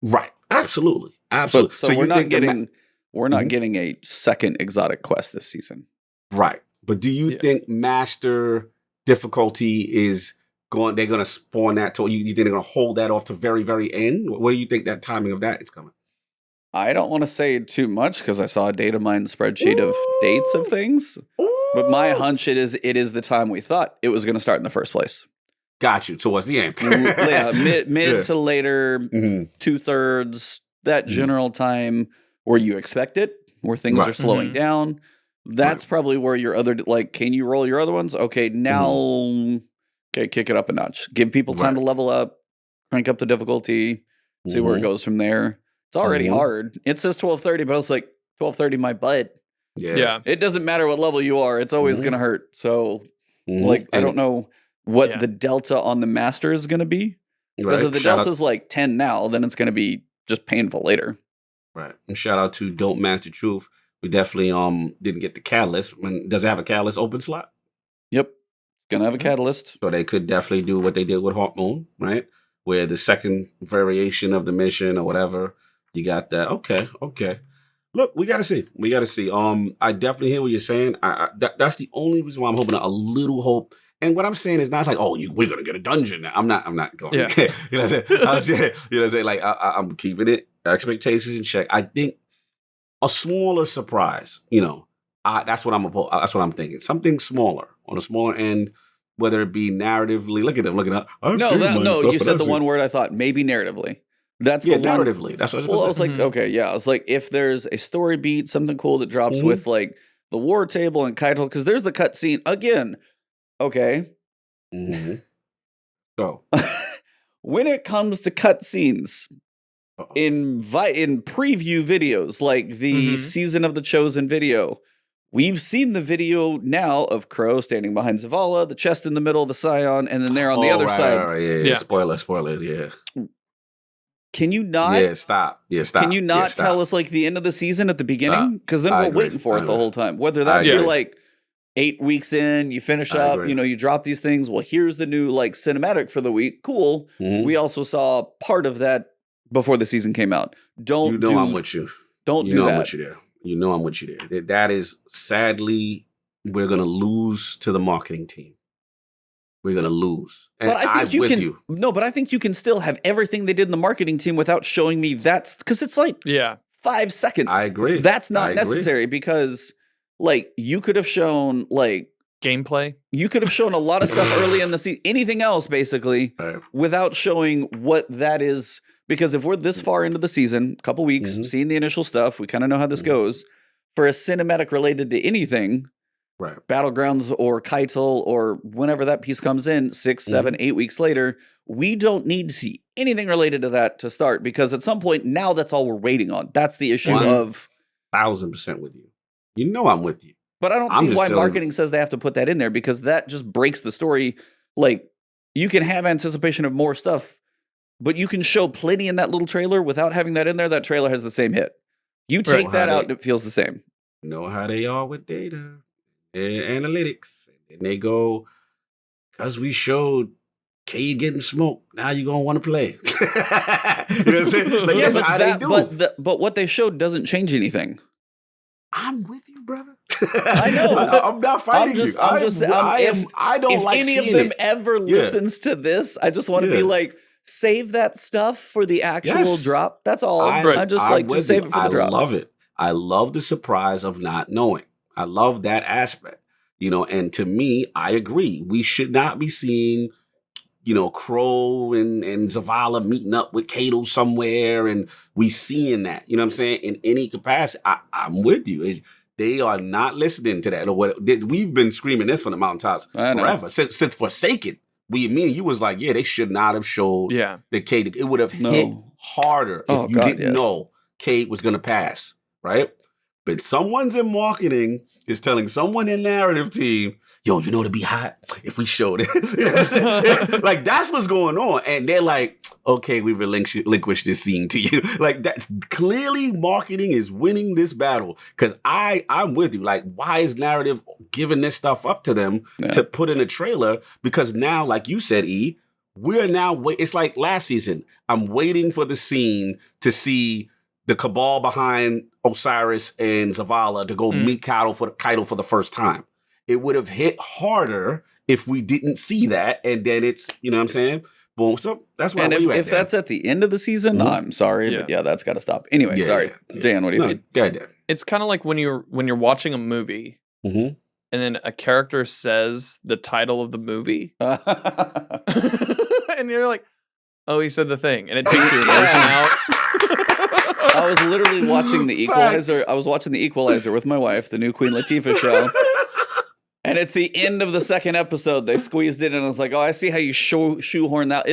Right. Absolutely. Absolutely. So we're not getting a second exotic quest this season. Right. But do you think master difficulty is they're going to spawn that to, you think they're going to hold that off to very, very end? What do you think that timing of that is coming? I don't want to say too much because I saw a data mine spreadsheet of dates of things. But my hunch it is the time we thought it was going to start in the first place. Got you. Towards the end. mid to later, 2/3, that general time where you expect it, where things are slowing down. That's probably where your other, can you roll your other ones? Okay, now, kick it up a notch. Give people time to level up, crank up the difficulty, see where it goes from there. It's already hard. It says 12:30, but I was like, 12:30 my butt. Yeah. It doesn't matter what level you are. It's always going to hurt. So, I don't know what the delta on the master is going to be. Because if the delta's 10 now, then it's going to be just painful later. Right. And shout out to Don't Master Truth. We definitely didn't get the catalyst. Does it have a catalyst open slot? Yep. Gonna have a catalyst. So they could definitely do what they did with Hawk Moon, right? Where the second variation of the mission or whatever, you got that. Okay. Look, we gotta see. I definitely hear what you're saying. That's the only reason why I'm hoping a little hope. And what I'm saying is not like, we're gonna get a dungeon now. I'm not going. Yeah. Okay. You know what I'm saying? Like I'm keeping it expectations in check. I think a smaller surprise. That's what I'm thinking. Something smaller, on a smaller end, whether it be narratively. Look at them. You said the one word I thought, maybe narratively. That's the one. Narratively. That's what I was like, okay, yeah. I was like, if there's a story beat, something cool that drops with the war table and Kaito, because there's the cutscene again. Okay. So when it comes to cutscenes in preview videos, like the Season of the Chosen video, we've seen the video now of Crow standing behind Zavala, the chest in the middle, the Scion, and then they're on the other side. Right. Yeah. Spoilers. Yeah. Can you not? Yeah, stop. Can you not tell us the end of the season at the beginning? Because then we're waiting for it the whole time. Whether that's you're 8 weeks in, you finish up, you drop these things. Well, here's the new cinematic for the week. Cool. We also saw part of that before the season came out. I'm with you. Don't do that. I'm with you there. I'm with you there. That is, sadly, we're gonna lose to the marketing team. We're gonna lose. And but I think but I think you can still have everything they did in the marketing team without showing me because it's 5 seconds. I agree. That's not necessary because you could have shown gameplay. You could have shown a lot of stuff early in the season, anything else basically, without showing what that is. Because if we're this far into the season, a couple weeks, seeing the initial stuff, we kind of know how this goes. For a cinematic related to anything, Battlegrounds or Keitel or whenever that piece comes in, 6, 7, 8 weeks later, we don't need to see anything related to that to start, because at some point now that's all we're waiting on. That's the issue of 1,000% with you. I'm with you. But I don't see why marketing says they have to put that in there, because that just breaks the story. You can have anticipation of more stuff, but you can show plenty in that little trailer without having that in there. That trailer has the same hit. You take that out, and it feels the same. Know how they are with data and analytics. And they go, because we showed Cade getting smoked, now you're going to want to play. You know what I'm saying? That's how they do. But what they showed doesn't change anything. I'm with you, brother. I know. I'm not fighting you. If any of them ever listens to this, I just want to be save that stuff for the actual drop. That's all. I'm just just save it for the drop. I love it. I love the surprise of not knowing. I love that aspect. And to me, I agree. We should not be seeing, Crow and Zavala meeting up with Cato somewhere, and we seeing that, you know what I'm saying, in any capacity. I'm with you. They are not listening to that. Or what we've been screaming this from the mountaintops forever. Since Forsaken. Me and you was like, yeah, they should not have showed the Cade. It would have hit harder if you didn't know Cade was going to pass, right? But someone's in marketing is telling someone in narrative team, yo, to be hot if we showed it. Like, that's what's going on. And they're like, okay, we relinquish this scene to you. Like, that's clearly marketing is winning this battle. Because I'm with you. Like, why is narrative giving this stuff up to them to put in a trailer? Because now, like you said, E, we're now, it's like last season. I'm waiting for the scene to see the cabal behind Osiris and Zavala to go meet Kaido for the first time. It would have hit harder if we didn't see that, and then it's, you know what I'm saying? Boom. So that's why. And if that's at the end of the season, I'm sorry, but that's got to stop. Anyway, sorry, Dan. What do you think? Go ahead, Dan. It's kind of like when you're watching a movie, and then a character says the title of the movie, and you're like, "Oh, he said the thing," and it takes your emotion out. I was literally watching The Equalizer. I was watching The Equalizer with my wife, the new Queen Latifah show. And it's the end of the second episode. They squeezed it, and I was like, oh, I see how you shoehorn that.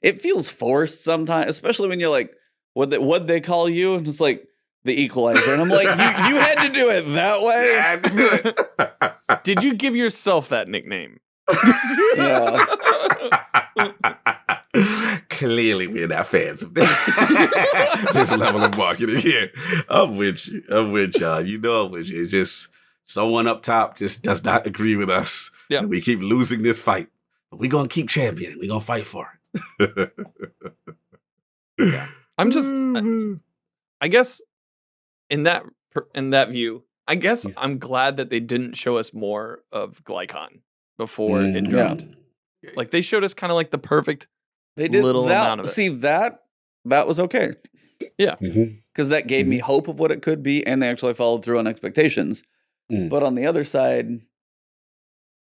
It feels forced sometimes, especially when you're like, what'd they call you? And it's like, The Equalizer. And I'm like, you had to do it that way? Did you give yourself that nickname? Yeah. Clearly, we're not fans of that. This level of marketing here. I'm with you. I'm with y'all. I'm with you. It's just someone up top just does not agree with us. Yeah. And we keep losing this fight. But we're going to keep championing. We're going to fight for it. Yeah. I'm just, I guess, in that view, I guess I'm glad that they didn't show us more of Glycon before it dropped. Like, they showed us kind of like the perfect little amount of it. See, that was okay. Yeah. Because that gave me hope of what it could be, and they actually followed through on expectations. But on the other side,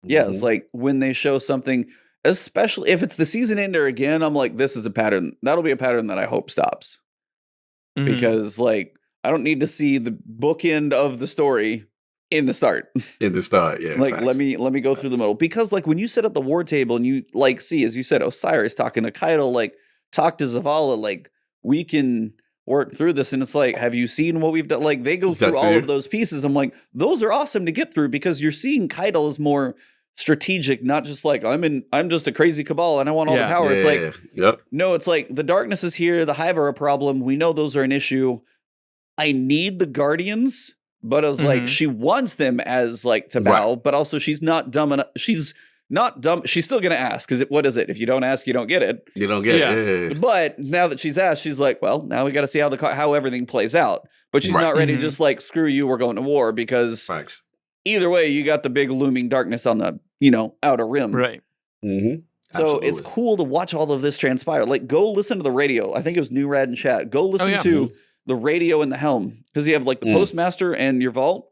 it's like when they show something, especially if it's the season ender again, I'm like, this is a pattern. That'll be a pattern that I hope stops. Because, like, I don't need to see the bookend of the story in the start. In the start, yeah. Like, let me go through the middle. Because, like, when you sit at the war table and you, like, see, as you said, Osiris talking to Kaido, like, talk to Zavala, like, we can work through this. And it's like, have you seen what we've done? Like, they go through all of those pieces. I'm like, those are awesome to get through because you're seeing Kaido as more strategic, not just like, I'm just a crazy cabal and I want all the power. It's like, no, it's like the darkness is here. The Hive are a problem. We know those are an issue. I need the Guardians. But I was like, she wants them as like to bow, but also she's not dumb enough. She's not dumb. She's still going to ask because what is it? If you don't ask, you don't get it. You don't get it. But now that she's asked, she's like, well, now we got to see how everything plays out. But she's not ready to just like, screw you, we're going to war because either way, you got the big looming darkness on the, outer rim. Right. So it's cool to watch all of this transpire. Like, go listen to the radio. I think it was New Rad and Chat. Go listen to the radio and the helm, because you have like the postmaster and your vault.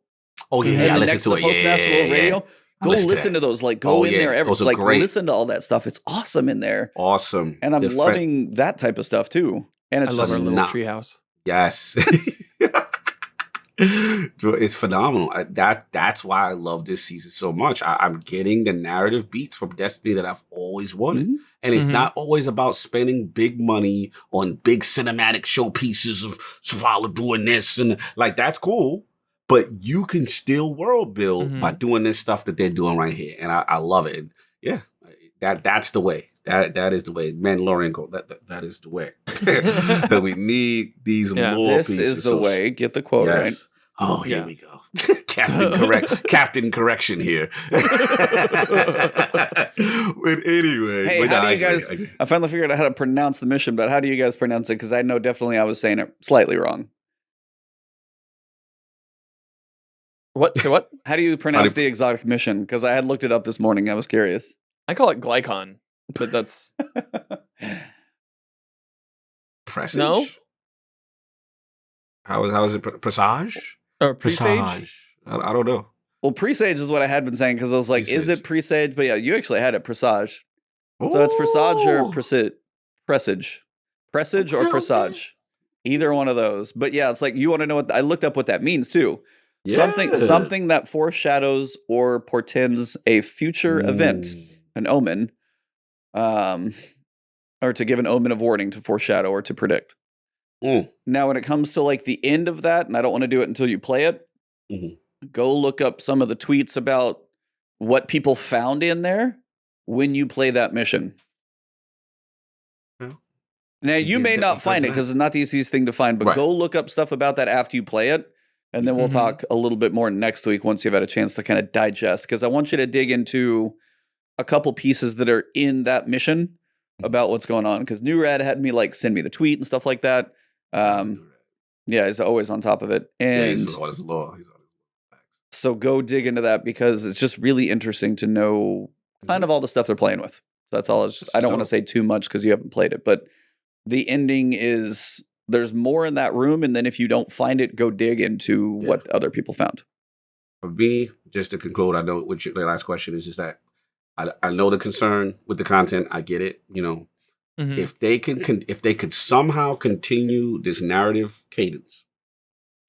Oh yeah, I listen to it. Postmaster radio. Go listen to those. Like, go in there. Like, listen to all that stuff. It's awesome in there. Awesome, and I'm loving that type of stuff too. And it's I love our little treehouse. Yes, it's phenomenal. That's why I love this season so much. I'm getting the narrative beats from Destiny that I've always wanted. And it's not always about spending big money on big cinematic showpieces of Zavala doing this. And like, that's cool. But you can still world build by doing this stuff that they're doing right here. And I love it. And yeah, that's the way. That is the way. Mandalorian code. That is the way. That we need these lore pieces. This is the way. Get the quote right. Oh, here we go. Captain correction here. But anyway. Hey, how do you guys... I finally figured out how to pronounce the mission, but how do you guys pronounce it? Because I know definitely I was saying it slightly wrong. What? So what? How do you pronounce the exotic mission? Because I had looked it up this morning. I was curious. I call it Glycon, but that's... Presage? No? How is it? Presage? Or Presage? I don't know. Well, Presage is what I had been saying because I was like, is it Presage? But yeah, you actually had it Presage. So it's Presage or Presage. Presage or Presage. Either one of those. But yeah, it's like you want to know what I looked up what that means too. Yeah. Something that foreshadows or portends a future event, an omen, or to give an omen of warning, to foreshadow or to predict. Now, when it comes to like the end of that, and I don't want to do it until you play it, go look up some of the tweets about what people found in there when you play that mission. Now, you may not find it because it's not the easiest thing to find, but go look up stuff about that after you play it, and then we'll talk a little bit more next week once you've had a chance to kind of digest, because I want you to dig into a couple pieces that are in that mission about what's going on, because New Rad had me like send me the tweet and stuff like that. Yeah, he's always on top of it. And he's on his law. So go dig into that because it's just really interesting to know kind of all the stuff they're playing with. So that's all. I don't want to say too much because you haven't played it, but the ending is there's more in that room, and then if you don't find it, go dig into what other people found. For me, just to conclude, I know what the last question is just that I know the concern with the content. I get it. You know, if they could somehow continue this narrative cadence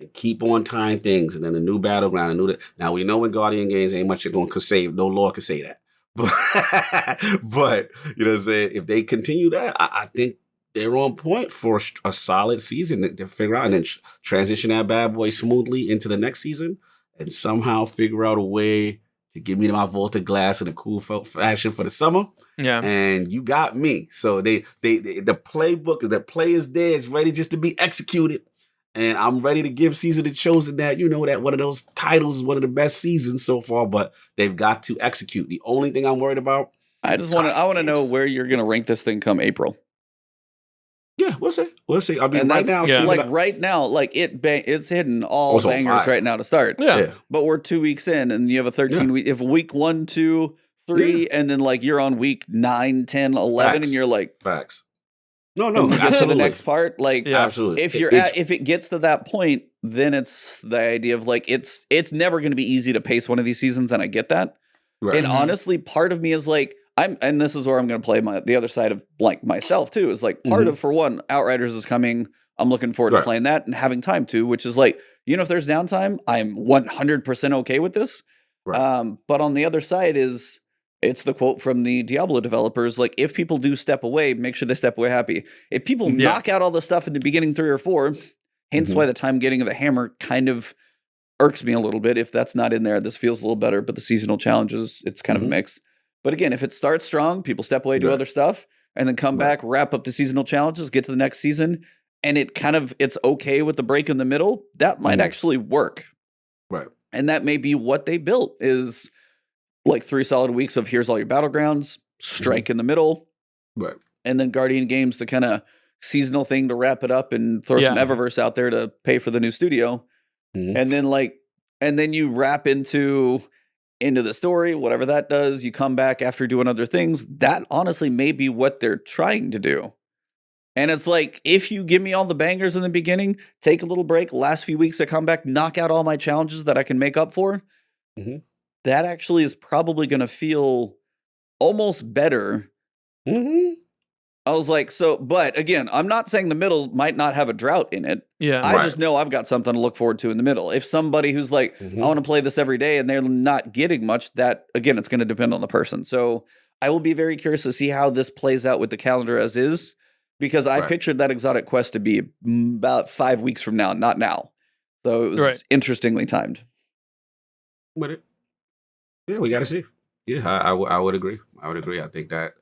and keep on tying things, and then the new battleground, now we know in Guardian games ain't much you're going to save. No law can say that, but you know what I'm saying. If they continue that, I think they're on point for a solid season to figure out, and then transition that bad boy smoothly into the next season, and somehow figure out a way to give me my vaulted glass in a cool fashion for the summer. Yeah. And you got me. So the playbook, the play is there. It's ready just to be executed. And I'm ready to give Season of Chosen that, you know, that one of those titles is one of the best seasons so far, but they've got to execute. The only thing I'm worried about. I want to know where you're going to rank this thing come April. Yeah, we'll see. We'll see. I mean, right now, right now, like it's hitting all bangers right now to start. Yeah. But we're 2 weeks in, and you have a 13 week. If week 1, 2, 3, and then like you're on week 9, 10, 11, and you're like facts. No, get to the next part. Like, absolutely. If if it gets to that point, then it's the idea of like it's never going to be easy to pace one of these seasons, and I get that. Right. And honestly, part of me is like. And this is where I'm going to play the other side of like myself too, is like part of, for one, Outriders is coming. I'm looking forward to playing that and having time to, which is like, you know, if there's downtime, I'm 100% okay with this. Right. But on the other side it's the quote from the Diablo developers, like if people do step away, make sure they step away happy. If people knock out all the stuff in the beginning 3 or 4, hence why the time getting of the hammer kind of irks me a little bit. If that's not in there, this feels a little better, but the seasonal challenges, it's kind of a mix. But again, if it starts strong, people step away, do other stuff, and then come back, wrap up the seasonal challenges, get to the next season, and it's okay with the break in the middle, that might actually work. Right. And that may be what they built is like 3 solid weeks of here's all your battlegrounds, strike in the middle, and then Guardian Games, the kind of seasonal thing to wrap it up and throw some Eververse out there to pay for the new studio. And then you wrap into the story, whatever that does, you come back after doing other things. That honestly may be what they're trying to do. And it's like, if you give me all the bangers in the beginning, take a little break, last few weeks I come back, knock out all my challenges that I can make up for, that actually is probably going to feel almost better. I was like, but again, I'm not saying the middle might not have a drought in it. Yeah. I just know I've got something to look forward to in the middle. If somebody who's like, I want to play this every day and they're not getting much, that again, it's going to depend on the person. So I will be very curious to see how this plays out with the calendar as is, because I pictured that exotic quest to be about 5 weeks from now, not now. So it was interestingly timed. With it. Yeah, we got to see. Yeah, I would agree. I think that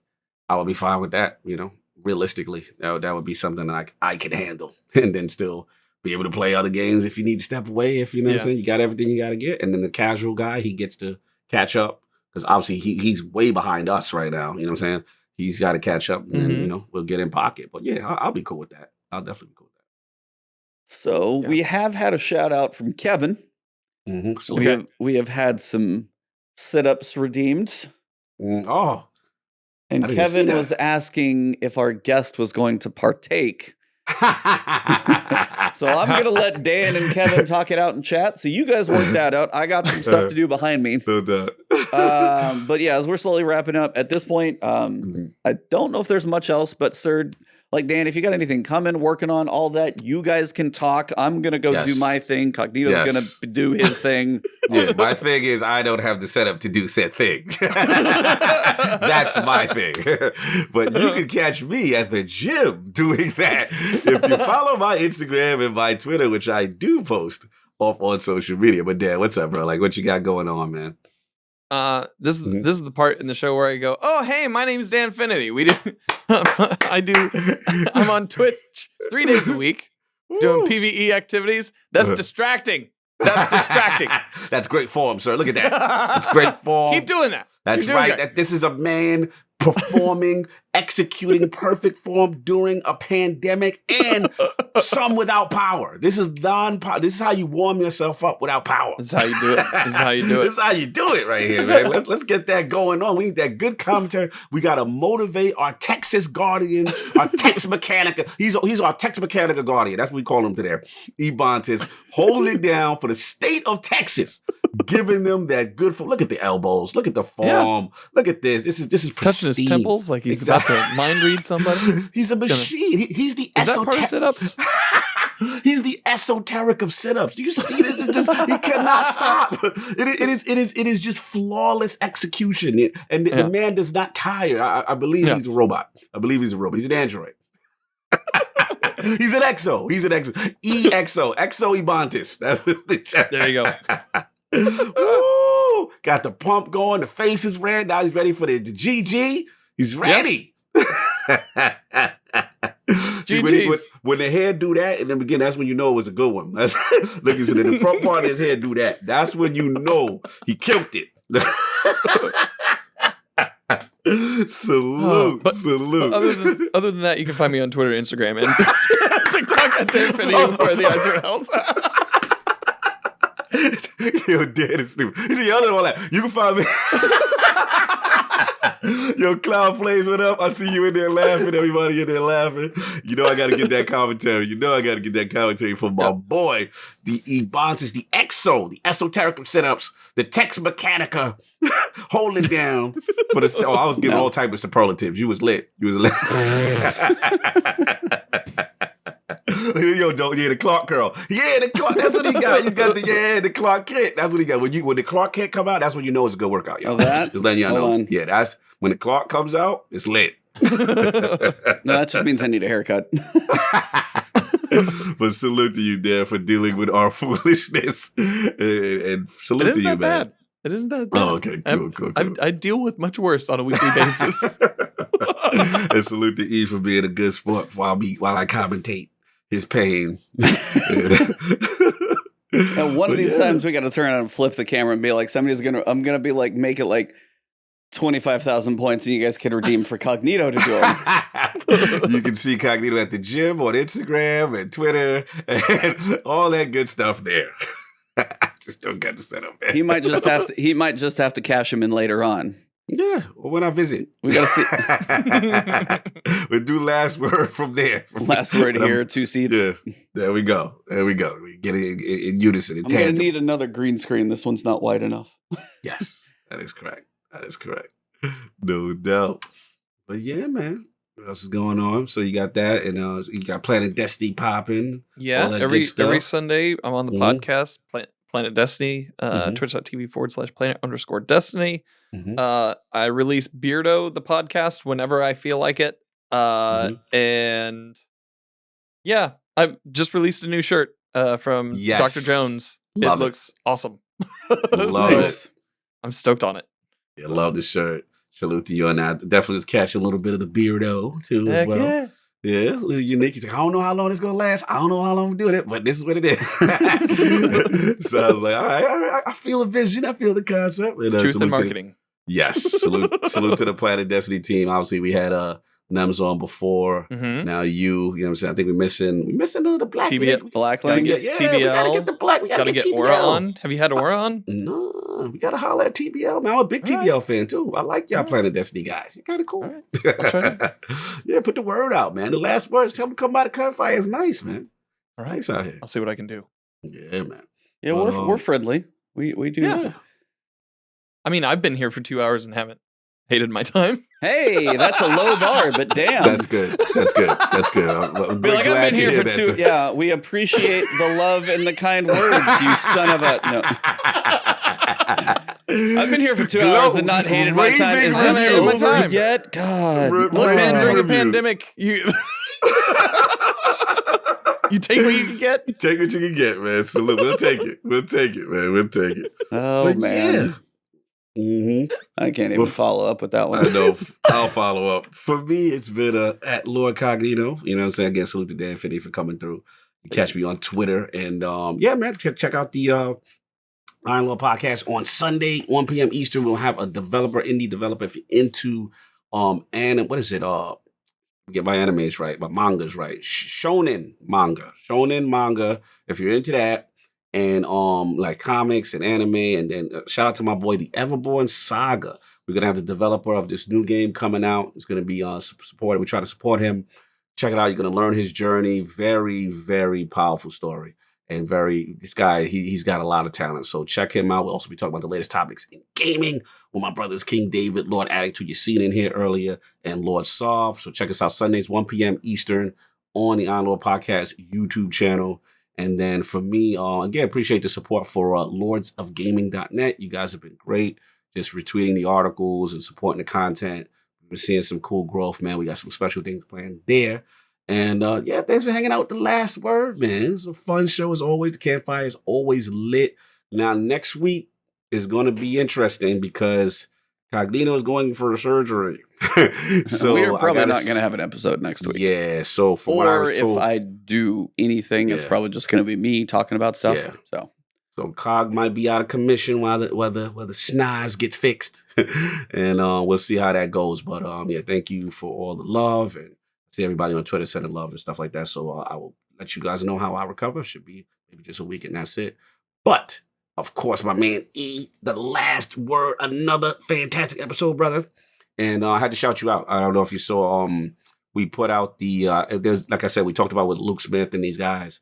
I would be fine with that, you know, realistically. That would be something that I could handle and then still be able to play other games if you need to step away, if you know what I'm saying. You got everything you got to get. And then the casual guy, he gets to catch up because obviously he's way behind us right now. You know what I'm saying? He's got to catch up and then, you know, we'll get in pocket. But yeah, I'll be cool with that. I'll definitely be cool with that. So we have had a shout out from Kevin. So we have had some sit-ups redeemed. Oh. And Kevin was asking if our guest was going to partake So I'm going to let Dan and Kevin talk it out in chat. So you guys work that out. I got some stuff to do behind me. No doubt. But yeah, as we're slowly wrapping up at this point, I don't know if there's much else, but sir, like Dan, if you got anything coming, working on all that, you guys can talk. I'm going to go do my thing. Cognito's going to do his thing. Yeah, my thing is I don't have the setup to do said thing. That's my thing. But you can catch me at the gym doing that. If you follow my Instagram and my Twitter, which I do post off on social media. But Dan, what's up, bro? Like, what you got going on, man? This is the part in the show where I go, oh, hey, my name's Danfinity. I'm on Twitch 3 days a week doing PvE activities. That's distracting. That's distracting. That's great form, sir. Look at that. That's great form. Keep doing that. That's right. This is a man performing, executing perfect form during a pandemic and some without power. This is non-power. This is how you warm yourself up without power. This is how you do it. This is how you do it. This is how you do it right here, man. Let's get that going on. We need that good commentary. We got to motivate our Texas Guardians, our Tex Mechanica. He's our Tex Mechanica Guardian. That's what we call him today. Ebontis holding it down for the state of Texas, giving them that good form. Look at the elbows. Look at the form. Yeah. Look at this. This is touching his temples like he's about to mind read somebody. He's a machine. He's the Is that part of sit-ups? He's the esoteric of sit-ups. Do you see this? He cannot stop. It is just flawless execution. The man does not tire. I believe he's a robot. He's an android. He's an exo. EXO. Exo Ebontis. That's the There you go. Woo! Got the pump going. The face is red. Now he's ready for the GG. He's ready. See, when the hair do that in the beginning, that's when you know it was a good one. That's look, you see the front part of his hair do that. That's when you know he killed it. Salute. Other than that, you can find me on Twitter, Instagram, and TikTok at Danfinity where the eyes are else. Yo, Dan is stupid. You see the other one like, you can find me. Yo, Cloud Plays, what up? I see you in there laughing. Everybody in there laughing. You know I got to get that commentary. From my boy, the Ebontis, the EXO, the esoteric of sit-ups, the Tex Mechanica, holding down for the. I was giving all type of superlatives. You was lit. Yo, the Clark Curl. Yeah, the Clark. That's what he got. You got the Clark Kent. That's what he got. When the Clark Kent come out, that's when you know it's a good workout, y'all. Oh, that? Just letting y'all know. On. Yeah, that's when the Clark comes out. It's lit. No, that just means I need a haircut. But salute to you, Dan, for dealing with our foolishness. And salute to you, man. Bad. It isn't that bad. Oh, okay, cool. I deal with much worse on a weekly basis. And salute to E for being a good sport while I commentate his pain. And one of these times we got to turn around and flip the camera and be like, I'm gonna be like, make it like 25,000 points, and you guys can redeem for Cognito to do them. You can see Cognito at the gym on Instagram and Twitter and all that good stuff there. I just don't got the setup, man. He might just have to cash him in later on. Yeah, or when I visit. We got to see. We'll do last word from there. Last word here, 2 seats. Yeah, there we go. We get it in unison, in I'm tandem. going to need another green screen. This one's not wide enough. Yes, that is correct. No doubt. But yeah, man. What else is going on? So you got that, and you got Planet Destiny popping. Yeah, every Sunday I'm on the podcast, Planet Destiny, twitch.tv/planet_destiny. I release Beardo, the podcast, whenever I feel like it. And yeah, I just released a new shirt from Dr. Jones. It looks awesome. Love it. I'm stoked on it. Yeah, love the shirt. Salute to you on that. Definitely just catch a little bit of the Beardo too as well. Yeah, a little unique. He's like, I don't know how long it's gonna last. I don't know how long I'm doing it, but this is what it is. So I was like, all right, I feel a vision. I feel the concept. And, Truth in marketing. Yes. Salute to the Planet Destiny team. Obviously, we had Nems on before. Now you know what I'm saying? I think we're missing the black TBL. Black Link. Yeah, TBL. we gotta get the black. We gotta get Aura on. Have you had Aura on? No. We gotta holler at TBL, man. I'm a big All TBL fan too. I like y'all All right. playing the Destiny guys. You're kind of cool. All right. I'll try that. Yeah, put the word out, man. The last word, tell them to come by the campfire is nice, man. All right. Nice out here. I'll see what I can do. Yeah, man. Yeah, But, we're friendly. We do. Yeah. I mean, I've been here for 2 hours and haven't hated my time. Hey, that's a low bar, but damn. That's good. That's good. That's good. I'm Be like, I've glad been to here hear for that, two. sir. Yeah, we appreciate the love and the kind words, you son of a. No. I've been here for 2 hours and not hated my time. Is Raving this review. over yet? God. Ra- Look, man, Raving during a review. pandemic, you you take what you can get. Take what you can get, man. Salute. We'll take it. We'll take it, man. We'll take it. Oh, But man. yeah. Mm-hmm. I can't even follow up with that I one. know. I'll follow up. For me, it's been at LordCognito. You know what I'm saying? Again, salute to Danfinity for coming through. You catch me on Twitter. And yeah, man, check out the Iron Lord podcast on Sunday, 1 p.m. Eastern. We'll have a indie developer, if you're into what is it? Get my animes right, my mangas right. Shonen manga. If you're into that. And like comics and anime, and then shout out to my boy, the Everborn Saga. We're gonna have the developer of this new game coming out. It's gonna be supported. We try to support him. Check it out. You're gonna learn his journey. Very, very powerful story, and this guy. He's got a lot of talent. So check him out. We'll also be talking about the latest topics in gaming with my brothers King David, Lord Addict, who you seen in here earlier, and Lord Soft. So check us out Sundays, 1 p.m. Eastern on the Iron Lord Podcast YouTube channel. And then for me, again, appreciate the support for lordsofgaming.net. You guys have been great. Just retweeting the articles and supporting the content. We're seeing some cool growth, man. We got some special things planned there. And yeah, thanks for hanging out with The Last Word, man. It's a fun show as always. The campfire is always lit. Now, next week is going to be interesting because Cognito is going for surgery. So we're probably not going to have an episode next week. Yeah, so for what I Or was told, if I do anything, it's Yeah. probably just going to be me talking about stuff. Yeah. So Cog might be out of commission while the schnoz gets fixed. And we'll see how that goes. But yeah, thank you for all the love, and see everybody on Twitter sending love and stuff like that. So I will let you guys know how I recover. Should be maybe just a week and that's it. But of course, my man E, The Last Word, another fantastic episode, brother. And I had to shout you out. I don't know if you saw, we put out there's, like I said, we talked about with Luke Smith and these guys,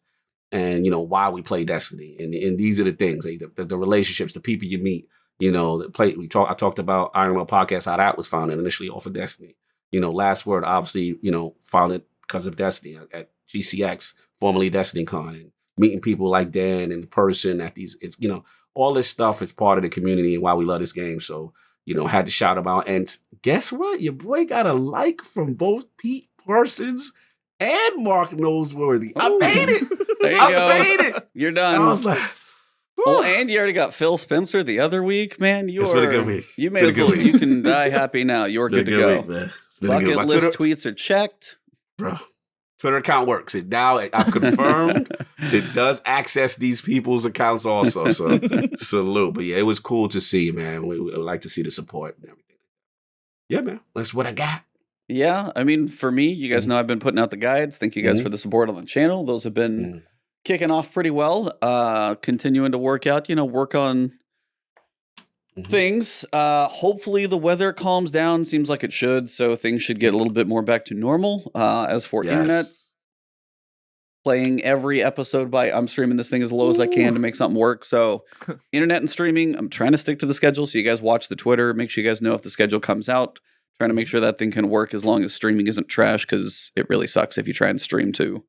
and, you know, why we play Destiny. And these are the things, like, the relationships, the people you meet, you know, I talked about Iron Man Podcast, how that was founded initially off of Destiny. You know, Last Word, obviously, you know, founded because of Destiny at GCX, formerly Destiny Con, and meeting people like Dan in person at these, it's, you know, all this stuff is part of the community and why we love this game. So, you know, had to shout him out. And guess what? Your boy got a like from both Pete Parsons and Mark Noseworthy. I made it. There you go. Made it. You're I done. was like, Oh, and you already got Phil Spencer the other week, man. It's been a good week. You It's may been a as good well. week. You can die happy now. You're good to go. Week, man. It's been a good Bucket week. list tweets are checked. Bro, Twitter account works. It now I've confirmed it does access these people's accounts also. So salute. But yeah, it was cool to see, man. We like to see the support and everything. Yeah, man. That's what I got. Yeah, I mean, for me, you guys know I've been putting out the guides. Thank you guys for the support on the channel. Those have been kicking off pretty well. Continuing to work out, work on things. Hopefully the weather calms down. Seems like it should, so things should get a little bit more back to normal. As for internet, playing every episode I'm streaming this thing as low as I can to make something work. So internet and streaming, I'm trying to stick to the schedule. So you guys watch the Twitter. Make sure you guys know if the schedule comes out. Trying to make sure that thing can work as long as streaming isn't trash, because it really sucks if you try and stream to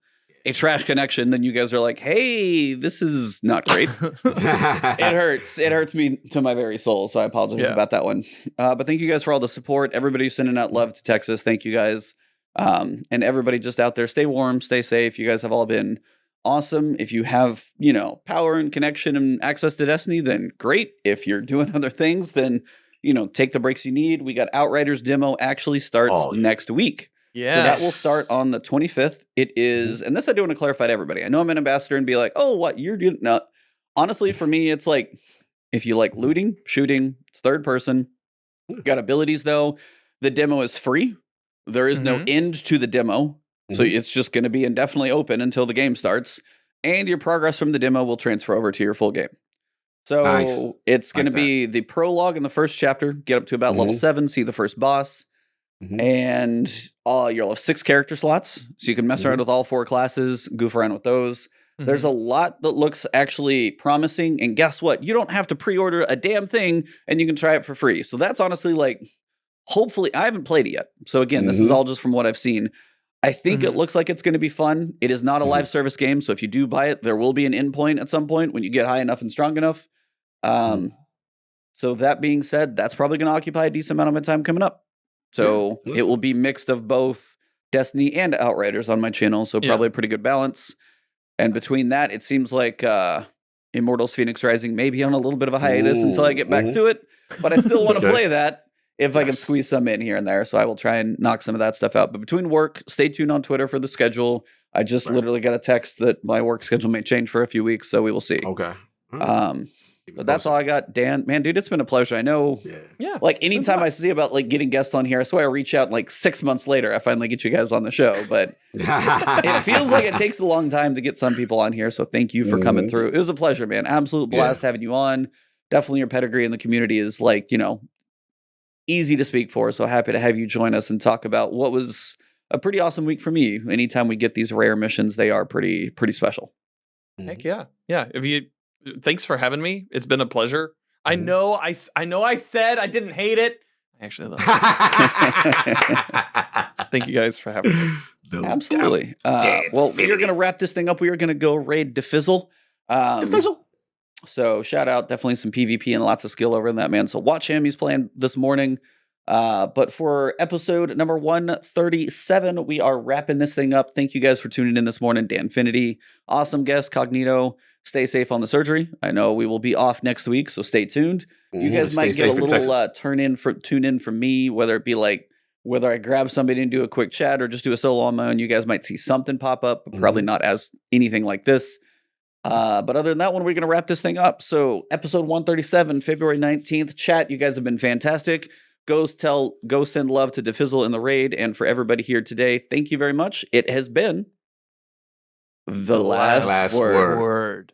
a trash connection. Then you guys are like, hey, this is not great. It hurts. It hurts me to my very soul. So I apologize about that one. But thank you guys for all the support. Everybody who's sending out love to Texas. Thank you guys. And everybody just out there, stay warm, stay safe. You guys have all been awesome. If you have, power and connection and access to Destiny, then great. If you're doing other things, then, take the breaks you need. We got Outriders demo actually starts next week. Yeah. So that will start on the 25th. It is, and this I do want to clarify to everybody. I know I'm an ambassador and be like, oh, what you're doing? No, honestly, for me, it's like, if you like looting, shooting, it's third person, got abilities though. The demo is free. There is no end to the demo. So it's just going to be indefinitely open until the game starts. And your progress from the demo will transfer over to your full game. So Nice. it's going to Like that. be the prologue in the first chapter, get up to about level 7, see the first boss. And you'll have 6 character slots, so you can mess around with all 4 classes, goof around with those. There's a lot that looks actually promising, and guess what? You don't have to pre-order a damn thing, and you can try it for free. So that's honestly like, hopefully, I haven't played it yet. So again, this is all just from what I've seen. I think it looks like it's going to be fun. It is not a live service game, so if you do buy it, there will be an endpoint at some point when you get high enough and strong enough. So that being said, that's probably going to occupy a decent amount of my time coming up. So it will be mixed of both Destiny and Outriders on my channel, so probably a pretty good balance. And between that, it seems like Immortals Phoenix Rising may be on a little bit of a hiatus until I get back to it, but I still want to play that if I can squeeze some in here and there, so I will try and knock some of that stuff out. But between work, stay tuned on Twitter for the schedule. I just literally got a text that my work schedule may change for a few weeks, so we will see. Okay. But that's all I got, Dan. Man, dude, it's been a pleasure. I know, like anytime I see about like getting guests on here, I swear I reach out like 6 months later, I finally get you guys on the show. But it feels like it takes a long time to get some people on here. So thank you for coming through. It was a pleasure, man. Absolute blast having you on. Definitely your pedigree in the community is like, easy to speak for. So happy to have you join us and talk about what was a pretty awesome week for me. Anytime we get these rare missions, they are pretty special. Heck yeah. Yeah. Thanks for having me. It's been a pleasure. I know I said I didn't hate it. I actually love it. Thank you guys for having me. No Absolutely. Well, we are going to wrap this thing up. We are going to go raid Defizzle. So shout out, definitely some PvP and lots of skill over in that, man. So watch him. He's playing this morning. But for episode number 137, we are wrapping this thing up. Thank you guys for tuning in this morning. Danfinity, awesome guest, Cognito. Stay safe on the surgery. I know we will be off next week, so stay tuned. You guys might get a little tune in from me, whether it be like whether I grab somebody and do a quick chat or just do a solo on my own. You guys might see something pop up, but probably not as anything like this. But other than that one, we're going to wrap this thing up. So episode 137, February 19th. Chat, you guys have been fantastic. Go send love to Defizzle in the raid. And for everybody here today, thank you very much. It has been the last word.